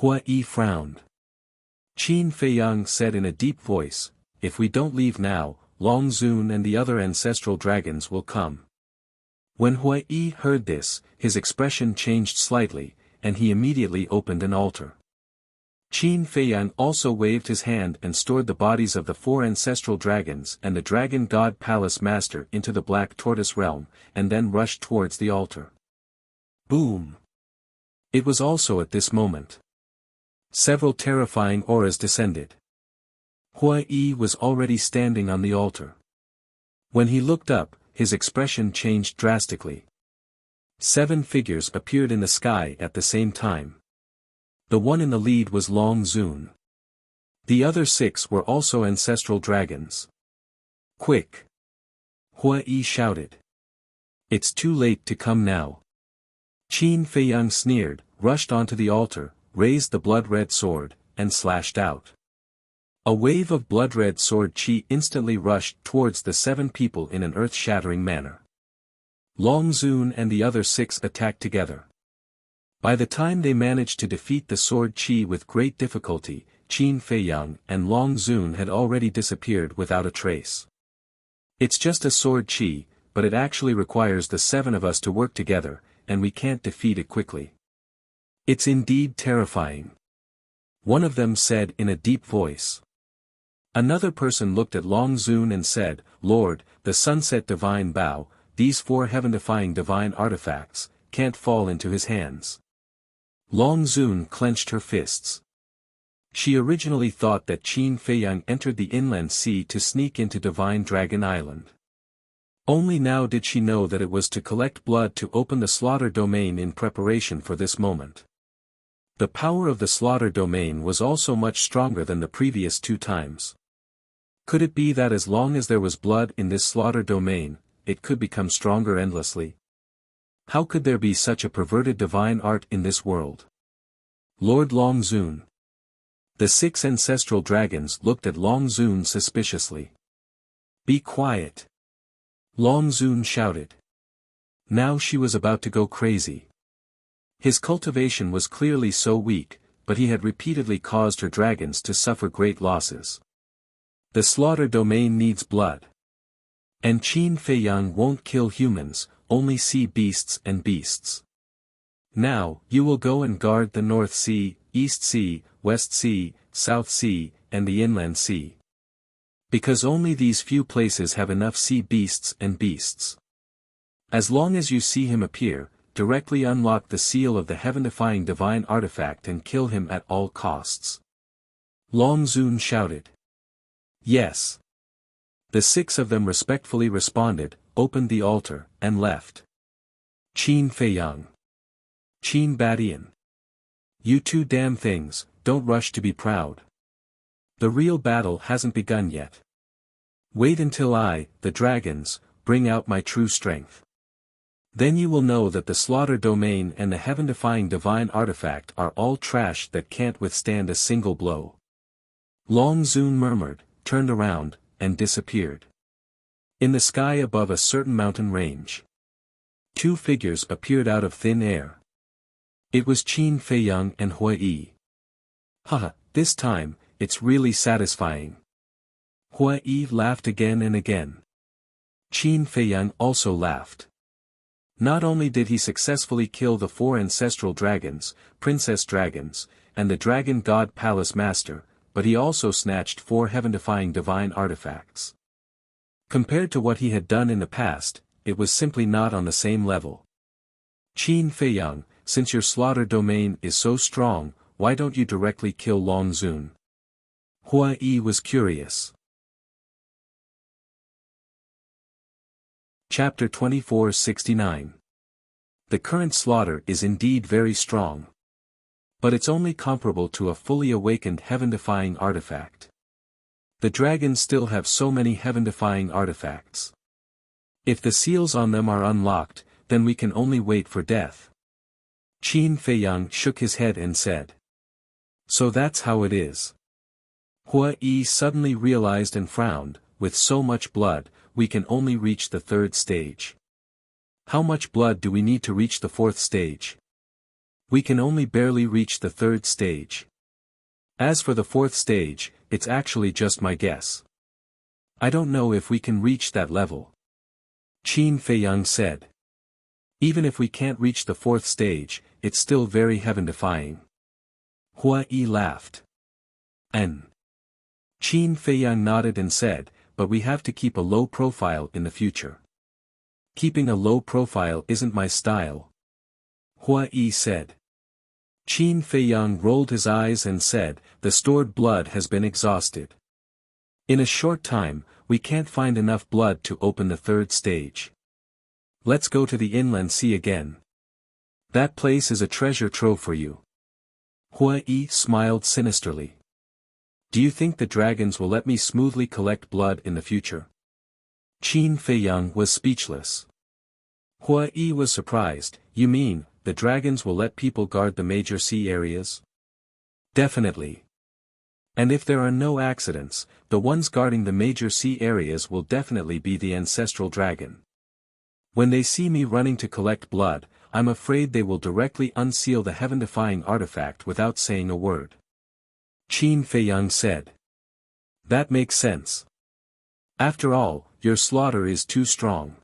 Hui frowned. Qin Feiyang said in a deep voice, if we don't leave now, Long Zun and the other ancestral dragons will come. When Hui heard this, his expression changed slightly, and he immediately opened an altar. Qin Feiyang also waved his hand and stored the bodies of the 4 ancestral dragons and the Dragon God Palace Master into the Black Tortoise realm, and then rushed towards the altar. Boom! It was also at this moment. Several terrifying auras descended. Hui was already standing on the altar. When he looked up, his expression changed drastically. 7 figures appeared in the sky at the same time. The one in the lead was Long Zun. The other 6 were also ancestral dragons. Quick! Hui shouted. It's too late to come now. Qin Feiyang sneered, rushed onto the altar, raised the blood-red sword, and slashed out. A wave of blood-red sword chi instantly rushed towards the 7 people in an earth-shattering manner. Long Zun and the other 6 attacked together. By the time they managed to defeat the sword chi with great difficulty, Qin Feiyang and Long Zun had already disappeared without a trace. It's just a sword qi, but it actually requires the 7 of us to work together, and we can't defeat it quickly. It's indeed terrifying. One of them said in a deep voice. Another person looked at Long Zun and said, Lord, the Sunset Divine Bow, these 4 heaven-defying divine artifacts, can't fall into his hands. Long Zun clenched her fists. She originally thought that Qin Feiyang entered the inland sea to sneak into Divine Dragon Island. Only now did she know that it was to collect blood to open the slaughter domain in preparation for this moment. The power of the slaughter domain was also much stronger than the previous 2 times. Could it be that as long as there was blood in this slaughter domain, it could become stronger endlessly? How could there be such a perverted divine art in this world? Lord Long Zun. The 6 ancestral dragons looked at Long Zun suspiciously. Be quiet. Long Zun shouted. Now she was about to go crazy. His cultivation was clearly so weak, but he had repeatedly caused her dragons to suffer great losses. The slaughter domain needs blood. And Qin Feiyang won't kill humans, only sea beasts and beasts. Now, you will go and guard the North Sea, East Sea, West Sea, South Sea, and the Inland Sea. Because only these few places have enough sea beasts and beasts. As long as you see him appear, directly unlock the seal of the heaven-defying divine artifact and kill him at all costs. Long Zun shouted. Yes. The 6 of them respectfully responded, opened the altar, and left. Qin Feiyang. Qin Badian. You 2 damn things, don't rush to be proud. The real battle hasn't begun yet. Wait until I, the dragons, bring out my true strength. Then you will know that the slaughter domain and the heaven-defying divine artifact are all trash that can't withstand a single blow. Long Zun murmured, turned around, and disappeared. In the sky above a certain mountain range, 2 figures appeared out of thin air. It was Qin Feiyang and Hui Yi. Haha, this time, it's really satisfying. Hui Yi laughed again and again. Qin Feiyang also laughed. Not only did he successfully kill the 4 ancestral dragons, princess dragons, and the dragon god palace master, but he also snatched 4 heaven-defying divine artifacts. Compared to what he had done in the past, it was simply not on the same level. Qin Feiyang, since your slaughter domain is so strong, why don't you directly kill Long Zun? Hui Yi was curious. Chapter 2469. The current slaughter is indeed very strong. But it's only comparable to a fully awakened heaven-defying artifact. The dragons still have so many heaven-defying artifacts. If the seals on them are unlocked, then we can only wait for death. Qin Feiyang shook his head and said. So that's how it is. Hui Yi suddenly realized and frowned, with so much blood, we can only reach the 3rd stage. How much blood do we need to reach the 4th stage? We can only barely reach the 3rd stage. As for the 4th stage, it's actually just my guess. I don't know if we can reach that level. Qin Feiyang said. Even if we can't reach the 4th stage, it's still very heaven-defying. Hui Yi laughed. Qin Feiyang nodded and said, but we have to keep a low profile in the future. Keeping a low profile isn't my style. Hui Yi said. Qin Feiyang rolled his eyes and said, the stored blood has been exhausted. In a short time, we can't find enough blood to open the 3rd stage. Let's go to the inland sea again. That place is a treasure trove for you. Hui Yi smiled sinisterly. Do you think the dragons will let me smoothly collect blood in the future? Qin Feiyang was speechless. Hui Yi was surprised. You mean, the dragons will let people guard the major sea areas? Definitely. And if there are no accidents, the ones guarding the major sea areas will definitely be the ancestral dragon. When they see me running to collect blood, I'm afraid they will directly unseal the heaven-defying artifact without saying a word. Qin Feiyang said. That makes sense. After all, your slaughter is too strong.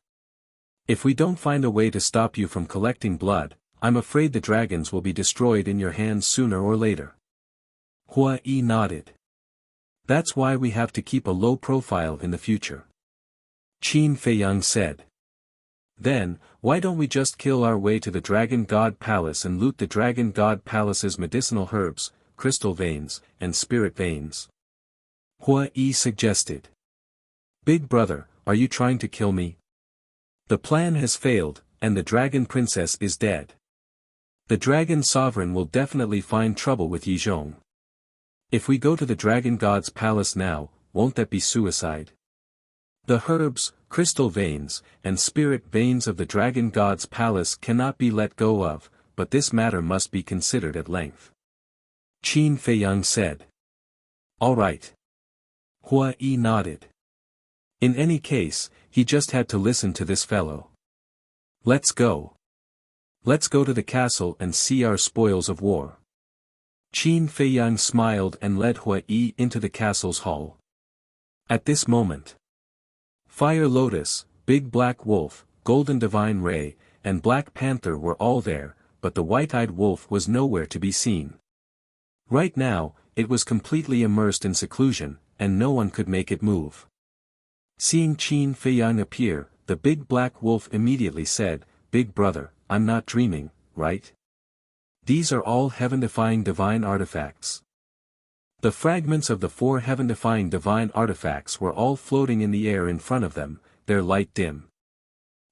If we don't find a way to stop you from collecting blood, I'm afraid the dragons will be destroyed in your hands sooner or later. Hua Yi nodded. That's why we have to keep a low profile in the future. Qin Feiyang said. Then, why don't we just kill our way to the Dragon God Palace and loot the Dragon God Palace's medicinal herbs, crystal veins, and spirit veins? Hua Yi suggested. Big brother, are you trying to kill me? The plan has failed, and the Dragon Princess is dead. The Dragon Sovereign will definitely find trouble with Yizhong. If we go to the Dragon God's palace now, won't that be suicide? The herbs, crystal veins, and spirit veins of the Dragon God's palace cannot be let go of, but this matter must be considered at length. Qin Feiyang said. All right. Hua Yi nodded. In any case, he just had to listen to this fellow. Let's go. Let's go to the castle and see our spoils of war. Qin Feiyang smiled and led Hua Yi into the castle's hall. At this moment, Fire Lotus, Big Black Wolf, Golden Divine Ray, and Black Panther were all there, but the white-eyed wolf was nowhere to be seen. Right now, it was completely immersed in seclusion, and no one could make it move. Seeing Qin Feiyang appear, the Big Black Wolf immediately said, Big brother, I'm not dreaming, right? These are all heaven-defying divine artifacts. The fragments of the 4 heaven-defying divine artifacts were all floating in the air in front of them, their light dim.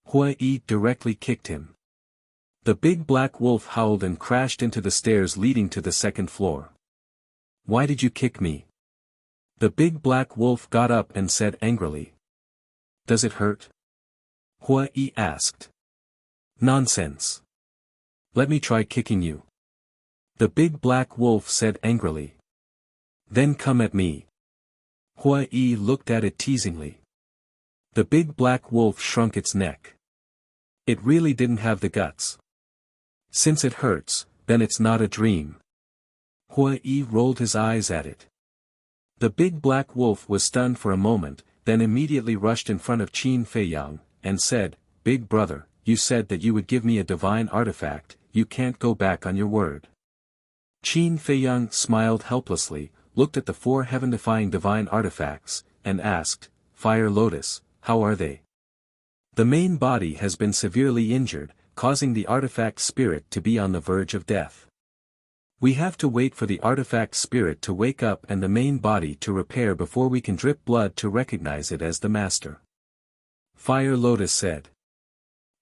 Hua Yi directly kicked him. The Big Black Wolf howled and crashed into the stairs leading to the 2nd floor. Why did you kick me? The Big Black Wolf got up and said angrily. Does it hurt? Hua Yi asked. Nonsense. Let me try kicking you. The Big Black Wolf said angrily. Then come at me. Hua Yi looked at it teasingly. The Big Black Wolf shrunk its neck. It really didn't have the guts. Since it hurts, then it's not a dream. Hua Yi rolled his eyes at it. The Big Black Wolf was stunned for a moment, then immediately rushed in front of Qin Feiyang, and said, Big brother, you said that you would give me a divine artifact, you can't go back on your word. Qin Feiyang smiled helplessly, looked at the 4 heaven-defying divine artifacts, and asked, Fire Lotus, how are they? The main body has been severely injured, causing the artifact spirit to be on the verge of death. We have to wait for the artifact spirit to wake up and the main body to repair before we can drip blood to recognize it as the master. Fire Lotus said.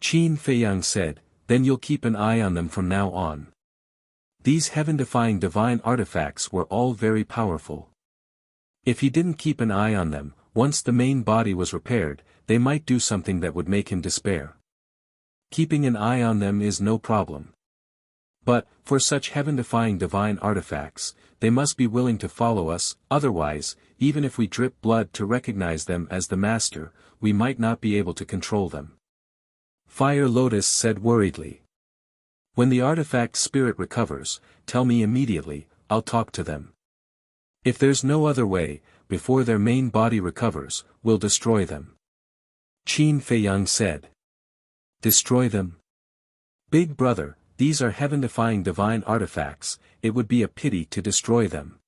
Qin Feiyang said, then you'll keep an eye on them from now on. These heaven-defying divine artifacts were all very powerful. If he didn't keep an eye on them, once the main body was repaired, they might do something that would make him despair. Keeping an eye on them is no problem. But, for such heaven-defying divine artifacts, they must be willing to follow us, otherwise, even if we drip blood to recognize them as the master, we might not be able to control them. Fire Lotus said worriedly. When the artifact spirit recovers, tell me immediately, I'll talk to them. If there's no other way, before their main body recovers, we'll destroy them. Qin Feiyang said. Destroy them? Big brother, these are heaven-defying divine artifacts, it would be a pity to destroy them.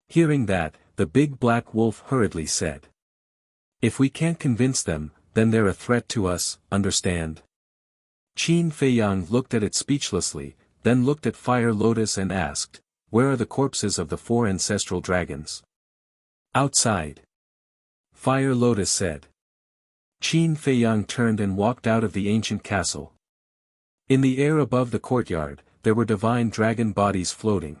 Hearing that, the Big Black Wolf hurriedly said. If we can't convince them, then they're a threat to us, understand? Qin Feiyang looked at it speechlessly, then looked at Fire Lotus and asked, where are the corpses of the 4 ancestral dragons? Outside. Fire Lotus said. Qin Feiyang turned and walked out of the ancient castle. In the air above the courtyard, there were divine dragon bodies floating.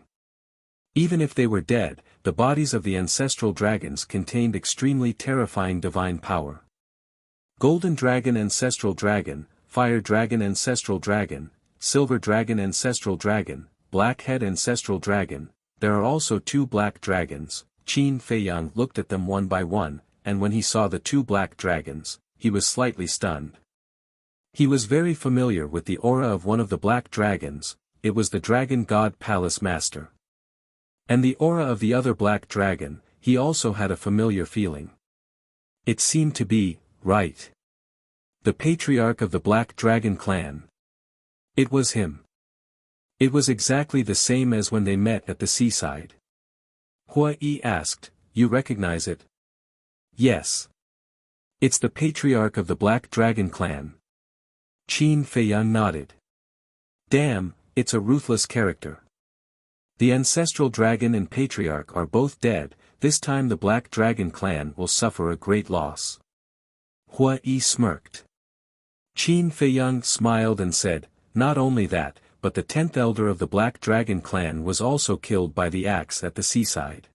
Even if they were dead, the bodies of the ancestral dragons contained extremely terrifying divine power. Golden Dragon Ancestral Dragon, Fire Dragon Ancestral Dragon, Silver Dragon Ancestral Dragon, Blackhead Ancestral Dragon, there are also 2 black dragons. Qin Feiyang looked at them one by one, and when he saw the 2 black dragons, he was slightly stunned. He was very familiar with the aura of one of the black dragons, it was the Dragon God Palace Master. And the aura of the other black dragon, he also had a familiar feeling. It seemed to be, right. The patriarch of the Black Dragon clan. It was him. It was exactly the same as when they met at the seaside. Hua Yi asked, "You recognize it?" "Yes. It's the patriarch of the Black Dragon clan." Qin Feiyang nodded. "Damn, it's a ruthless character. The ancestral dragon and patriarch are both dead, this time the Black Dragon clan will suffer a great loss." Hua Yi smirked. Qin Feiyang smiled and said, "Not only that, but the 10th elder of the Black Dragon clan was also killed by the axe at the seaside.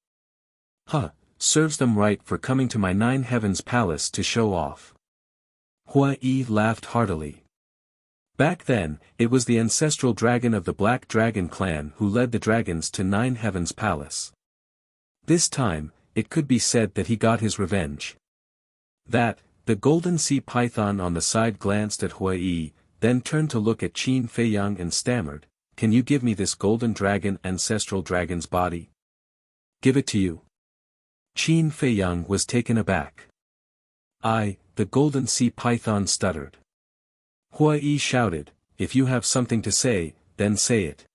Huh, serves them right for coming to my Nine Heavens palace to show off." Hua Yi laughed heartily. Back then, it was the ancestral dragon of the Black Dragon clan who led the dragons to Nine Heavens palace. This time, it could be said that he got his revenge. The golden sea python on the side glanced at Hua Yi, then turned to look at Qin Feiyang and stammered, "Can you give me this golden dragon ancestral dragon's body?" "Give it to you." Qin Feiyang was taken aback. The golden sea python stuttered. Hua Yi shouted, "If you have something to say, then say it."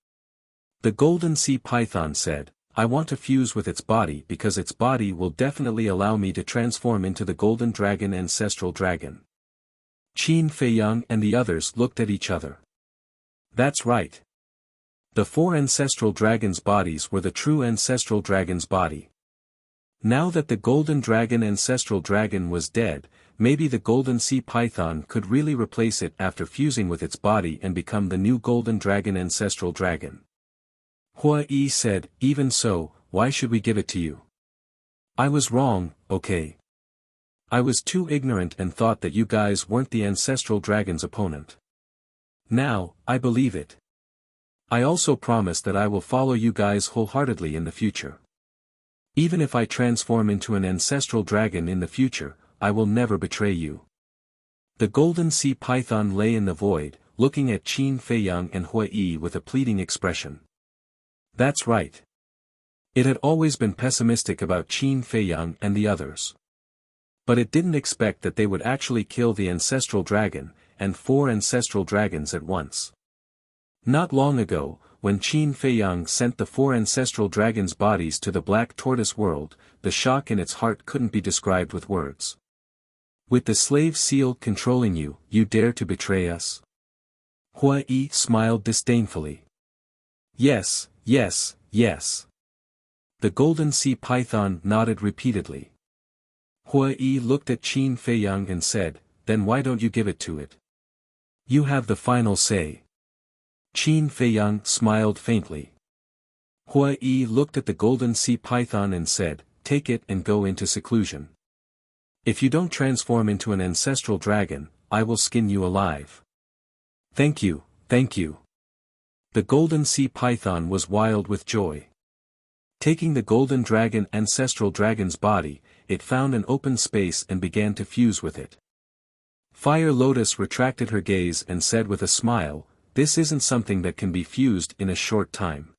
The golden sea python said, "I want to fuse with its body because its body will definitely allow me to transform into the golden dragon ancestral dragon." Qin Feiyang and the others looked at each other. That's right. The 4 ancestral dragons' bodies were the true ancestral dragon's body. Now that the golden dragon ancestral dragon was dead, maybe the golden sea python could really replace it after fusing with its body and become the new golden dragon ancestral dragon. Hua Yi said, "Even so, why should we give it to you?" "I was wrong, okay. I was too ignorant and thought that you guys weren't the ancestral dragon's opponent. Now, I believe it. I also promise that I will follow you guys wholeheartedly in the future. Even if I transform into an ancestral dragon in the future, I will never betray you." The golden sea python lay in the void, looking at Qin Feiyang and Hua Yi with a pleading expression. That's right. It had always been pessimistic about Qin Feiyang and the others. But it didn't expect that they would actually kill the ancestral dragon, and 4 ancestral dragons at once. Not long ago, when Qin Feiyang sent the 4 ancestral dragons' bodies to the Black Tortoise world, the shock in its heart couldn't be described with words. "With the slave seal controlling you, you dare to betray us?" Hua Yi smiled disdainfully. Yes, yes, yes." The golden sea python nodded repeatedly. Hua Yi looked at Qin Feiyang and said, "Then why don't you give it to it? You have the final say." Qin Feiyang smiled faintly. Hua Yi looked at the golden sea python and said, "Take it and go into seclusion. If you don't transform into an ancestral dragon, I will skin you alive." "Thank you, thank you." The golden sea python was wild with joy. Taking the golden dragon ancestral dragon's body, it found an open space and began to fuse with it. Fire Lotus retracted her gaze and said with a smile, "This isn't something that can be fused in a short time.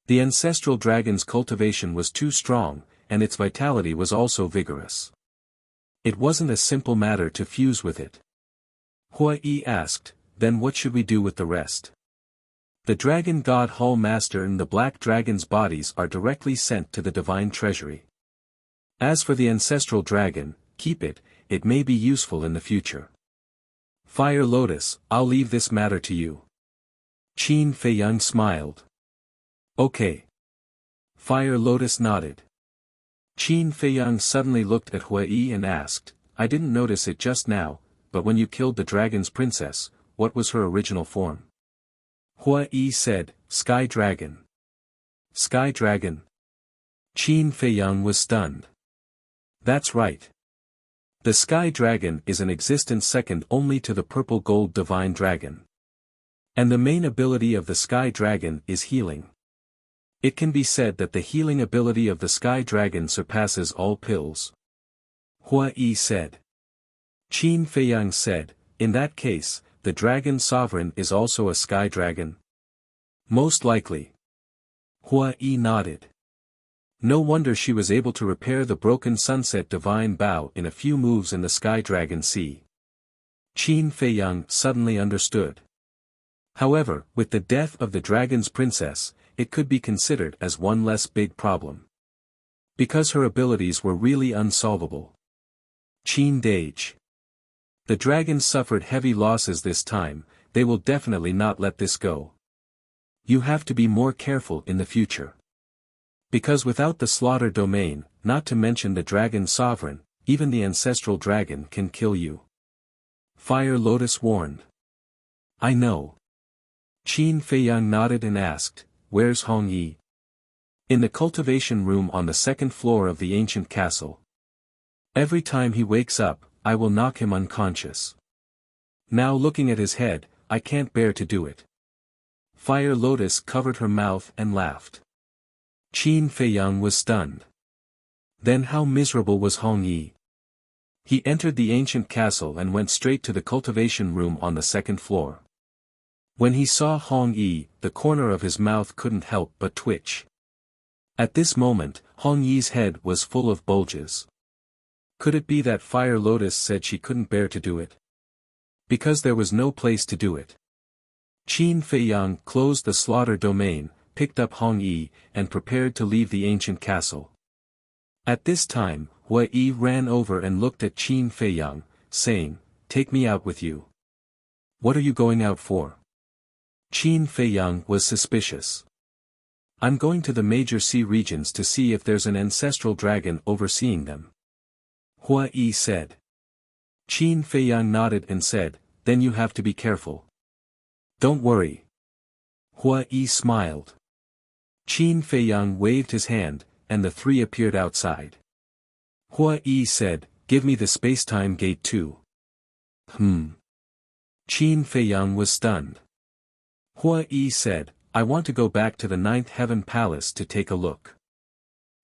The ancestral dragon's cultivation was too strong, and its vitality was also vigorous. It wasn't a simple matter to fuse with it." Hua Yi asked, "Then what should we do with the rest?" "The Dragon God Hall Master and the Black Dragon's bodies are directly sent to the Divine Treasury. As for the ancestral dragon, keep it, it may be useful in the future." "Fire Lotus, I'll leave this matter to you." Qin Feiyang smiled. "Okay." Fire Lotus nodded. Qin Feiyang suddenly looked at Hua Yi and asked, "I didn't notice it just now, but when you killed the dragon's princess, what was her original form?" Hua Yi said, "Sky Dragon." "Sky Dragon?" Qin Feiyang was stunned. That's right. The Sky Dragon is an existence second only to the purple gold divine dragon. And the main ability of the Sky Dragon is healing. It can be said that the healing ability of the Sky Dragon surpasses all pills. Hua Yi said. Qin Feiyang said, "In that case, the Dragon Sovereign is also a Sky Dragon?" "Most likely." Hua Yi nodded. No wonder she was able to repair the broken sunset divine bow in a few moves in the Sky Dragon Sea. Qin Feiyang suddenly understood. However, with the death of the dragon's princess, it could be considered as one less big problem. Because her abilities were really unsolvable. Qin Dage. The dragons suffered heavy losses this time, they will definitely not let this go. You have to be more careful in the future. Because without the slaughter domain, not to mention the dragon sovereign, even the ancestral dragon can kill you. Fire Lotus warned. I know. Qin Feiyang nodded and asked, where's Hong Yi? In the cultivation room on the second floor of the ancient castle. Every time he wakes up, I will knock him unconscious. Now looking at his head, I can't bear to do it. Fire Lotus covered her mouth and laughed. Qin Feiyang was stunned. Then how miserable was Hong Yi? He entered the ancient castle and went straight to the cultivation room on the second floor. When he saw Hong Yi, the corner of his mouth couldn't help but twitch. At this moment, Hong Yi's head was full of bulges. Could it be that Fire Lotus said she couldn't bear to do it? Because there was no place to do it. Qin Feiyang closed the slaughter domain, picked up Hong Yi, and prepared to leave the ancient castle. At this time, Hua Yi ran over and looked at Qin Feiyang, saying, "Take me out with you." "What are you going out for?" Qin Feiyang was suspicious. "I'm going to the major sea regions to see if there's an ancestral dragon overseeing them," Hua Yi said. Qin Feiyang nodded and said, "Then you have to be careful." "Don't worry." Hua Yi smiled. Qin Feiyang waved his hand, and the three appeared outside. Hua Yi said, "Give me the space-time gate too." Qin Feiyang was stunned. Hua Yi said, "I want to go back to the Ninth Heaven Palace to take a look."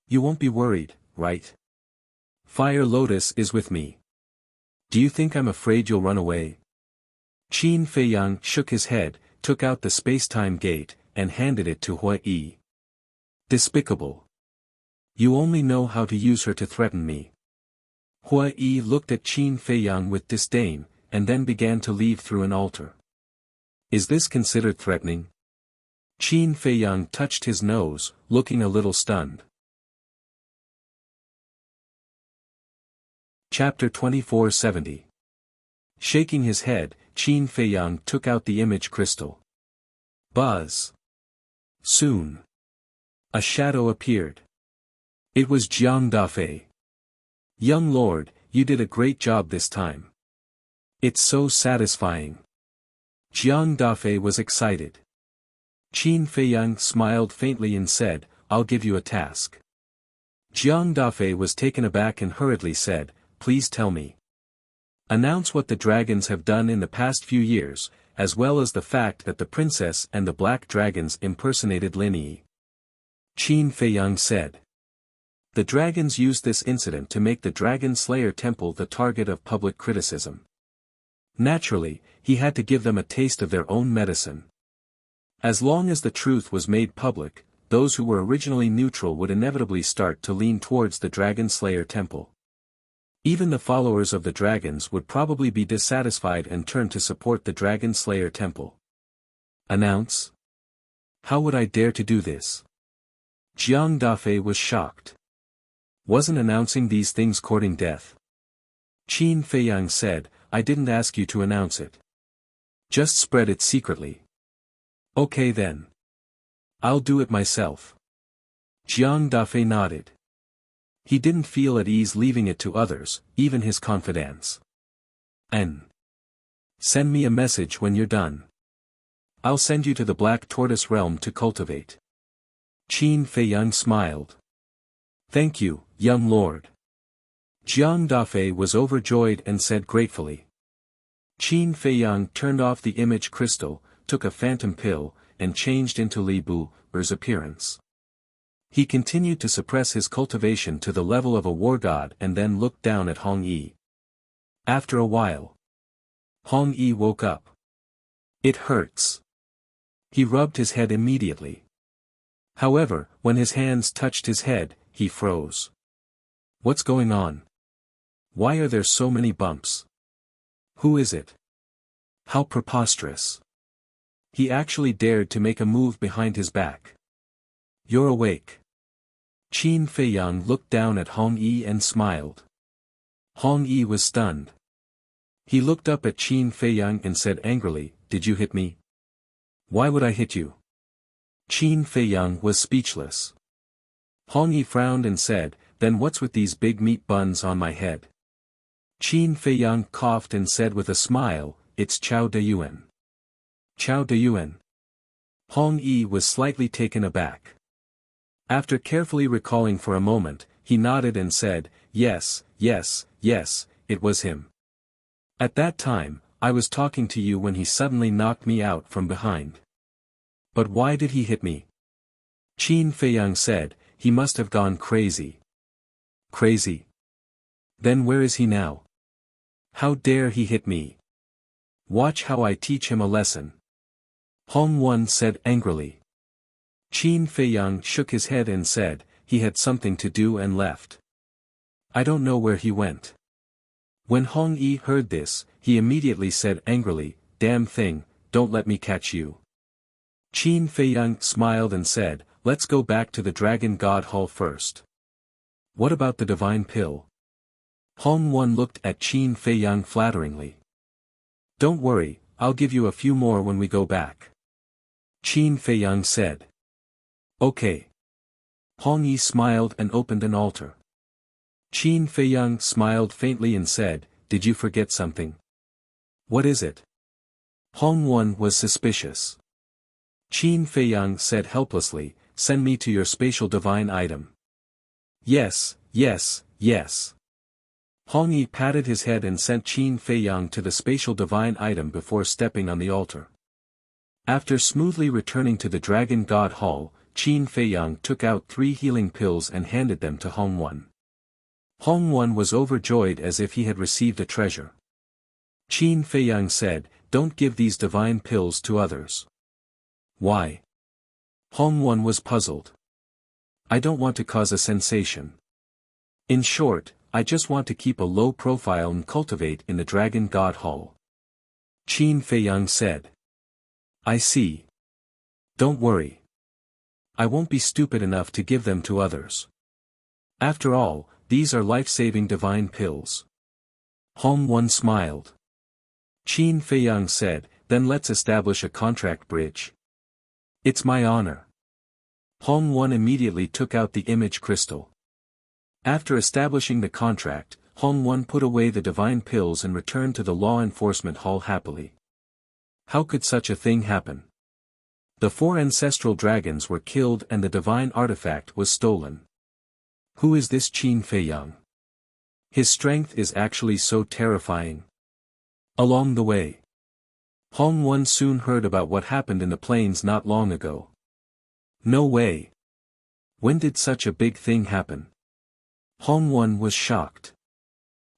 "You won't be worried, right? Fire Lotus is with me. Do you think I'm afraid you'll run away?" Qin Feiyang shook his head, took out the space-time gate, and handed it to Hua Yi. "Despicable. You only know how to use her to threaten me." Hua Yi looked at Qin Feiyang with disdain, and then began to leave through an altar. "Is this considered threatening?" Qin Feiyang touched his nose, looking a little stunned. Chapter 2470. Shaking his head, Qin Feiyang took out the image crystal. Buzz. Soon. A shadow appeared. It was Jiang Dafei. "Young lord, you did a great job this time. It's so satisfying." Jiang Dafei was excited. Qin Feiyang smiled faintly and said, "I'll give you a task." Jiang Dafei was taken aback and hurriedly said, "Please tell me. Announce what the dragons have done in the past few years, as well as the fact that the princess and the black dragons impersonated Lin Yi." Qin Feiyang said. The dragons used this incident to make the Dragon Slayer Temple the target of public criticism. Naturally, he had to give them a taste of their own medicine. As long as the truth was made public, those who were originally neutral would inevitably start to lean towards the Dragon Slayer Temple. Even the followers of the dragons would probably be dissatisfied and turn to support the Dragon Slayer Temple. Announce? How would I dare to do this? Jiang Dafei was shocked. Wasn't announcing these things courting death? Qin Feiyang said, "I didn't ask you to announce it. Just spread it secretly." "Okay then. I'll do it myself." Jiang Dafei nodded. He didn't feel at ease leaving it to others, even his confidants. Send me a message when you're done. I'll send you to the Black Tortoise Realm to cultivate." Qin Feiyang smiled. "Thank you, young lord." Jiang Dafei was overjoyed and said gratefully. Qin Feiyang turned off the image crystal, took a phantom pill, and changed into Li Bu's appearance. He continued to suppress his cultivation to the level of a war god and then looked down at Hong Yi. After a while, Hong Yi woke up. "It hurts." He rubbed his head immediately. However, when his hands touched his head, he froze. What's going on? Why are there so many bumps? Who is it? How preposterous. He actually dared to make a move behind his back. You're awake. Qin Feiyang looked down at Hong Yi and smiled. Hong Yi was stunned. He looked up at Qin Feiyang and said angrily, "Did you hit me? Why would I hit you?" Qin Feiyang was speechless. Hong Yi frowned and said, "Then what's with these big meat buns on my head?" Qin Feiyang coughed and said with a smile, "It's Chao Dayuan." Chao Dayuan. Hong Yi was slightly taken aback. After carefully recalling for a moment, he nodded and said, "Yes, yes, yes, it was him. At that time, I was talking to you when he suddenly knocked me out from behind." "But why did he hit me?" Qin Feiyang said, "He must have gone crazy." "Crazy? Then where is he now? How dare he hit me? Watch how I teach him a lesson." Hong Wen said angrily. Qin Feiyang shook his head and said, "He had something to do and left. I don't know where he went." When Hong Yi heard this, he immediately said angrily, "Damn thing, don't let me catch you." Qin Feiyang smiled and said, "Let's go back to the Dragon God Hall first." "What about the divine pill?" Hong Wen looked at Qin Feiyang flatteringly. "Don't worry, I'll give you a few more when we go back," Qin Feiyang said. "Okay." Hong Yi smiled and opened an altar. Qin Feiyang smiled faintly and said, "Did you forget something?" "What is it?" Hong Wen was suspicious. Qin Feiyang said helplessly, "Send me to your spatial divine item." "Yes, yes, yes." Hong Yi patted his head and sent Qin Feiyang to the spatial divine item before stepping on the altar. After smoothly returning to the Dragon God Hall, Qin Feiyang took out 3 healing pills and handed them to Hong Wen. Hong Wen was overjoyed as if he had received a treasure. Qin Feiyang said, "Don't give these divine pills to others." "Why?" Hong Wen was puzzled. "I don't want to cause a sensation. In short, I just want to keep a low profile and cultivate in the Dragon God Hall." Qin Feiyang said. "I see. Don't worry. I won't be stupid enough to give them to others. After all, these are life-saving divine pills." Hong Wen smiled. Qin Feiyang said, "Then let's establish a contract bridge." "It's my honor." Hong Wen immediately took out the image crystal. After establishing the contract, Hong Wen put away the divine pills and returned to the law enforcement hall happily. How could such a thing happen? The 4 ancestral dragons were killed and the divine artifact was stolen. Who is this Qin Feiyang? His strength is actually so terrifying. Along the way, Hong Wen soon heard about what happened in the plains not long ago. No way. When did such a big thing happen? Hong Wen was shocked.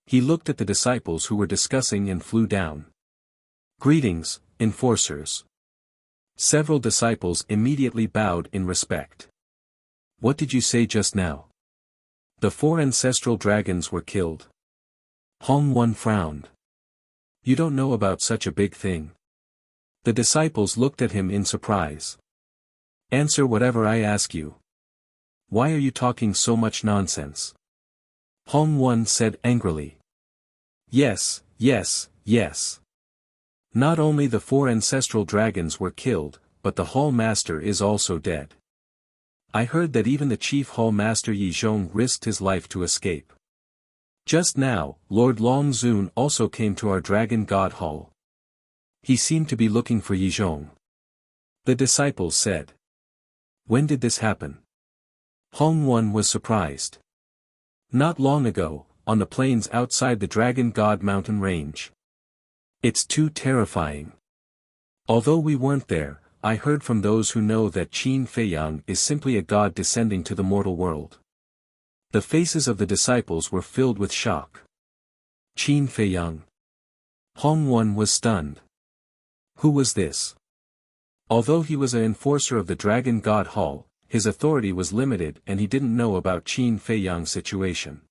He looked at the disciples who were discussing and flew down. "Greetings, enforcers." Several disciples immediately bowed in respect. "What did you say just now?" "The 4 ancestral dragons were killed." Hong Wen frowned. "You don't know about such a big thing." The disciples looked at him in surprise. "Answer whatever I ask you. Why are you talking so much nonsense?" Hong Wen said angrily. "Yes, yes, yes. Not only the 4 ancestral dragons were killed, but the Hall Master is also dead. I heard that even the Chief Hall Master Yi Zhong risked his life to escape. Just now, Lord Long Zun also came to our Dragon God Hall. He seemed to be looking for Yi Zhong." The disciples said. "When did this happen?" Hong Wen was surprised. "Not long ago, on the plains outside the Dragon God Mountain Range. It's too terrifying. Although we weren't there, I heard from those who know that Qin Feiyang is simply a god descending to the mortal world." The faces of the disciples were filled with shock. Qin Feiyang. Hong Wen was stunned. Who was this? Although he was an enforcer of the Dragon God Hall, his authority was limited and he didn't know about Qin Feiyang's situation.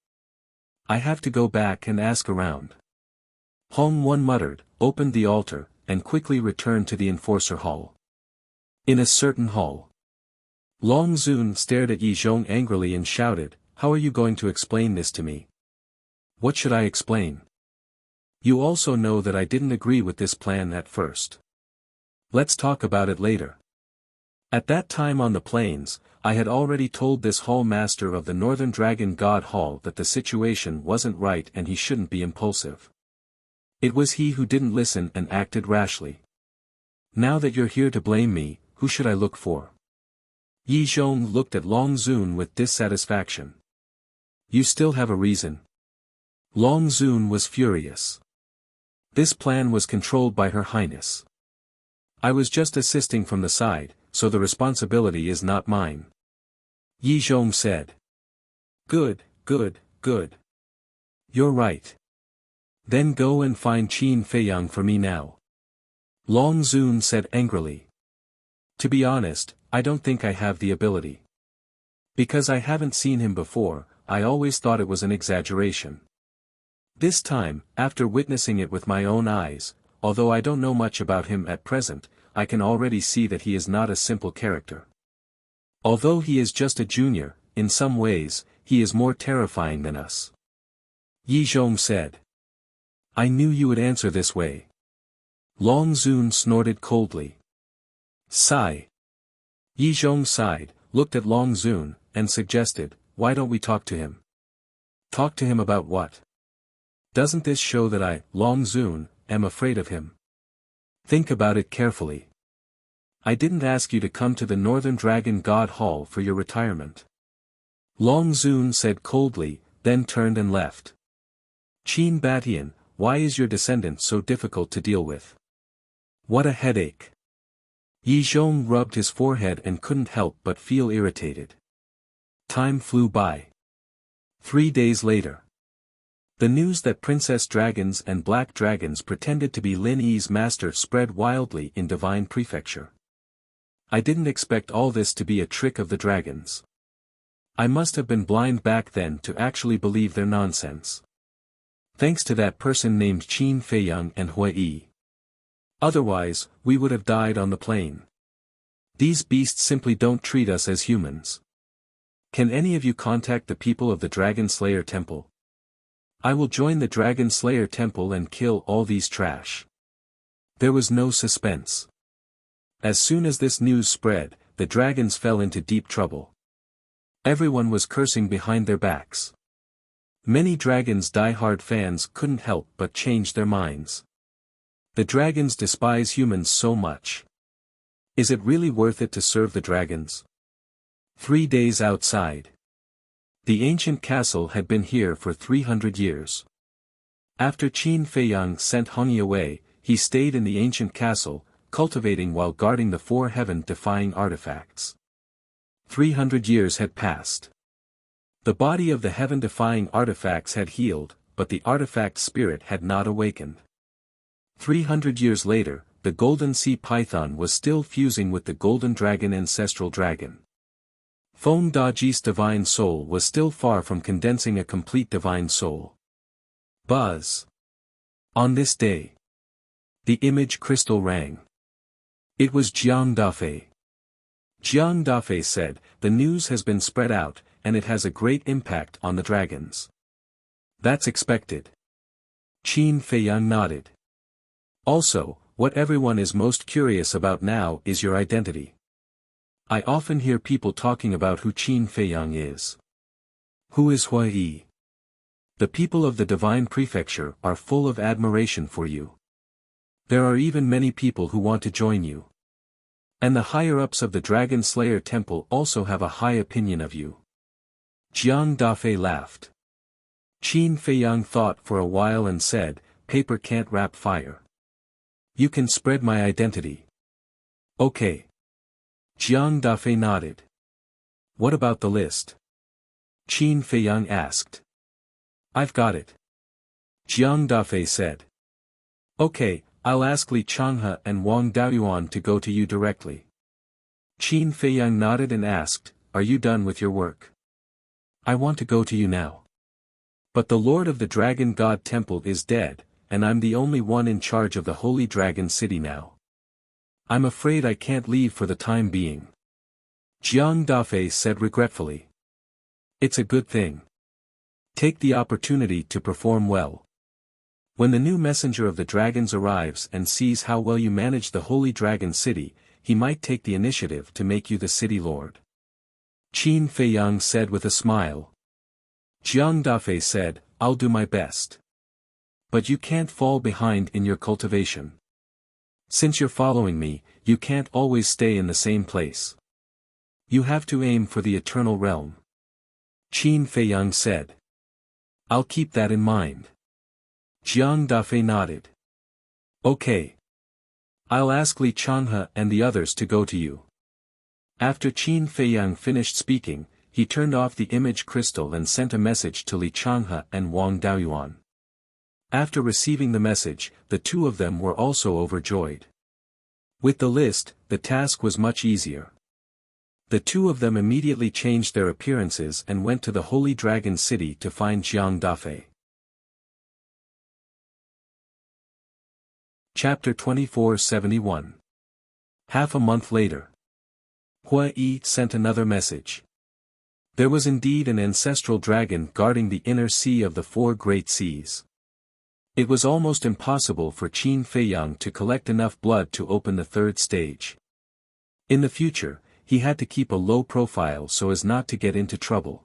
I have to go back and ask around. Hong Wen muttered, opened the altar, and quickly returned to the enforcer hall. In a certain hall, Long Zun stared at Yi Zhong angrily and shouted, "How are you going to explain this to me?" "What should I explain? You also know that I didn't agree with this plan at first. Let's talk about it later." At that time on the plains, I had already told this hall master of the Northern Dragon God Hall that the situation wasn't right and he shouldn't be impulsive. It was he who didn't listen and acted rashly. Now that you're here to blame me, who should I look for? Yi Zhong looked at Long Zun with dissatisfaction. You still have a reason. Long Zun was furious. This plan was controlled by Her Highness. I was just assisting from the side, so the responsibility is not mine. Yi Zhong said. Good, good, good. You're right. Then go and find Qin Feiyang for me now. Long Zun said angrily. To be honest, I don't think I have the ability. Because I haven't seen him before, I always thought it was an exaggeration. This time, after witnessing it with my own eyes, although I don't know much about him at present, I can already see that he is not a simple character. Although he is just a junior, in some ways, he is more terrifying than us. Yi Zhong said. I knew you would answer this way. Long Zun snorted coldly. Sigh. Yi Zhong sighed, looked at Long Zun, and suggested, why don't we talk to him? Talk to him about what? Doesn't this show that I, Long Zun, am afraid of him? Think about it carefully. I didn't ask you to come to the Northern Dragon God Hall for your retirement. Long Zun said coldly, then turned and left. Qin Batian, why is your descendant so difficult to deal with? What a headache. Yi Zhong rubbed his forehead and couldn't help but feel irritated. Time flew by. 3 days later. The news that Princess Dragons and Black Dragons pretended to be Lin Yi's master spread wildly in Divine Prefecture. I didn't expect all this to be a trick of the dragons. I must have been blind back then to actually believe their nonsense. Thanks to that person named Qin Feiyang and Hui Yi. Otherwise, we would have died on the plain. These beasts simply don't treat us as humans. Can any of you contact the people of the Dragon Slayer Temple? I will join the Dragon Slayer Temple and kill all these trash. There was no suspense. As soon as this news spread, the dragons fell into deep trouble. Everyone was cursing behind their backs. Many dragons' die-hard fans couldn't help but change their minds. The dragons despise humans so much. Is it really worth it to serve the dragons? 3 days outside. The ancient castle had been here for 300 years. After Qin Feiyang sent Hongyi away, he stayed in the ancient castle, cultivating while guarding the 4 heaven-defying artifacts. 300 years had passed. The body of the heaven-defying artifacts had healed, but the artifact spirit had not awakened. 300 years later, the golden sea python was still fusing with the golden dragon ancestral dragon. Feng Daji's divine soul was still far from condensing a complete divine soul. Buzz. On this day, the image crystal rang. It was Jiang Dafei. Jiang Dafei said, the news has been spread out, and it has a great impact on the dragons. That's expected. Qin Feiyang nodded. Also, what everyone is most curious about now is your identity. I often hear people talking about who Qin Feiyang is. Who is Hui Yi? The people of the Divine Prefecture are full of admiration for you. There are even many people who want to join you. And the higher-ups of the Dragon Slayer Temple also have a high opinion of you. Jiang Dafei laughed. Qin Feiyang thought for a while and said, paper can't wrap fire. You can spread my identity. Okay. Jiang Dafei nodded. What about the list? Qin Feiyang asked. I've got it. Jiang Dafei said. Okay, I'll ask Li Changhe and Wang Daoyuan to go to you directly. Qin Feiyang nodded and asked, "Are you done with your work? I want to go to you now. But the Lord of the Dragon God Temple is dead, and I'm the only one in charge of the Holy Dragon City now. I'm afraid I can't leave for the time being." Jiang Dafei said regretfully. "It's a good thing. Take the opportunity to perform well. When the new messenger of the dragons arrives and sees how well you manage the Holy Dragon City, he might take the initiative to make you the city lord." Qin Feiyang said with a smile. Jiang Dafei said, "I'll do my best. But you can't fall behind in your cultivation. Since you're following me, you can't always stay in the same place. You have to aim for the eternal realm." Qin Feiyang said. "I'll keep that in mind." Jiang Dafei nodded. "Okay. I'll ask Li Changhe and the others to go to you." After Qin Feiyang finished speaking, he turned off the image crystal and sent a message to Li Changhe and Wang Daoyuan. After receiving the message, the two of them were also overjoyed. With the list, the task was much easier. The two of them immediately changed their appearances and went to the Holy Dragon City to find Jiang Dafei. Chapter 2471. Half a month later. Hua Yi sent another message. There was indeed an ancestral dragon guarding the inner sea of the four great seas. It was almost impossible for Qin Feiyang to collect enough blood to open the third stage. In the future, he had to keep a low profile so as not to get into trouble.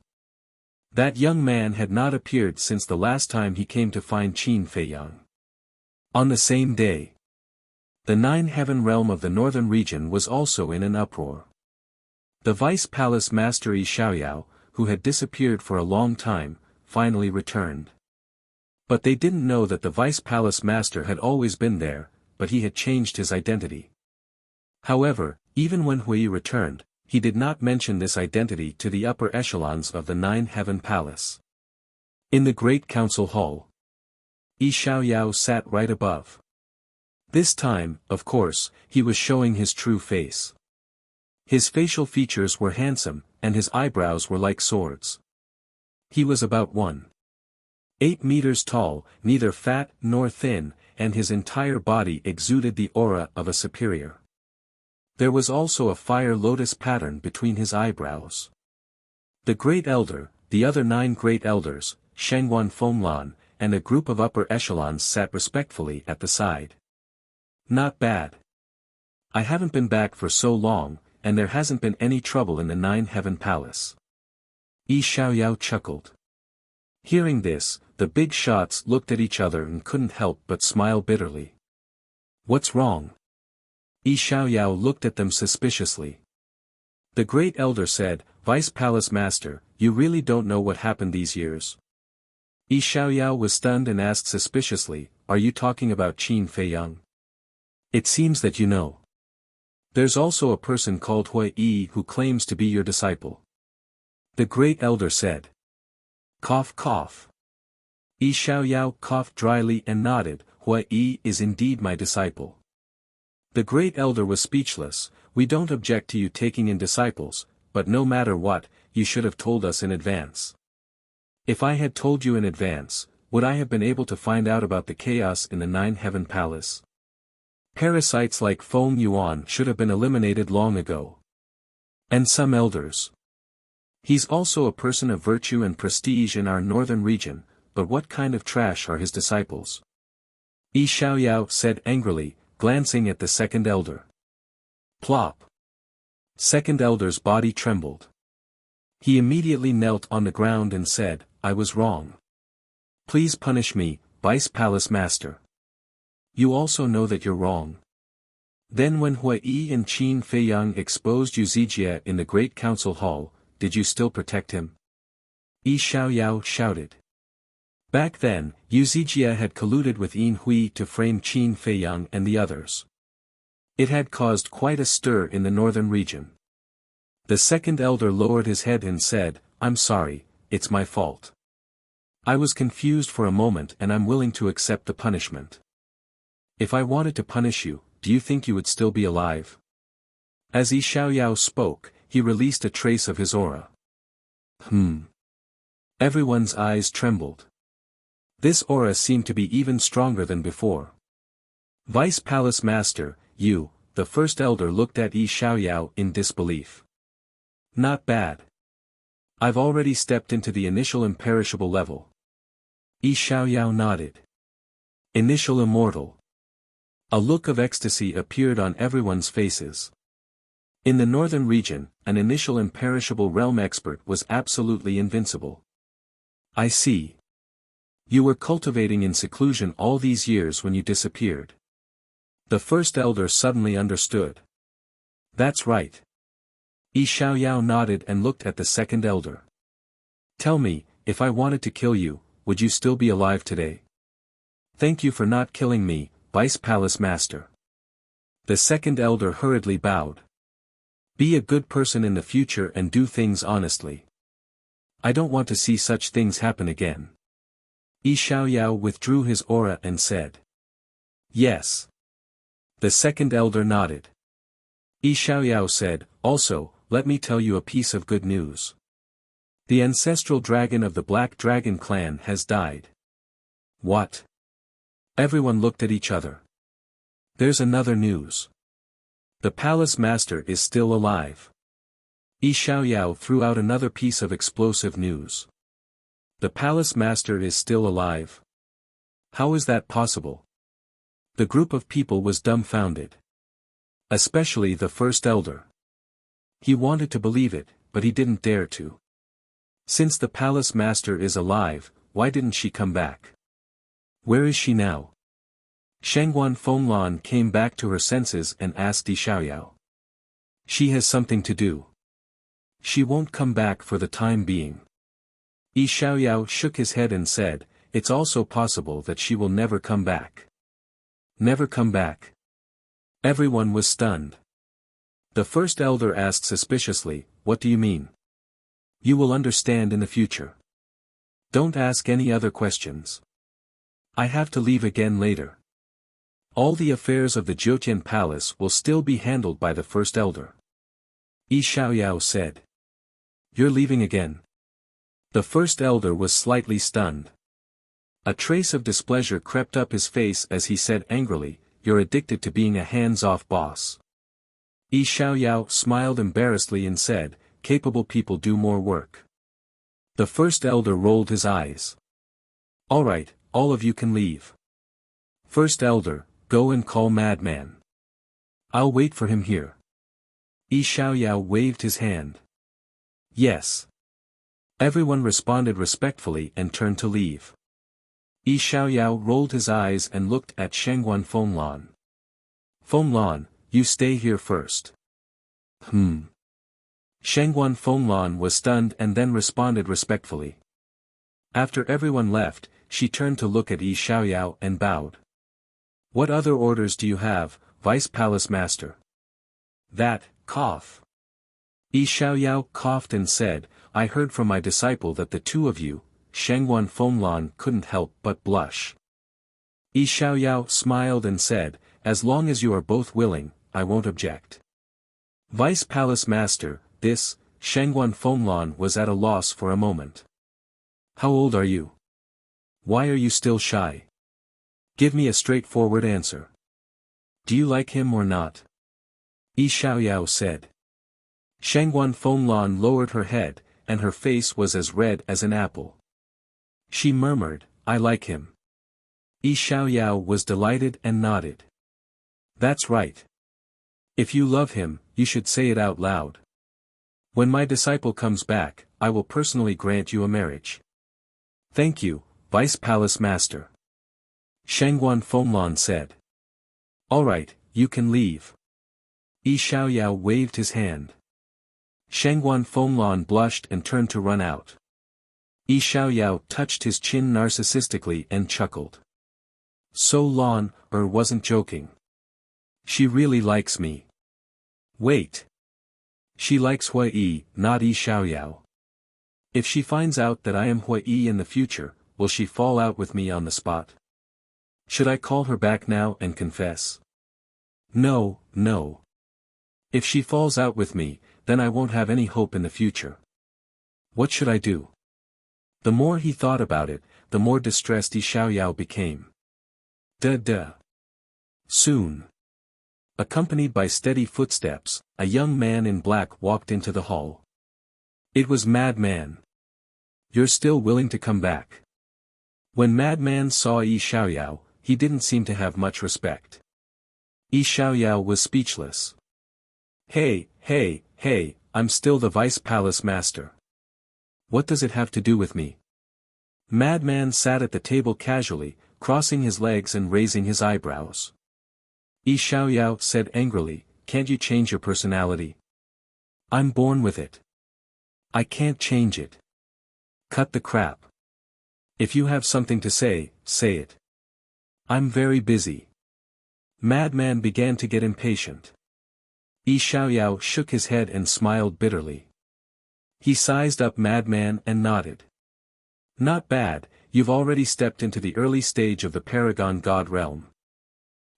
That young man had not appeared since the last time he came to find Qin Feiyang. On the same day, the nine-heaven realm of the northern region was also in an uproar. The Vice Palace Master Yi Xiaoyao, who had disappeared for a long time, finally returned. But they didn't know that the Vice Palace Master had always been there, but he had changed his identity. However, even when Hui returned, he did not mention this identity to the upper echelons of the Nine-Heaven Palace. In the Great Council Hall, Yi Xiaoyao sat right above. This time, of course, he was showing his true face. His facial features were handsome, and his eyebrows were like swords. He was about 1.8 meters tall, neither fat nor thin, and his entire body exuded the aura of a superior. There was also a fire lotus pattern between his eyebrows. The Great Elder, the other 9 Great Elders, Shengwan Fenglan, and a group of upper echelons sat respectfully at the side. "Not bad. I haven't been back for so long, and there hasn't been any trouble in the Nine-Heaven Palace." Yi Xiaoyao chuckled. Hearing this, the big shots looked at each other and couldn't help but smile bitterly. "What's wrong?" Yi Xiaoyao looked at them suspiciously. The Great Elder said, "Vice Palace Master, you really don't know what happened these years?" Yi Xiaoyao was stunned and asked suspiciously, "Are you talking about Qin Feiyang? It seems that you know. There's also a person called Hui Yi who claims to be your disciple." The Great Elder said. Cough cough. Yi Xiaoyao coughed dryly and nodded. "Hui Yi is indeed my disciple." The Great Elder was speechless. "We don't object to you taking in disciples, but no matter what, you should have told us in advance. If I had told you in advance, would I have been able to find out about the chaos in the Nine-Heaven Palace? Parasites like Feng Yuan should have been eliminated long ago. And some elders. He's also a person of virtue and prestige in our northern region, but what kind of trash are his disciples?" Yi Xiaoyao said angrily, glancing at the second elder. Plop. Second elder's body trembled. He immediately knelt on the ground and said, "I was wrong. Please punish me, Vice Palace Master. You also know that you're wrong." Then when Hui Yi and Qin Feiyang exposed Yuzijie in the Great Council Hall, did you still protect him? Yi Xiaoyao shouted. Back then, Yuzijie had colluded with Yin Hui to frame Qin Feiyang and the others. It had caused quite a stir in the northern region. The second elder lowered his head and said, "I'm sorry, it's my fault. I was confused for a moment and I'm willing to accept the punishment. If I wanted to punish you, do you think you would still be alive?" As Yi Xiaoyao spoke, he released a trace of his aura. Everyone's eyes trembled. This aura seemed to be even stronger than before. Vice Palace Master, you, the first elder, looked at Yi Xiaoyao in disbelief. Not bad. I've already stepped into the initial imperishable level. Yi Xiaoyao nodded. Initial immortal. A look of ecstasy appeared on everyone's faces. In the northern region, an initial imperishable realm expert was absolutely invincible. I see. You were cultivating in seclusion all these years when you disappeared. The first elder suddenly understood. That's right. Yi Xiaoyao nodded and looked at the second elder. Tell me, if I wanted to kill you, would you still be alive today? Thank you for not killing me, Vice Palace Master. The second elder hurriedly bowed. Be a good person in the future and do things honestly. I don't want to see such things happen again. Yi Xiaoyao withdrew his aura and said. Yes. The second elder nodded. Yi Xiaoyao said, also, let me tell you a piece of good news. The ancestral dragon of the Black Dragon clan has died. What? Everyone looked at each other. There's another news. The palace master is still alive. Yi Xiaoyao threw out another piece of explosive news. The palace master is still alive? How is that possible? The group of people was dumbfounded. Especially the first elder. He wanted to believe it, but he didn't dare to. Since the palace master is alive, why didn't she come back? Where is she now? Shangguan Fenglan came back to her senses and asked Yi Xiaoyao. She has something to do. She won't come back for the time being. Yi Xiaoyao shook his head and said, it's also possible that she will never come back. Never come back? Everyone was stunned. The first elder asked suspiciously, what do you mean? You will understand in the future. Don't ask any other questions. I have to leave again later. All the affairs of the Jiutian Palace will still be handled by the first elder. Yi Xiaoyao said. You're leaving again? The first elder was slightly stunned. A trace of displeasure crept up his face as he said angrily, you're addicted to being a hands-off boss. Yi Xiaoyao smiled embarrassedly and said, capable people do more work. The first elder rolled his eyes. All right, all of you can leave. First elder, go and call Madman. I'll wait for him here. Yi Xiaoyao waved his hand. Yes. Everyone responded respectfully and turned to leave. Yi Xiaoyao rolled his eyes and looked at Shangguan Fenglan. Fenglan, you stay here first. Shangguan Fenglan was stunned and then responded respectfully. After everyone left, she turned to look at Yi Xiaoyao and bowed. What other orders do you have, Vice Palace Master? That, cough. Yi Xiaoyao coughed and said, I heard from my disciple that the two of you, Shangguan Fenglan couldn't help but blush. Yi Xiaoyao smiled and said, as long as you are both willing, I won't object. Vice Palace Master, this, Shangguan Fenglan was at a loss for a moment. How old are you? Why are you still shy? Give me a straightforward answer. Do you like him or not? Yi Xiaoyao said. Shangguan Fenglan lowered her head, and her face was as red as an apple. She murmured, I like him. Yi Xiaoyao was delighted and nodded. That's right. If you love him, you should say it out loud. When my disciple comes back, I will personally grant you a marriage. Thank you, Vice Palace Master. Shangguan Fenglan said. All right, you can leave. Yi Xiaoyao waved his hand. Shangguan Fenglan blushed and turned to run out. Yi Xiaoyao touched his chin narcissistically and chuckled. So Lan wasn't joking. She really likes me. Wait. She likes Hui Yi, not Yi Xiaoyao. If she finds out that I am Hui Yi in the future, will she fall out with me on the spot? Should I call her back now and confess? No, no. If she falls out with me, then I won't have any hope in the future. What should I do? The more he thought about it, the more distressed Yi Xiaoyao became. Soon. Accompanied by steady footsteps, a young man in black walked into the hall. It was Madman. You're still willing to come back? When Madman saw Yi Xiaoyao, he didn't seem to have much respect. Yi Xiaoyao was speechless. Hey, I'm still the Vice Palace Master. What does it have to do with me? Madman sat at the table casually, crossing his legs and raising his eyebrows. Yi Xiaoyao said angrily, can't you change your personality? I'm born with it. I can't change it. Cut the crap. If you have something to say, say it. I'm very busy. Madman began to get impatient. Yi Xiaoyao shook his head and smiled bitterly. He sized up Madman and nodded. Not bad, you've already stepped into the early stage of the Paragon God realm.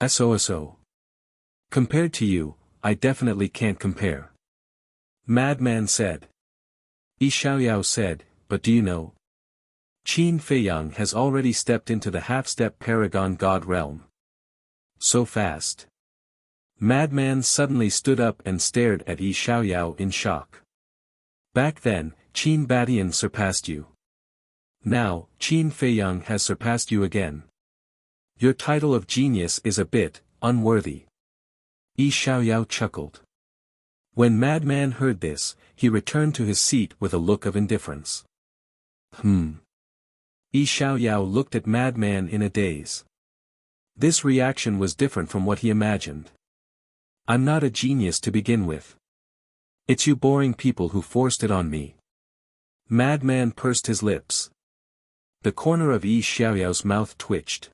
So. Compared to you, I definitely can't compare. Madman said. Yi Xiaoyao said, but do you know? Qin Feiyang has already stepped into the half-step Paragon God realm. So fast. Madman suddenly stood up and stared at Yi Xiaoyao in shock. Back then, Qin Batian surpassed you. Now, Qin Feiyang has surpassed you again. Your title of genius is a bit unworthy. Yi Xiaoyao chuckled. When Madman heard this, he returned to his seat with a look of indifference. Yi Xiaoyao looked at Madman in a daze. This reaction was different from what he imagined. I'm not a genius to begin with. It's you boring people who forced it on me. Madman pursed his lips. The corner of Yi Xiaoyao's mouth twitched.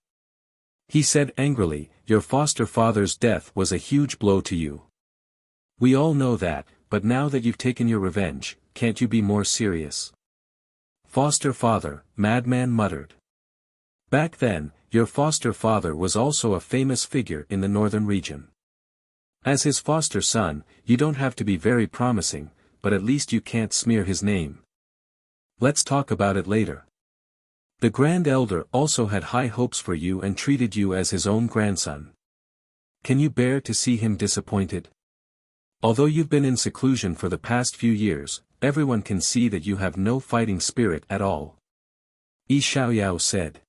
He said angrily, your foster father's death was a huge blow to you. We all know that, but now that you've taken your revenge, can't you be more serious? Foster father, Madman muttered. Back then, your foster father was also a famous figure in the northern region. As his foster son, you don't have to be very promising, but at least you can't smear his name. Let's talk about it later. The Grand Elder also had high hopes for you and treated you as his own grandson. Can you bear to see him disappointed? Although you've been in seclusion for the past few years, everyone can see that you have no fighting spirit at all. Yi Xiaoyao said.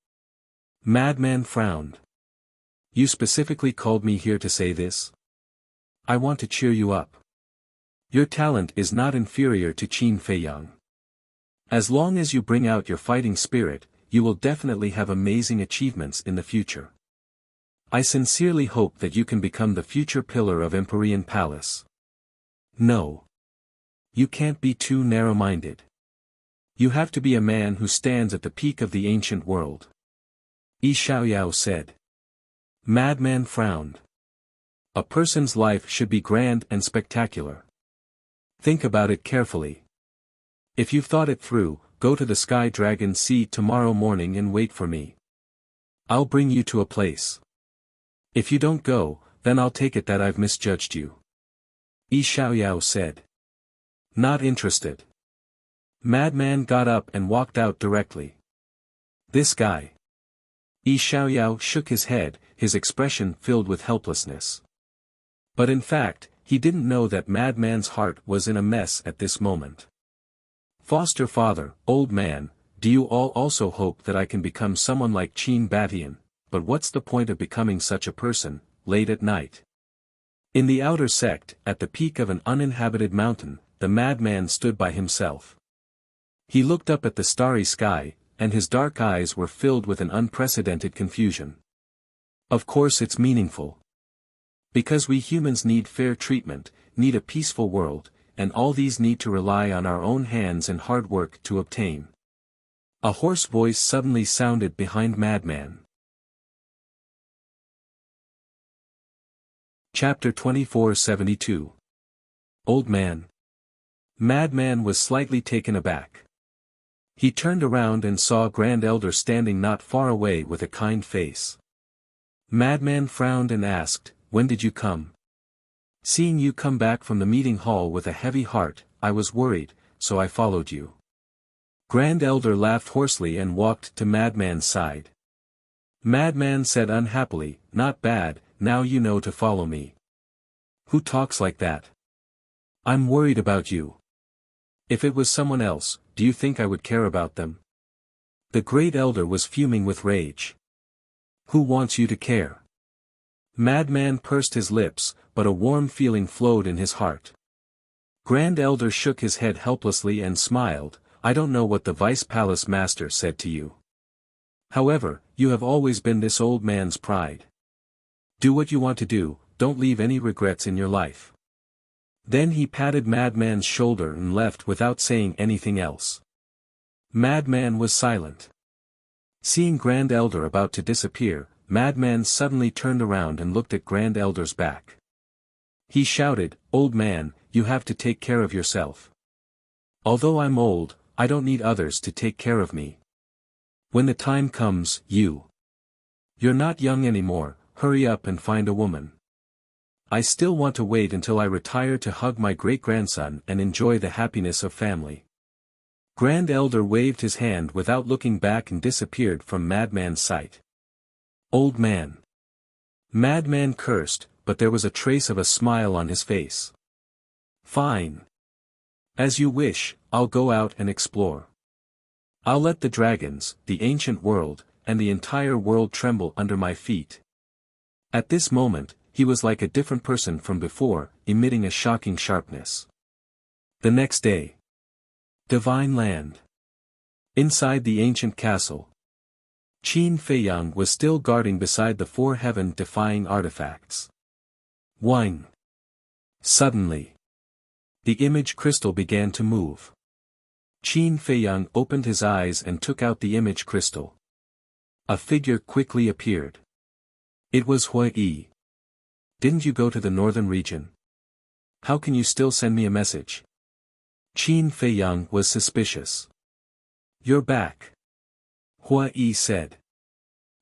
Madman frowned. You specifically called me here to say this? I want to cheer you up. Your talent is not inferior to Qin Feiyang. As long as you bring out your fighting spirit, you will definitely have amazing achievements in the future. I sincerely hope that you can become the future pillar of Empyrean Palace. No. You can't be too narrow-minded. You have to be a man who stands at the peak of the ancient world. Yi Xiaoyao said. Madman frowned. A person's life should be grand and spectacular. Think about it carefully. If you've thought it through, go to the Sky Dragon Sea tomorrow morning and wait for me. I'll bring you to a place. If you don't go, then I'll take it that I've misjudged you. Yi Xiaoyao said. Not interested. Madman got up and walked out directly. This guy. Yi Xiaoyao shook his head, his expression filled with helplessness. But in fact, he didn't know that Madman's heart was in a mess at this moment. Foster father, old man, do you all also hope that I can become someone like Qin Batian? But what's the point of becoming such a person, late at night? In the outer sect, at the peak of an uninhabited mountain, the madman stood by himself. He looked up at the starry sky, and his dark eyes were filled with an unprecedented confusion. Of course it's meaningful. Because we humans need fair treatment, need a peaceful world, and all these need to rely on our own hands and hard work to obtain. A hoarse voice suddenly sounded behind Madman. Chapter 2472. Old Man. Madman was slightly taken aback. He turned around and saw Grand Elder standing not far away with a kind face. Madman frowned and asked, when did you come? Seeing you come back from the meeting hall with a heavy heart, I was worried, so I followed you. Grand Elder laughed hoarsely and walked to Madman's side. Madman said unhappily, "Not bad, now you know to follow me." "Who talks like that?" "I'm worried about you. If it was someone else, do you think I would care about them?" The Great Elder was fuming with rage. "Who wants you to care?" Madman pursed his lips, but a warm feeling flowed in his heart. Grand Elder shook his head helplessly and smiled. "I don't know what the Vice Palace Master said to you. However, you have always been this old man's pride. Do what you want to do, don't leave any regrets in your life." Then he patted Madman's shoulder and left without saying anything else. Madman was silent. Seeing Grand Elder about to disappear, Madman suddenly turned around and looked at Grand Elder's back. He shouted, "Old man, you have to take care of yourself. Although I'm old, I don't need others to take care of me. When the time comes, you're not young anymore, hurry up and find a woman. I still want to wait until I retire to hug my great-grandson and enjoy the happiness of family." Grand Elder waved his hand without looking back and disappeared from Madman's sight. "Old man." Madman cursed, but there was a trace of a smile on his face. "Fine. As you wish, I'll go out and explore. I'll let the dragons, the ancient world, and the entire world tremble under my feet." At this moment, he was like a different person from before, emitting a shocking sharpness. The next day. Divine Land. Inside the ancient castle. Qin Feiyang was still guarding beside the four heaven-defying artifacts. Whine. Suddenly, the image crystal began to move. Qin Feiyang opened his eyes and took out the image crystal. A figure quickly appeared. It was Hui Yi. "Didn't you go to the northern region? How can you still send me a message?" Qin Feiyang was suspicious. "You're back," Hui Yi said.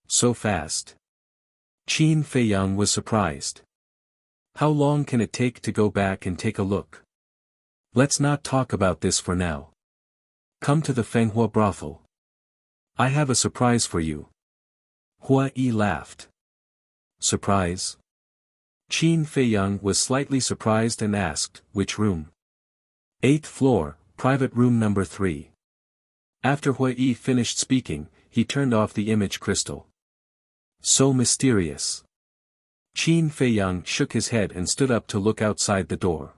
"So fast?" Qin Feiyang was surprised. "How long can it take to go back and take a look? Let's not talk about this for now. Come to the Fenghua brothel. I have a surprise for you." Hui Yi laughed. "Surprise?" Qin Feiyang was slightly surprised and asked, "Which room?" "8th floor, private room number 3. After Hui Yi finished speaking, he turned off the image crystal. "So mysterious." Qin Feiyang shook his head and stood up to look outside the door.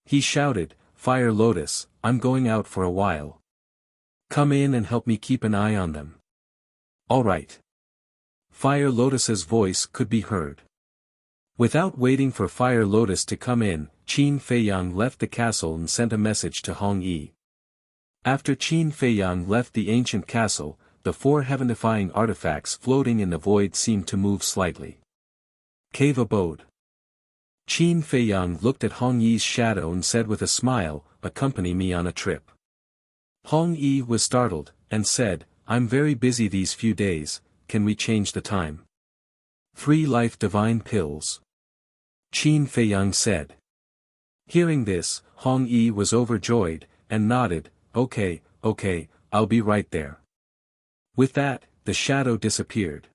He shouted, "Fire Lotus, I'm going out for a while. Come in and help me keep an eye on them." "All right." Fire Lotus's voice could be heard. Without waiting for Fire Lotus to come in, Qin Feiyang left the castle and sent a message to Hong Yi. After Qin Feiyang left the ancient castle, the four heaven-defying artifacts floating in the void seemed to move slightly. Cave abode. Qin Feiyang looked at Hong Yi's shadow and said with a smile, "Accompany me on a trip." Hong Yi was startled, and said, "I'm very busy these few days, can we change the time?" 3 life divine pills. Qin Feiyang said. Hearing this, Hong Yi was overjoyed, and nodded, okay, I'll be right there." With that, the shadow disappeared.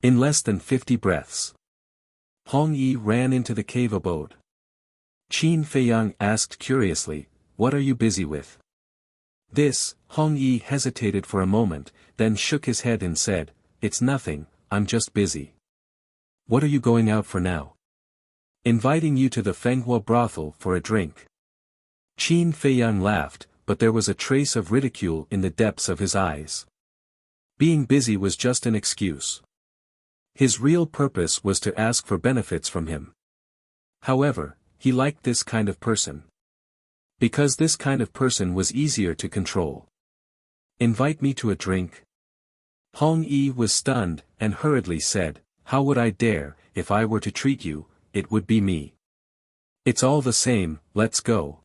In less than 50 breaths, Hong Yi ran into the cave abode. Qin Feiyang asked curiously, "What are you busy with?" This, Hong Yi hesitated for a moment, then shook his head and said, "It's nothing, I'm just busy." "What are you going out for now?" "Inviting you to the Fenghua brothel for a drink." Qin Feiyang laughed, but there was a trace of ridicule in the depths of his eyes. Being busy was just an excuse. His real purpose was to ask for benefits from him. However, he liked this kind of person. Because this kind of person was easier to control. "Invite me to a drink?" Hong Yi was stunned, and hurriedly said, "How would I dare, if I were to treat you, it would be me." "It's all the same, let's go."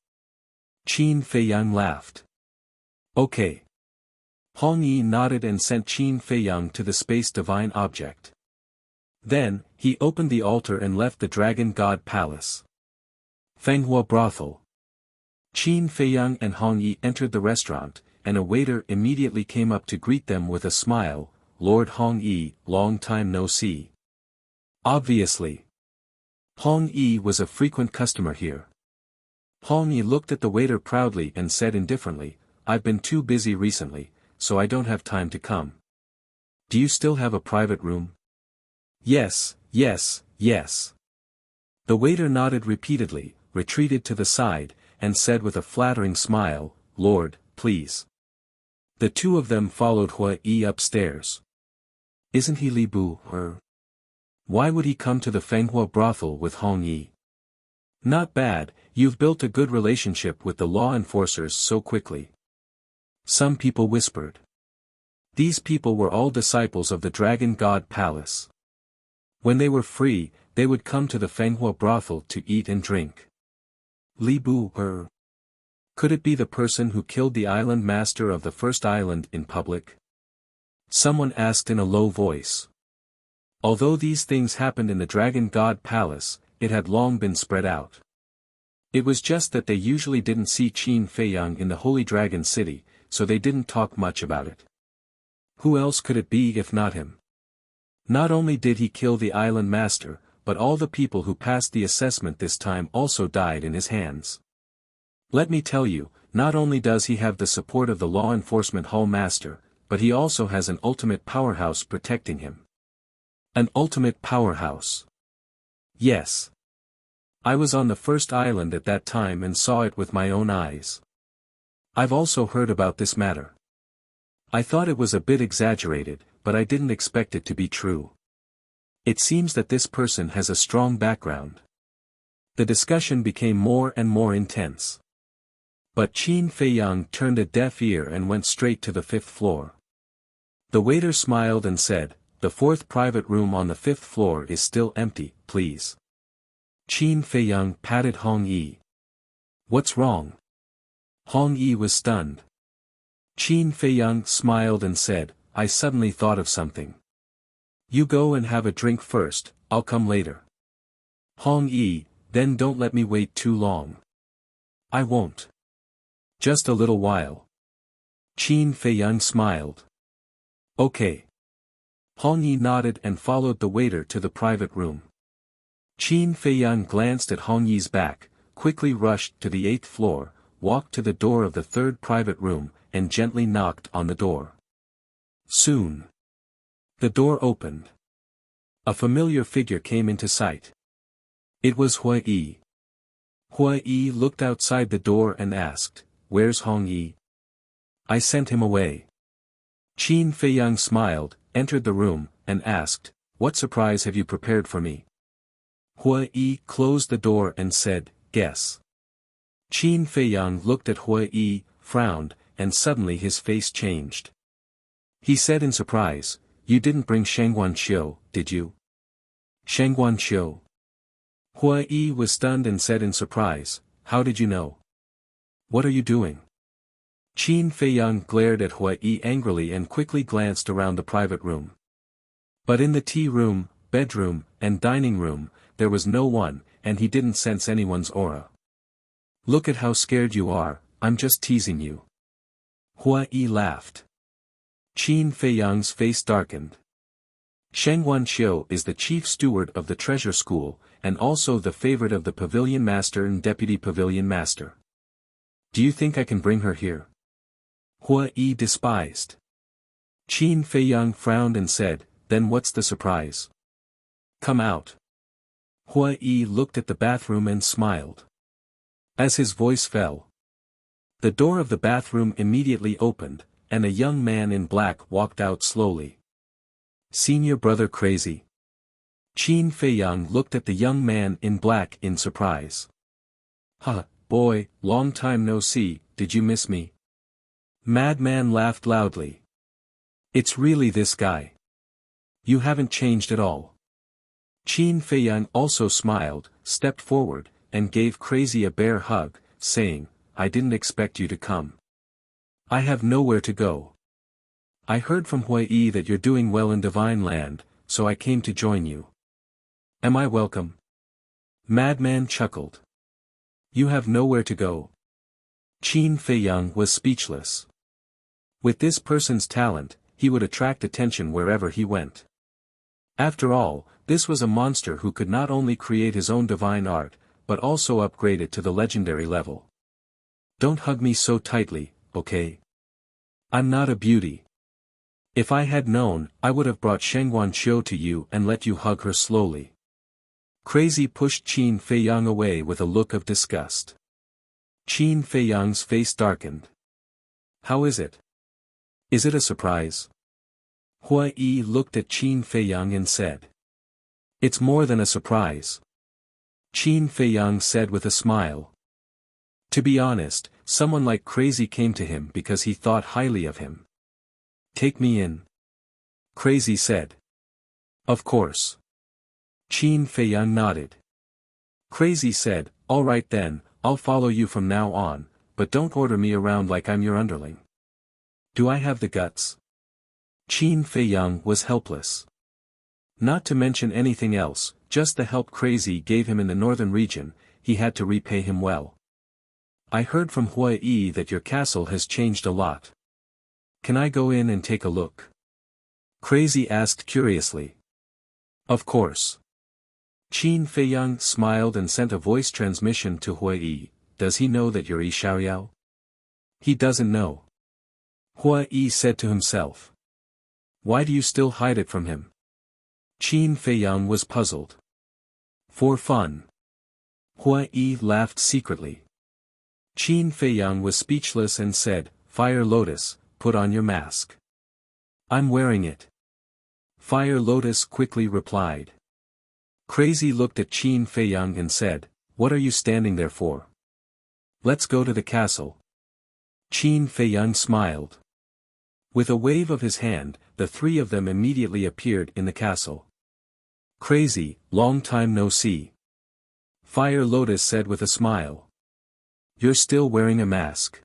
Qin Feiyang laughed. "Okay." Hong Yi nodded and sent Qin Feiyang to the space divine object. Then, he opened the altar and left the Dragon God Palace. Fenghua Brothel. Qin Feiyang and Hong Yi entered the restaurant, and a waiter immediately came up to greet them with a smile. "Lord Hong Yi, long time no see." Obviously. Hong Yi was a frequent customer here. Hong Yi looked at the waiter proudly and said indifferently, "I've been too busy recently, so I don't have time to come. Do you still have a private room?" "Yes, yes, yes." The waiter nodded repeatedly, retreated to the side, and said with a flattering smile, "Lord, please." The two of them followed Hua Yi upstairs. "Isn't he Li Bu, or? Why would he come to the Fenghua brothel with Hong Yi?" "Not bad, you've built a good relationship with the law enforcers so quickly." Some people whispered. These people were all disciples of the Dragon God Palace. When they were free, they would come to the Fenghua brothel to eat and drink. Li Bu, or? Could it be the person who killed the island master of the first island in public? Someone asked in a low voice. Although these things happened in the Dragon God Palace, it had long been spread out. It was just that they usually didn't see Qin Feiyang in the Holy Dragon City, so they didn't talk much about it. Who else could it be if not him? Not only did he kill the island master, but all the people who passed the assessment this time also died in his hands. Let me tell you, not only does he have the support of the law enforcement hall master, but he also has an ultimate powerhouse protecting him. An ultimate powerhouse. Yes. I was on the first island at that time and saw it with my own eyes. I've also heard about this matter. I thought it was a bit exaggerated, but I didn't expect it to be true. It seems that this person has a strong background. The discussion became more and more intense. But Qin Feiyang turned a deaf ear and went straight to the 5th floor. The waiter smiled and said, "The 4th private room on the 5th floor is still empty, please." Qin Feiyang patted Hong Yi. "What's wrong?" Hong Yi was stunned. Qin Feiyang smiled and said, "I suddenly thought of something. You go and have a drink first, I'll come later." Hong Yi, "Then don't let me wait too long." "I won't. Just a little while." Qin Feiyang smiled. "Okay." Hong Yi nodded and followed the waiter to the private room. Qin Feiyang glanced at Hong Yi's back, quickly rushed to the 8th floor, walked to the door of the 3rd private room, and gently knocked on the door. Soon, the door opened. A familiar figure came into sight. It was Hua Yi. Hua Yi looked outside the door and asked, "Where's Hong Yi?" "I sent him away." Qin Feiyang smiled, entered the room, and asked, "What surprise have you prepared for me?" Hua Yi closed the door and said, "Guess." Qin Feiyang looked at Hua Yi, frowned, and suddenly his face changed. He said in surprise, "You didn't bring Shangguan Qiu, did you?" "Shangguan Qiu?" Hua Yi was stunned and said in surprise, "How did you know? What are you doing?" Qin Feiyang glared at Hua Yi angrily and quickly glanced around the private room. But in the tea room, bedroom, and dining room, there was no one, and he didn't sense anyone's aura. "Look at how scared you are, I'm just teasing you." Hua Yi laughed. Qin Feiyang's face darkened. Shangguan Qiu is the chief steward of the treasure school, and also the favorite of the pavilion master and deputy pavilion master. "Do you think I can bring her here?" Hua Yi despised. Qin Feiyang frowned and said, "Then what's the surprise? Come out." Hua Yi looked at the bathroom and smiled. As his voice fell, the door of the bathroom immediately opened, and a young man in black walked out slowly. "Seen your brother crazy?" Qin Feiyang looked at the young man in black in surprise. "Huh, boy, long time no see, did you miss me?" Madman laughed loudly. "It's really this guy. You haven't changed at all." Qin Feiyang also smiled, stepped forward, and gave Crazy a bear hug, saying, "I didn't expect you to come. I have nowhere to go. I heard from Hua Yi that you're doing well in Divine Land, so I came to join you." Am I welcome? Madman chuckled. You have nowhere to go. Qin Feiyang was speechless. With this person's talent, he would attract attention wherever he went. After all, this was a monster who could not only create his own divine art, but also upgrade it to the legendary level. Don't hug me so tightly, okay? I'm not a beauty. If I had known, I would have brought Shengguan Qiu to you and let you hug her slowly. Crazy pushed Qin Feiyang away with a look of disgust. Qin Feiyang's face darkened. How is it? Is it a surprise? Hua Yi looked at Qin Feiyang and said. It's more than a surprise. Qin Feiyang said with a smile. To be honest, someone like Crazy came to him because he thought highly of him. Take me in. Crazy said. Of course. Qin Feiyang nodded. Crazy said, all right then, I'll follow you from now on, but don't order me around like I'm your underling. Do I have the guts? Qin Feiyang was helpless. Not to mention anything else, just the help Crazy gave him in the northern region, he had to repay him well. I heard from Hua Yi that your castle has changed a lot. Can I go in and take a look? Crazy asked curiously. Of course. Qin Feiyang smiled and sent a voice transmission to Hua Yi. Does he know that you're Yi Xiaoyao? He doesn't know. Hua Yi said to himself. Why do you still hide it from him? Qin Feiyang was puzzled. For fun. Hua Yi laughed secretly. Qin Feiyang was speechless and said, Fire Lotus, put on your mask. I'm wearing it. Fire Lotus quickly replied. Crazy looked at Qin Feiyang and said, What are you standing there for? Let's go to the castle. Qin Feiyang smiled. With a wave of his hand, the three of them immediately appeared in the castle. Crazy, long time no see. Fire Lotus said with a smile. You're still wearing a mask.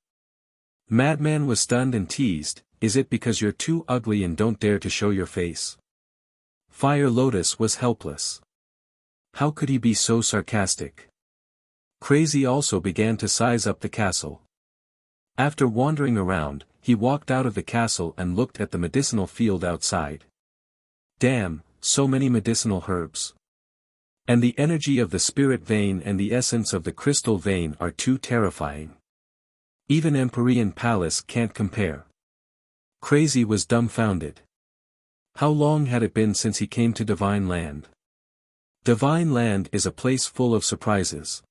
Madman was stunned and teased, is it because you're too ugly and don't dare to show your face? Fire Lotus was helpless. How could he be so sarcastic? Crazy also began to size up the castle. After wandering around, he walked out of the castle and looked at the medicinal field outside. Damn, so many medicinal herbs. And the energy of the spirit vein and the essence of the crystal vein are too terrifying. Even Empyrean Palace can't compare. Crazy was dumbfounded. How long had it been since he came to Divine Land? Divine Land is a place full of surprises.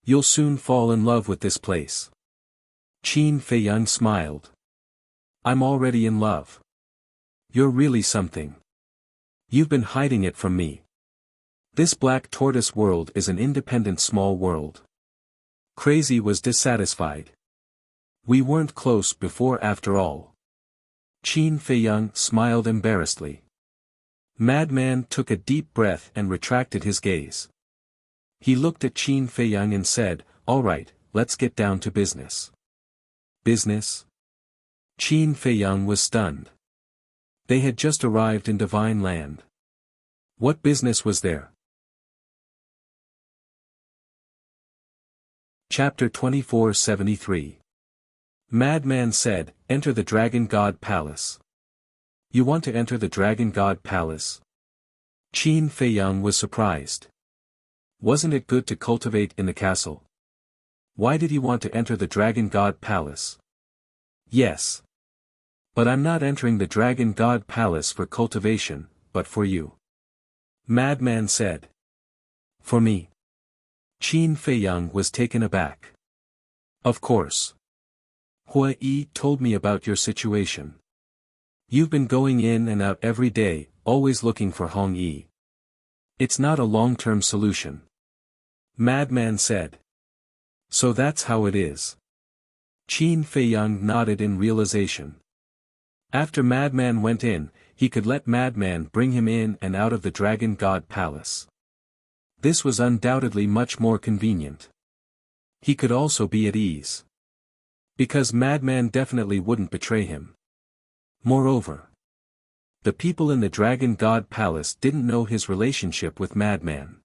You'll soon fall in love with this place. Qin Feiyang smiled. I'm already in love. You're really something. You've been hiding it from me. This black tortoise world is an independent small world. Crazy was dissatisfied. We weren't close before after all. Qin Feiyang smiled embarrassedly. Madman took a deep breath and retracted his gaze. He looked at Qin Feiyang and said, all right, let's get down to business. Business? Qin Feiyang was stunned. They had just arrived in Divine Land. What business was there? Chapter 2473. Madman said, enter the Dragon God Palace. You want to enter the Dragon God Palace? Qin Feiyang was surprised. Wasn't it good to cultivate in the castle? Why did he want to enter the Dragon God Palace? Yes. But I'm not entering the Dragon God Palace for cultivation, but for you. Madman said. For me? Qin Feiyang was taken aback. Of course. Hua Yi told me about your situation. You've been going in and out every day, always looking for Hong Yi. It's not a long-term solution. Madman said. So that's how it is. Qin Feiyang nodded in realization. After Madman went in, he could let Madman bring him in and out of the Dragon God Palace. This was undoubtedly much more convenient. He could also be at ease. Because Madman definitely wouldn't betray him. Moreover, The people in the Dragon God Palace didn't know his relationship with Madman.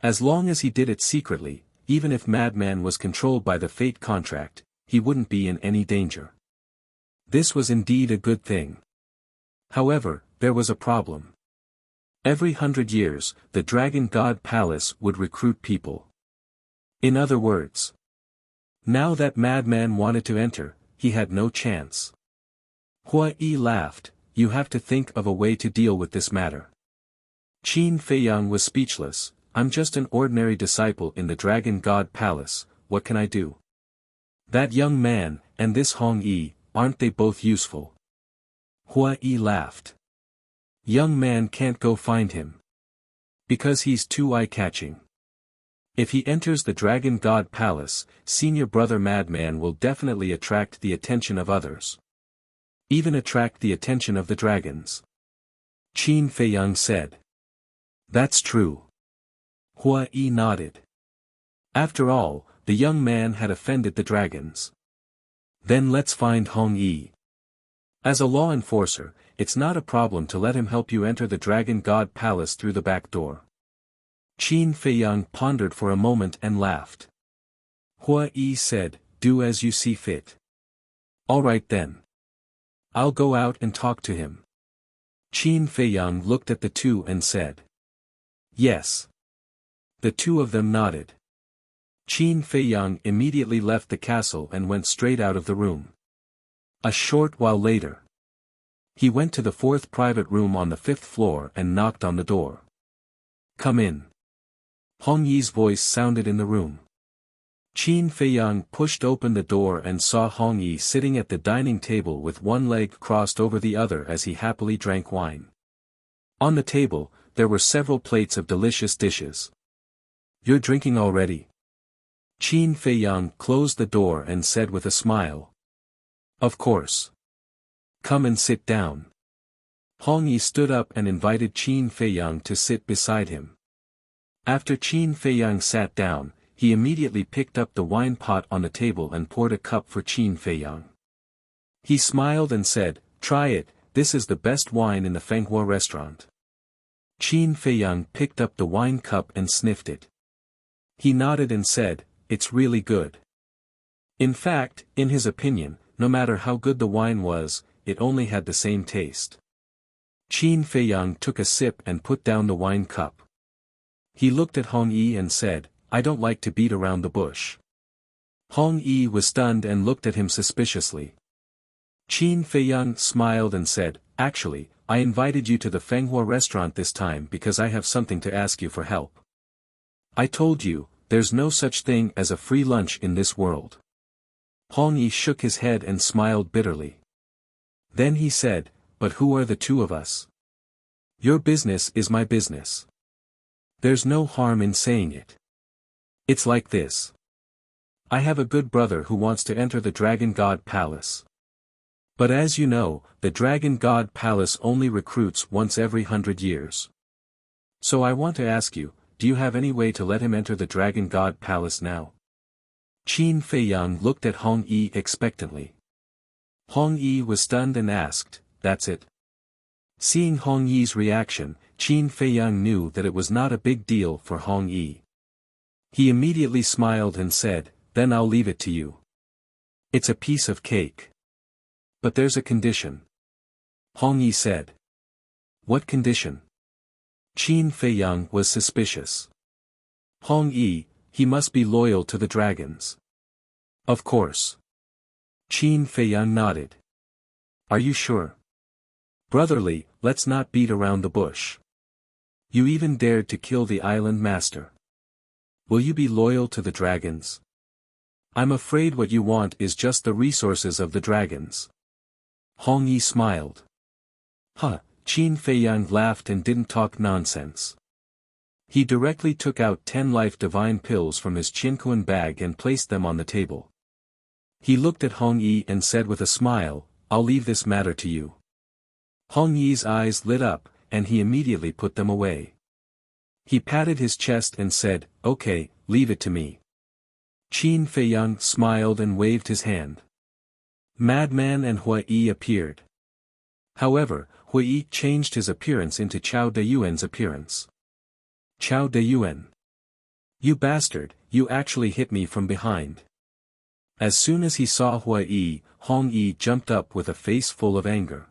As long as he did it secretly, even if Madman was controlled by the fate contract, he wouldn't be in any danger. This was indeed a good thing. However, there was a problem. Every 100 years, the Dragon God Palace would recruit people. In other words, now that Madman wanted to enter, he had no chance. Hua Yi laughed, "You have to think of a way to deal with this matter." Qin Feiyang was speechless. "I'm just an ordinary disciple in the Dragon God Palace, what can I do?" "That young man, and this Hong Yi, aren't they both useful?" Hua Yi laughed. "Young man can't go find him. Because he's too eye-catching. If he enters the Dragon God Palace, senior brother Madman will definitely attract the attention of others. Even attract the attention of the dragons." Qin Feiyang said. "That's true." Hua Yi nodded. After all, the young man had offended the dragons. "Then let's find Hong Yi. As a law enforcer, it's not a problem to let him help you enter the Dragon God Palace through the back door." Qin Feiyang pondered for a moment and laughed. Hua Yi said, "Do as you see fit." "All right then. I'll go out and talk to him." Qin Feiyang looked at the two and said, "Yes." The two of them nodded. Qin Feiyang immediately left the castle and went straight out of the room. A short while later, he went to the 4th private room on the 5th floor and knocked on the door. "Come in." Hong Yi's voice sounded in the room. Qin Feiyang pushed open the door and saw Hong Yi sitting at the dining table with one leg crossed over the other as he happily drank wine. On the table, there were several plates of delicious dishes. "You're drinking already?" Qin Feiyang closed the door and said with a smile. "Of course. Come and sit down." Hong Yi stood up and invited Qin Feiyang to sit beside him. After Qin Feiyang sat down, he immediately picked up the wine pot on the table and poured a cup for Qin Feiyang. He smiled and said, "Try it, this is the best wine in the Fenghua restaurant." Qin Feiyang picked up the wine cup and sniffed it. He nodded and said, "It's really good." In fact, in his opinion, no matter how good the wine was, it only had the same taste. Qin Feiyang took a sip and put down the wine cup. He looked at Hong Yi and said, "I don't like to beat around the bush." Hong Yi was stunned and looked at him suspiciously. Qin Feiyang smiled and said, "Actually, I invited you to the Fenghua restaurant this time because I have something to ask you for help. I told you, there's no such thing as a free lunch in this world." Hong Yi shook his head and smiled bitterly. Then he said, "But who are the two of us? Your business is my business. There's no harm in saying it. It's like this. I have a good brother who wants to enter the Dragon God Palace. But as you know, the Dragon God Palace only recruits once every 100 years. So I want to ask you, do you have any way to let him enter the Dragon God Palace now?" Qin Feiyang looked at Hong Yi expectantly. Hong Yi was stunned and asked, "That's it?" Seeing Hong Yi's reaction, Qin Feiyang knew that it was not a big deal for Hong Yi. He immediately smiled and said, "Then I'll leave it to you. It's a piece of cake. But there's a condition." Hong Yi said. "What condition?" Qin Feiyang was suspicious. Hong Yi, he must be loyal to the dragons. "Of course." Qin Feiyang nodded. "Are you sure?" "Brotherly, let's not beat around the bush. You even dared to kill the island master. Will you be loyal to the dragons? I'm afraid what you want is just the resources of the dragons." Hong Yi smiled. "Huh," Qin Feiyang laughed and didn't talk nonsense. He directly took out 10 life divine pills from his Qinkuan bag and placed them on the table. He looked at Hong Yi and said with a smile, "I'll leave this matter to you." Hong Yi's eyes lit up, and he immediately put them away. He patted his chest and said, "Okay, leave it to me." Qin Feiyang smiled and waved his hand. Madman and Hua Yi appeared. However, Hui changed his appearance into Chao Deyuan's appearance. Chao Deyuan. You bastard, you actually hit me from behind. As soon as he saw Hui, Hong Yi jumped up with a face full of anger.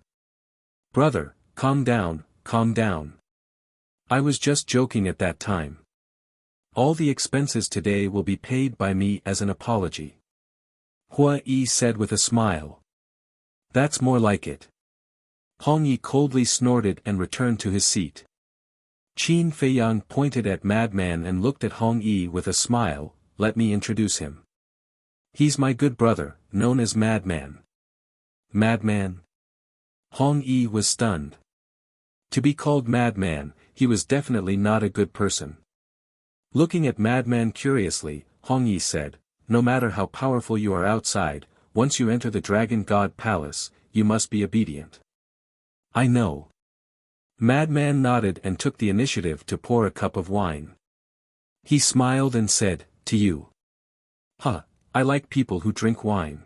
Brother, calm down, calm down. I was just joking at that time. All the expenses today will be paid by me as an apology. Hui said with a smile. That's more like it. Hong Yi coldly snorted and returned to his seat. Qin Feiyang pointed at Madman and looked at Hong Yi with a smile. Let me introduce him. He's my good brother, known as Madman. Madman? Hong Yi was stunned. To be called Madman, he was definitely not a good person. Looking at Madman curiously, Hong Yi said, no matter how powerful you are outside, once you enter the Dragon God Palace, you must be obedient. I know. Madman nodded and took the initiative to pour a cup of wine. He smiled and said, to you. Huh, I like people who drink wine.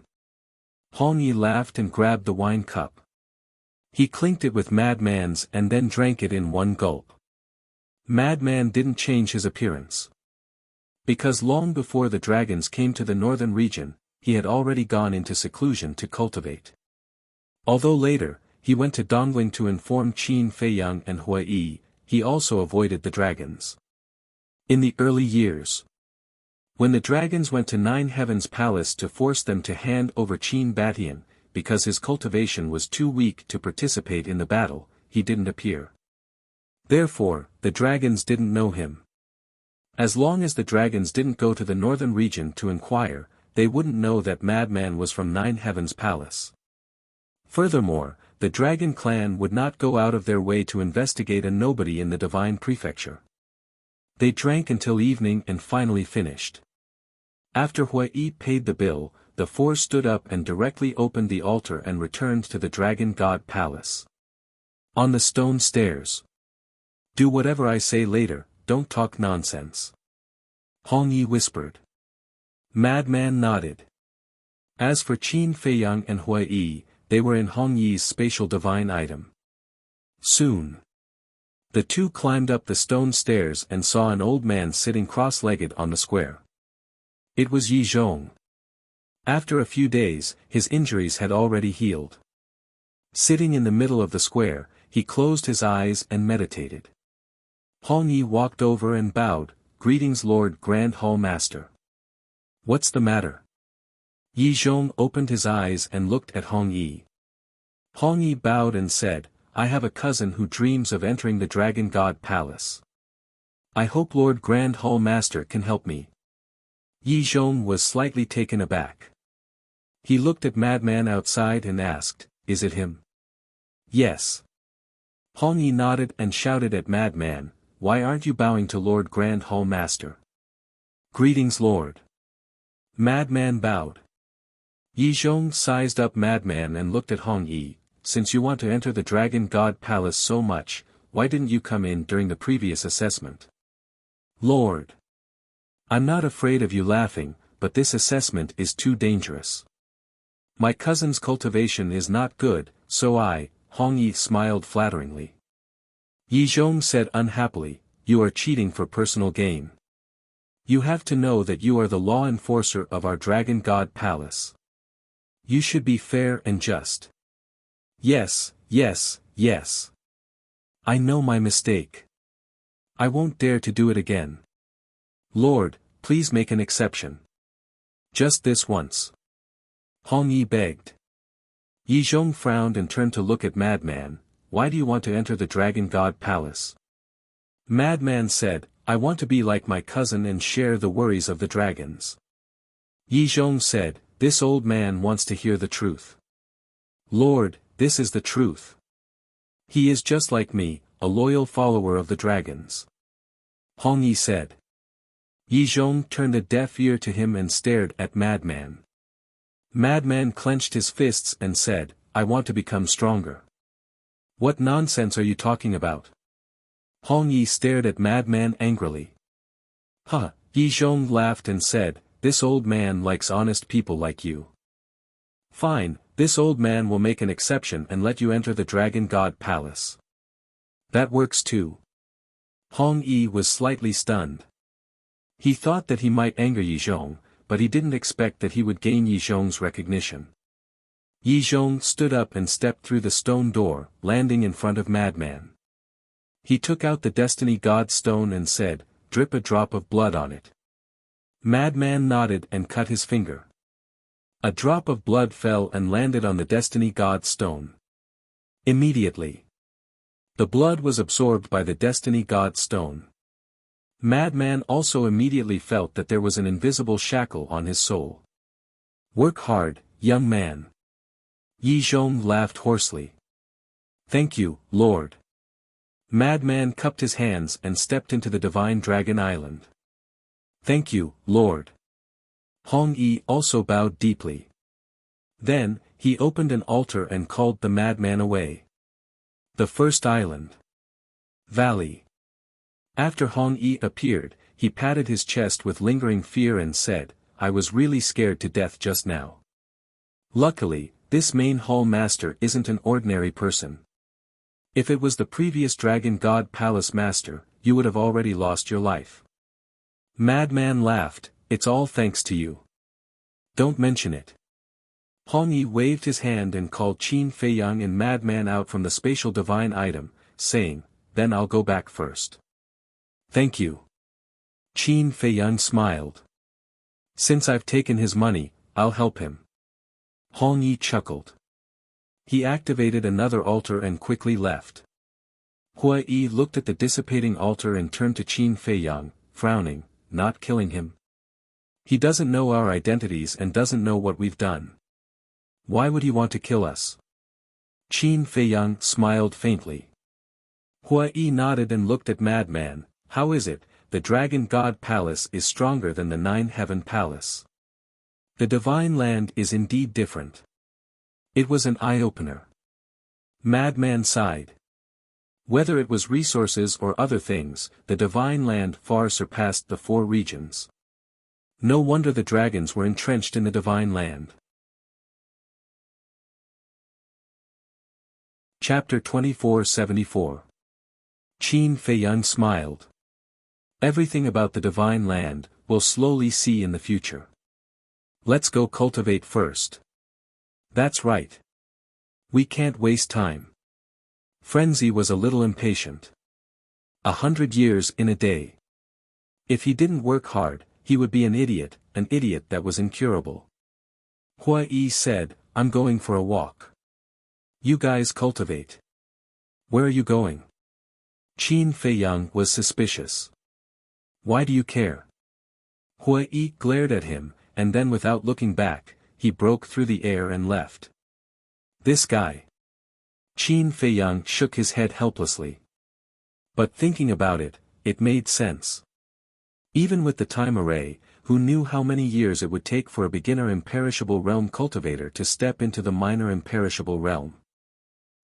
Hong Yi laughed and grabbed the wine cup. He clinked it with Madman's and then drank it in one gulp. Madman didn't change his appearance. Because long before the dragons came to the northern region, he had already gone into seclusion to cultivate. Although later, he went to Dongling to inform Qin Feiyang and Hui, he also avoided the dragons. In the early years, when the dragons went to Nine Heavens Palace to force them to hand over Qin Batian, because his cultivation was too weak to participate in the battle, he didn't appear. Therefore, the dragons didn't know him. As long as the dragons didn't go to the northern region to inquire, they wouldn't know that Madman was from Nine Heavens Palace. Furthermore, the dragon clan would not go out of their way to investigate a nobody in the divine prefecture. They drank until evening and finally finished. After Hui paid the bill, the four stood up and directly opened the altar and returned to the Dragon God Palace. On the stone stairs. Do whatever I say later, don't talk nonsense. Hong Yi whispered. Madman nodded. As for Qin Feiyang and Hui, they were in Hong Yi's spatial divine item. Soon, the two climbed up the stone stairs and saw an old man sitting cross-legged on the square. It was Yi Zhong. After a few days, his injuries had already healed. Sitting in the middle of the square, he closed his eyes and meditated. Hong Yi walked over and bowed, Greetings Lord Grand Hall Master. What's the matter? Yi Zhong opened his eyes and looked at Hong Yi. Hong Yi bowed and said, I have a cousin who dreams of entering the Dragon God Palace. I hope Lord Grand Hall Master can help me. Yi Zhong was slightly taken aback. He looked at Madman outside and asked, Is it him? Yes. Hong Yi nodded and shouted at Madman, Why aren't you bowing to Lord Grand Hall Master? Greetings Lord. Madman bowed. Yi Zhong sized up Madman and looked at Hong Yi, Since you want to enter the Dragon God Palace so much, why didn't you come in during the previous assessment? Lord. I'm not afraid of you laughing, but this assessment is too dangerous. My cousin's cultivation is not good, so Hong Yi smiled flatteringly. Yi Zhong said unhappily, You are cheating for personal gain. You have to know that you are the law enforcer of our Dragon God Palace. You should be fair and just. Yes, yes, yes. I know my mistake. I won't dare to do it again. Lord, please make an exception. Just this once. Hong Yi begged. Yi Zhong frowned and turned to look at Madman, Why do you want to enter the Dragon God Palace? Madman said, I want to be like my cousin and share the worries of the dragons. Yi Zhong said, This old man wants to hear the truth. Lord, this is the truth. He is just like me, a loyal follower of the dragons. Hong Yi said. Yi Zhong turned a deaf ear to him and stared at Madman. Madman clenched his fists and said, I want to become stronger. What nonsense are you talking about? Hong Yi stared at Madman angrily. Huh, Yi Zhong laughed and said, This old man likes honest people like you. Fine, This old man will make an exception and let you enter the Dragon God Palace. That works too. Hong Yi was slightly stunned. He thought that he might anger Yi Zhong, but he didn't expect that he would gain Yi Zhong's recognition. Yi Zhong stood up and stepped through the stone door, landing in front of Madman. He took out the Destiny God stone and said, "Drip a drop of blood on it." Madman nodded and cut his finger. A drop of blood fell and landed on the Destiny God stone. Immediately, the blood was absorbed by the Destiny God stone. Madman also immediately felt that there was an invisible shackle on his soul. "Work hard, young man." Yi Zhong laughed hoarsely. "Thank you, Lord." Madman cupped his hands and stepped into the Divine Dragon Island. "Thank you, Lord." Hong Yi also bowed deeply. Then, he opened an altar and called the madman away. The first island. Valley. After Hong Yi appeared, he patted his chest with lingering fear and said, "I was really scared to death just now." Luckily, this main hall master isn't an ordinary person. If it was the previous Dragon God Palace master, you would have already lost your life. Madman laughed, "It's all thanks to you. Don't mention it." Hong Yi waved his hand and called Qin Feiyang and Madman out from the spatial divine item, saying, "Then I'll go back first." "Thank you." Qin Feiyang smiled. "Since I've taken his money, I'll help him." Hong Yi chuckled. He activated another altar and quickly left. Hua Yi looked at the dissipating altar and turned to Qin Feiyang, frowning, "Not killing him? He doesn't know our identities and doesn't know what we've done. Why would he want to kill us?" Qin Feiyang smiled faintly. Hua Yi nodded and looked at Madman. "How is it, the Dragon God Palace is stronger than the Nine Heaven Palace? The Divine Land is indeed different." It was an eye-opener. Madman sighed. Whether it was resources or other things, the Divine Land far surpassed the four regions. No wonder the dragons were entrenched in the Divine Land. Chapter 2474. Qin Feiyang smiled. Everything about the Divine Land, we'll slowly see in the future. Let's go cultivate first. That's right. We can't waste time. Frenzy was a little impatient. 100 years in a day. If he didn't work hard, he would be an idiot that was incurable. Hua Yi said, "I'm going for a walk. You guys cultivate." "Where are you going?" Qin Feiyang was suspicious. "Why do you care?" Hua Yi glared at him, and then without looking back, he broke through the air and left. This guy. Qin Feiyang shook his head helplessly. But thinking about it, it made sense. Even with the time array, who knew how many years it would take for a beginner imperishable realm cultivator to step into the minor imperishable realm?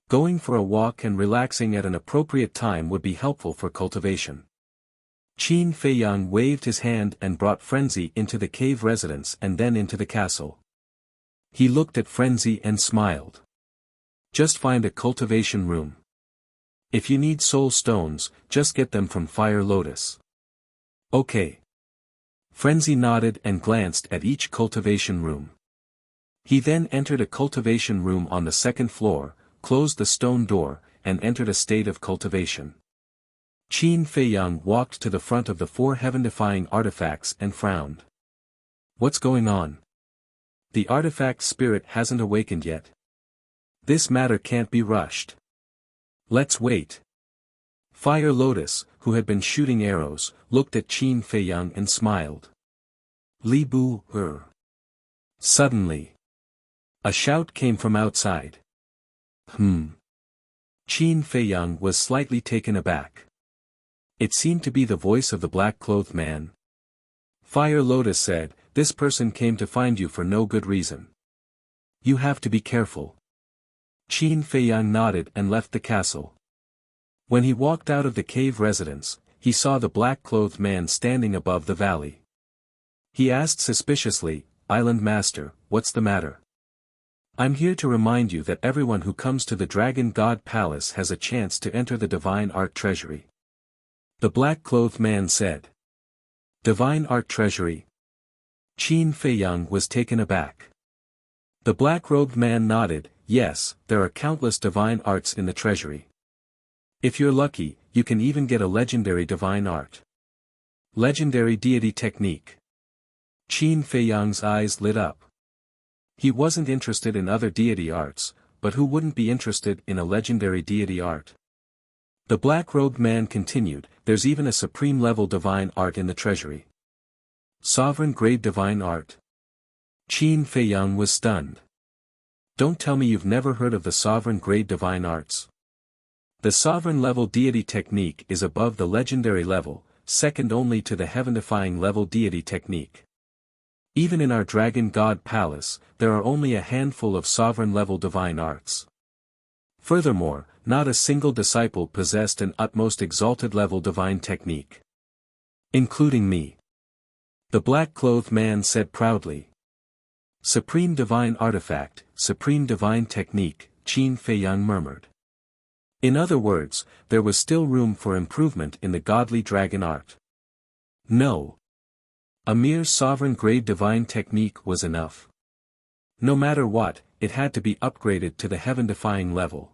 Going for a walk and relaxing at an appropriate time would be helpful for cultivation. Qin Feiyang waved his hand and brought Frenzy into the cave residence and then into the castle. He looked at Frenzy and smiled. "Just find a cultivation room. If you need soul stones, just get them from Fire Lotus." "Okay." Frenzy nodded and glanced at each cultivation room. He then entered a cultivation room on the second floor, closed the stone door, and entered a state of cultivation. Qin Feiyang walked to the front of the four heaven-defying artifacts and frowned. "What's going on? The artifact spirit hasn't awakened yet. This matter can't be rushed. Let's wait." Fire Lotus, who had been shooting arrows, looked at Qin Feiyang and smiled. "Li Bu, Suddenly, a shout came from outside. Qin Feiyang was slightly taken aback. It seemed to be the voice of the black-clothed man. Fire Lotus said, "This person came to find you for no good reason. You have to be careful." Qin Feiyang nodded and left the castle. When he walked out of the cave residence, he saw the black-clothed man standing above the valley. He asked suspiciously, "Island Master, what's the matter?" I'm here to remind you that everyone who comes to the Dragon God Palace has a chance to enter the Divine Art Treasury. The black-clothed man said. Divine Art Treasury? Qin Feiyang was taken aback. The black-robed man nodded, yes, there are countless divine arts in the treasury. If you're lucky, you can even get a legendary divine art. Legendary deity technique. Qin Feiyang's eyes lit up. He wasn't interested in other deity arts, but who wouldn't be interested in a legendary deity art? The black-robed man continued, there's even a supreme-level divine art in the treasury. Sovereign-grade divine art? Qin Feiyang was stunned. Don't tell me you've never heard of the sovereign-grade divine arts. The sovereign-level deity technique is above the legendary level, second only to the heaven-defying level deity technique. Even in our Dragon God Palace, there are only a handful of sovereign-level divine arts. Furthermore, not a single disciple possessed an utmost exalted level divine technique. Including me. The black-clothed man said proudly. Supreme divine artifact, supreme divine technique, Qin Feiyang murmured. In other words, there was still room for improvement in the godly dragon art. No. A mere sovereign-grade divine technique was enough. No matter what, it had to be upgraded to the heaven-defying level.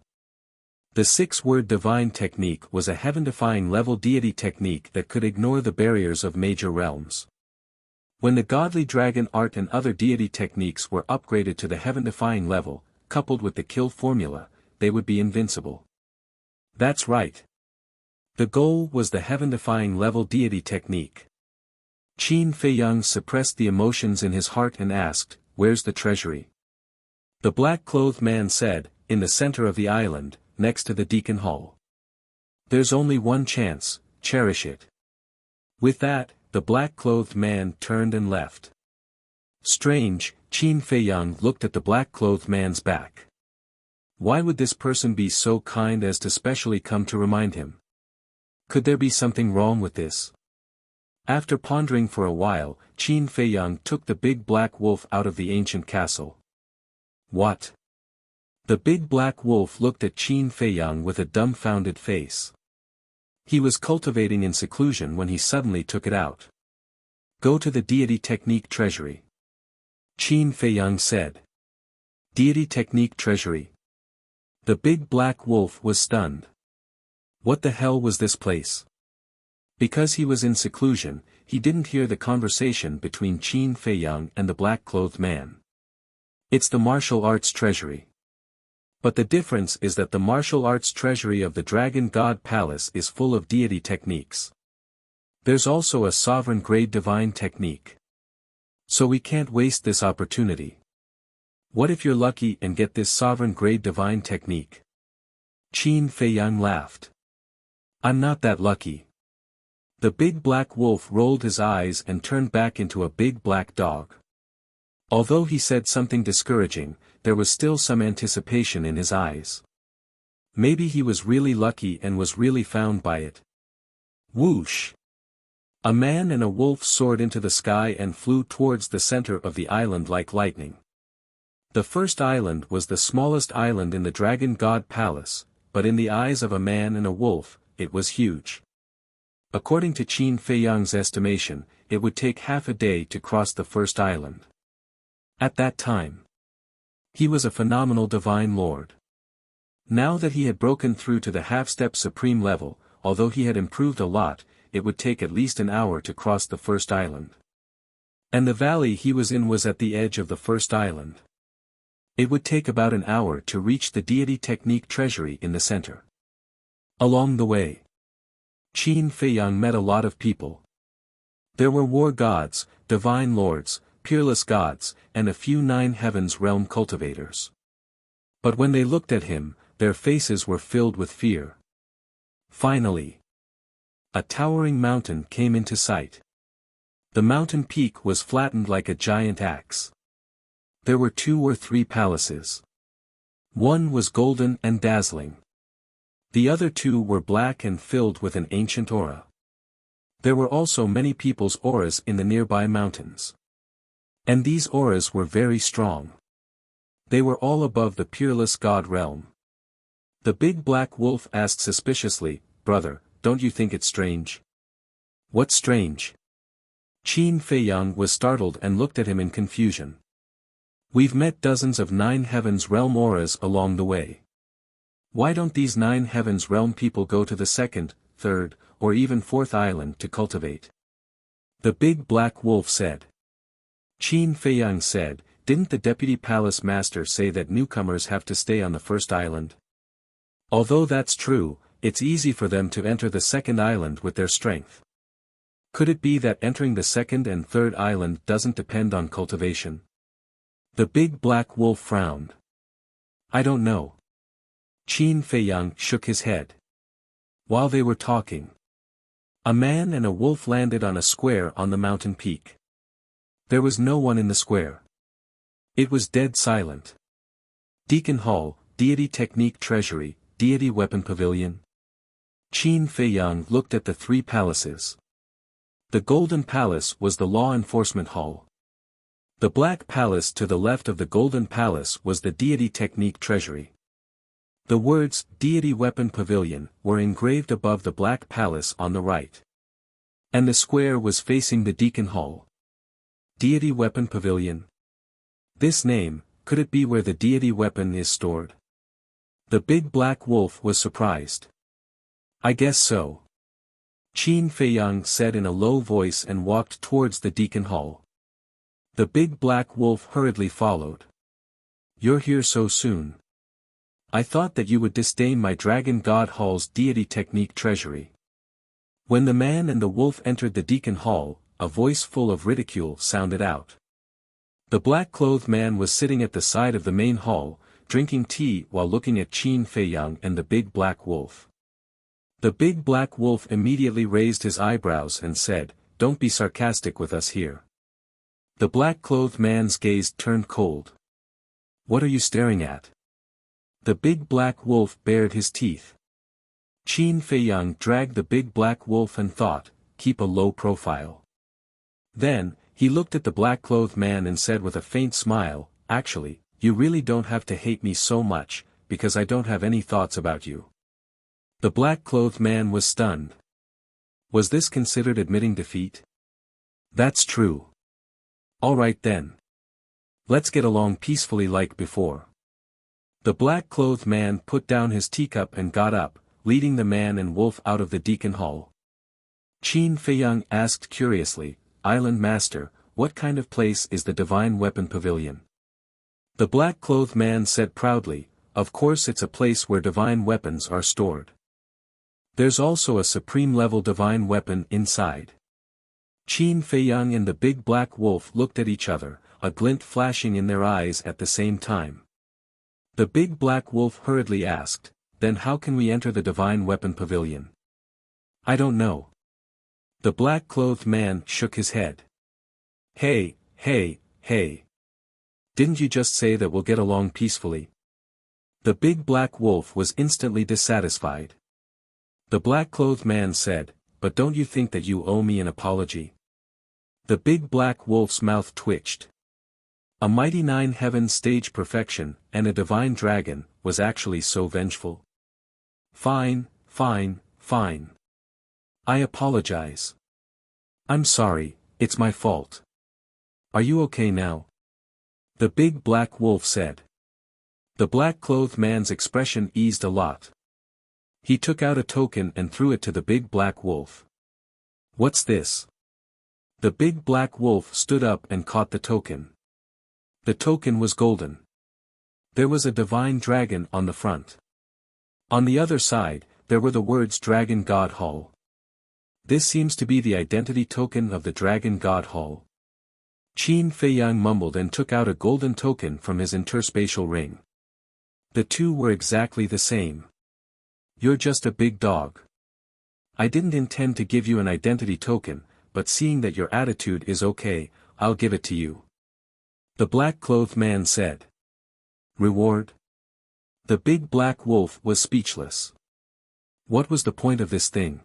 The six-word divine technique was a heaven-defying level deity technique that could ignore the barriers of major realms. When the godly dragon art and other deity techniques were upgraded to the heaven-defying level, coupled with the kill formula, they would be invincible. That's right. The goal was the heaven-defying level deity technique. Qin Feiyang suppressed the emotions in his heart and asked, where's the treasury? The black-clothed man said, in the center of the island, next to the Deacon Hall. There's only one chance, cherish it. With that, the black-clothed man turned and left. Strange, Qin Feiyang looked at the black-clothed man's back. Why would this person be so kind as to specially come to remind him? Could there be something wrong with this? After pondering for a while, Qin Feiyang took the big black wolf out of the ancient castle. What? The big black wolf looked at Qin Feiyang with a dumbfounded face. He was cultivating in seclusion when he suddenly took it out. Go to the deity technique treasury. Qin Feiyang said. Deity technique treasury. The big black wolf was stunned. What the hell was this place? Because he was in seclusion, he didn't hear the conversation between Qin Feiyang and the black-clothed man. It's the martial arts treasury. But the difference is that the martial arts treasury of the Dragon God Palace is full of deity techniques. There's also a sovereign-grade divine technique. So we can't waste this opportunity. What if you're lucky and get this sovereign-grade divine technique? Qin Feiyang laughed. I'm not that lucky. The big black wolf rolled his eyes and turned back into a big black dog. Although he said something discouraging, there was still some anticipation in his eyes. Maybe he was really lucky and was really found by it. Whoosh! A man and a wolf soared into the sky and flew towards the center of the island like lightning. The first island was the smallest island in the Dragon God Palace, but in the eyes of a man and a wolf, it was huge. According to Qin Feiyang's estimation, it would take half a day to cross the first island. At that time, he was a phenomenal divine lord. Now that he had broken through to the half-step supreme level, although he had improved a lot, it would take at least an hour to cross the first island. And the valley he was in was at the edge of the first island. It would take about an hour to reach the deity technique treasury in the center. Along the way, Qin Feiyang met a lot of people. There were war gods, divine lords, peerless gods, and a few nine heavens realm cultivators. But when they looked at him, their faces were filled with fear. Finally, a towering mountain came into sight. The mountain peak was flattened like a giant axe. There were 2 or 3 palaces. One was golden and dazzling. The other 2 were black and filled with an ancient aura. There were also many people's auras in the nearby mountains. And these auras were very strong. They were all above the peerless god realm. The big black wolf asked suspiciously, "Brother, don't you think it strange?" "What's strange?" Qin Feiyang was startled and looked at him in confusion. "We've met dozens of Nine Heavens Realm auras along the way. Why don't these Nine Heavens Realm people go to the second, third, or even fourth island to cultivate?" The big black wolf said. Qin Feiyang said, "Didn't the deputy palace master say that newcomers have to stay on the first island? Although that's true, it's easy for them to enter the second island with their strength. Could it be that entering the second and third island doesn't depend on cultivation?" The big black wolf frowned. "I don't know." Qin Feiyang shook his head. While they were talking, a man and a wolf landed on a square on the mountain peak. There was no one in the square. It was dead silent. Deacon Hall, Deity Technique Treasury, Deity Weapon Pavilion. Qin Feiyang looked at the three palaces. The Golden Palace was the Law Enforcement Hall. The Black Palace to the left of the Golden Palace was the Deity Technique Treasury. The words, Deity Weapon Pavilion, were engraved above the Black Palace on the right. And the square was facing the Deacon Hall. Deity Weapon Pavilion. This name, could it be where the deity weapon is stored? The big black wolf was surprised. "I guess so." Qin Feiyang said in a low voice and walked towards the Deacon Hall. The big black wolf hurriedly followed. "You're here so soon. I thought that you would disdain my Dragon God Hall's Deity Technique Treasury." When the man and the wolf entered the Deacon Hall, a voice full of ridicule sounded out. The black-clothed man was sitting at the side of the main hall, drinking tea while looking at Qin Feiyang and the big black wolf. The big black wolf immediately raised his eyebrows and said, "Don't be sarcastic with us here." The black-clothed man's gaze turned cold. "What are you staring at?" The big black wolf bared his teeth. Qin Feiyang dragged the big black wolf and thought, "Keep a low profile." Then, he looked at the black-clothed man and said with a faint smile, "Actually, you really don't have to hate me so much, because I don't have any thoughts about you." The black-clothed man was stunned. Was this considered admitting defeat? "That's true. All right then. Let's get along peacefully like before." The black-clothed man put down his teacup and got up, leading the man and wolf out of the Deacon Hall. Qin Feiyang asked curiously, "Island Master, what kind of place is the Divine Weapon Pavilion?" The black-clothed man said proudly, "Of course it's a place where divine weapons are stored. There's also a supreme-level divine weapon inside." Qin Feiyang and the big black wolf looked at each other, a glint flashing in their eyes at the same time. The big black wolf hurriedly asked, "Then how can we enter the Divine Weapon Pavilion?" "I don't know." The black-clothed man shook his head. Hey, hey. Didn't you just say that we'll get along peacefully?" The big black wolf was instantly dissatisfied. The black-clothed man said, "But don't you think that you owe me an apology?" The big black wolf's mouth twitched. A mighty Nine Heavens stage perfection, and a divine dragon, was actually so vengeful. Fine. I apologize. I'm sorry, it's my fault. Are you okay now?" The big black wolf said. The black-clothed man's expression eased a lot. He took out a token and threw it to the big black wolf. "What's this?" The big black wolf stood up and caught the token. The token was golden. There was a divine dragon on the front. On the other side, there were the words Dragon God Hall. This seems to be the identity token of the Dragon God Hall. Qin Feiyang mumbled and took out a golden token from his interspatial ring. The two were exactly the same. "You're just a big dog. I didn't intend to give you an identity token, but seeing that your attitude is okay, I'll give it to you." The black-clothed man said. "Reward?" The big black wolf was speechless. What was the point of this thing?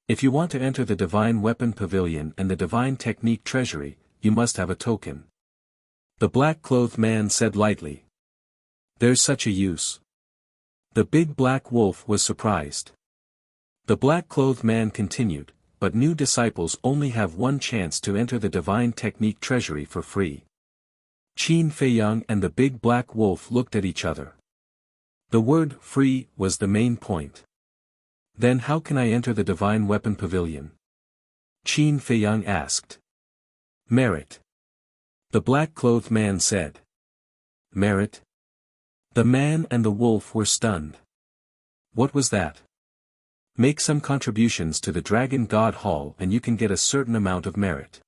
If you want to enter the Divine Weapon Pavilion and the Divine Technique Treasury, you must have a token. The black-clothed man said lightly. There's such a use. The big black wolf was surprised. The black-clothed man continued, but new disciples only have one chance to enter the divine technique treasury for free. Qin Feiyang and the big black wolf looked at each other. The word free was the main point. Then how can I enter the divine weapon pavilion? Qin Feiyang asked. Merit. The black-clothed man said. Merit? The man and the wolf were stunned. What was that? Make some contributions to the Dragon God Hall and you can get a certain amount of merit.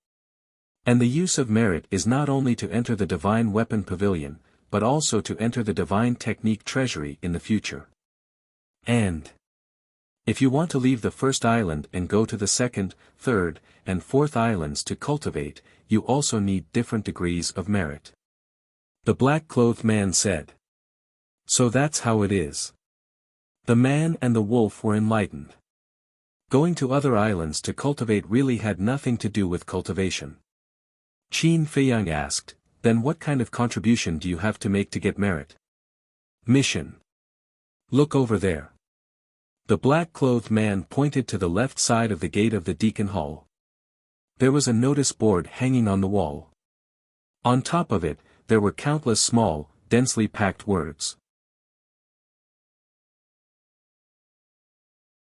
And the use of merit is not only to enter the divine weapon pavilion, but also to enter the divine technique treasury in the future. And if you want to leave the first island and go to the second, third, and fourth islands to cultivate, you also need different degrees of merit. The black-clothed man said. So that's how it is. The man and the wolf were enlightened. Going to other islands to cultivate really had nothing to do with cultivation. Qin Feiyang asked, then what kind of contribution do you have to make to get merit? Mission. Look over there. The black-clothed man pointed to the left side of the gate of the Deacon Hall. There was a notice board hanging on the wall. On top of it, there were countless small, densely packed words.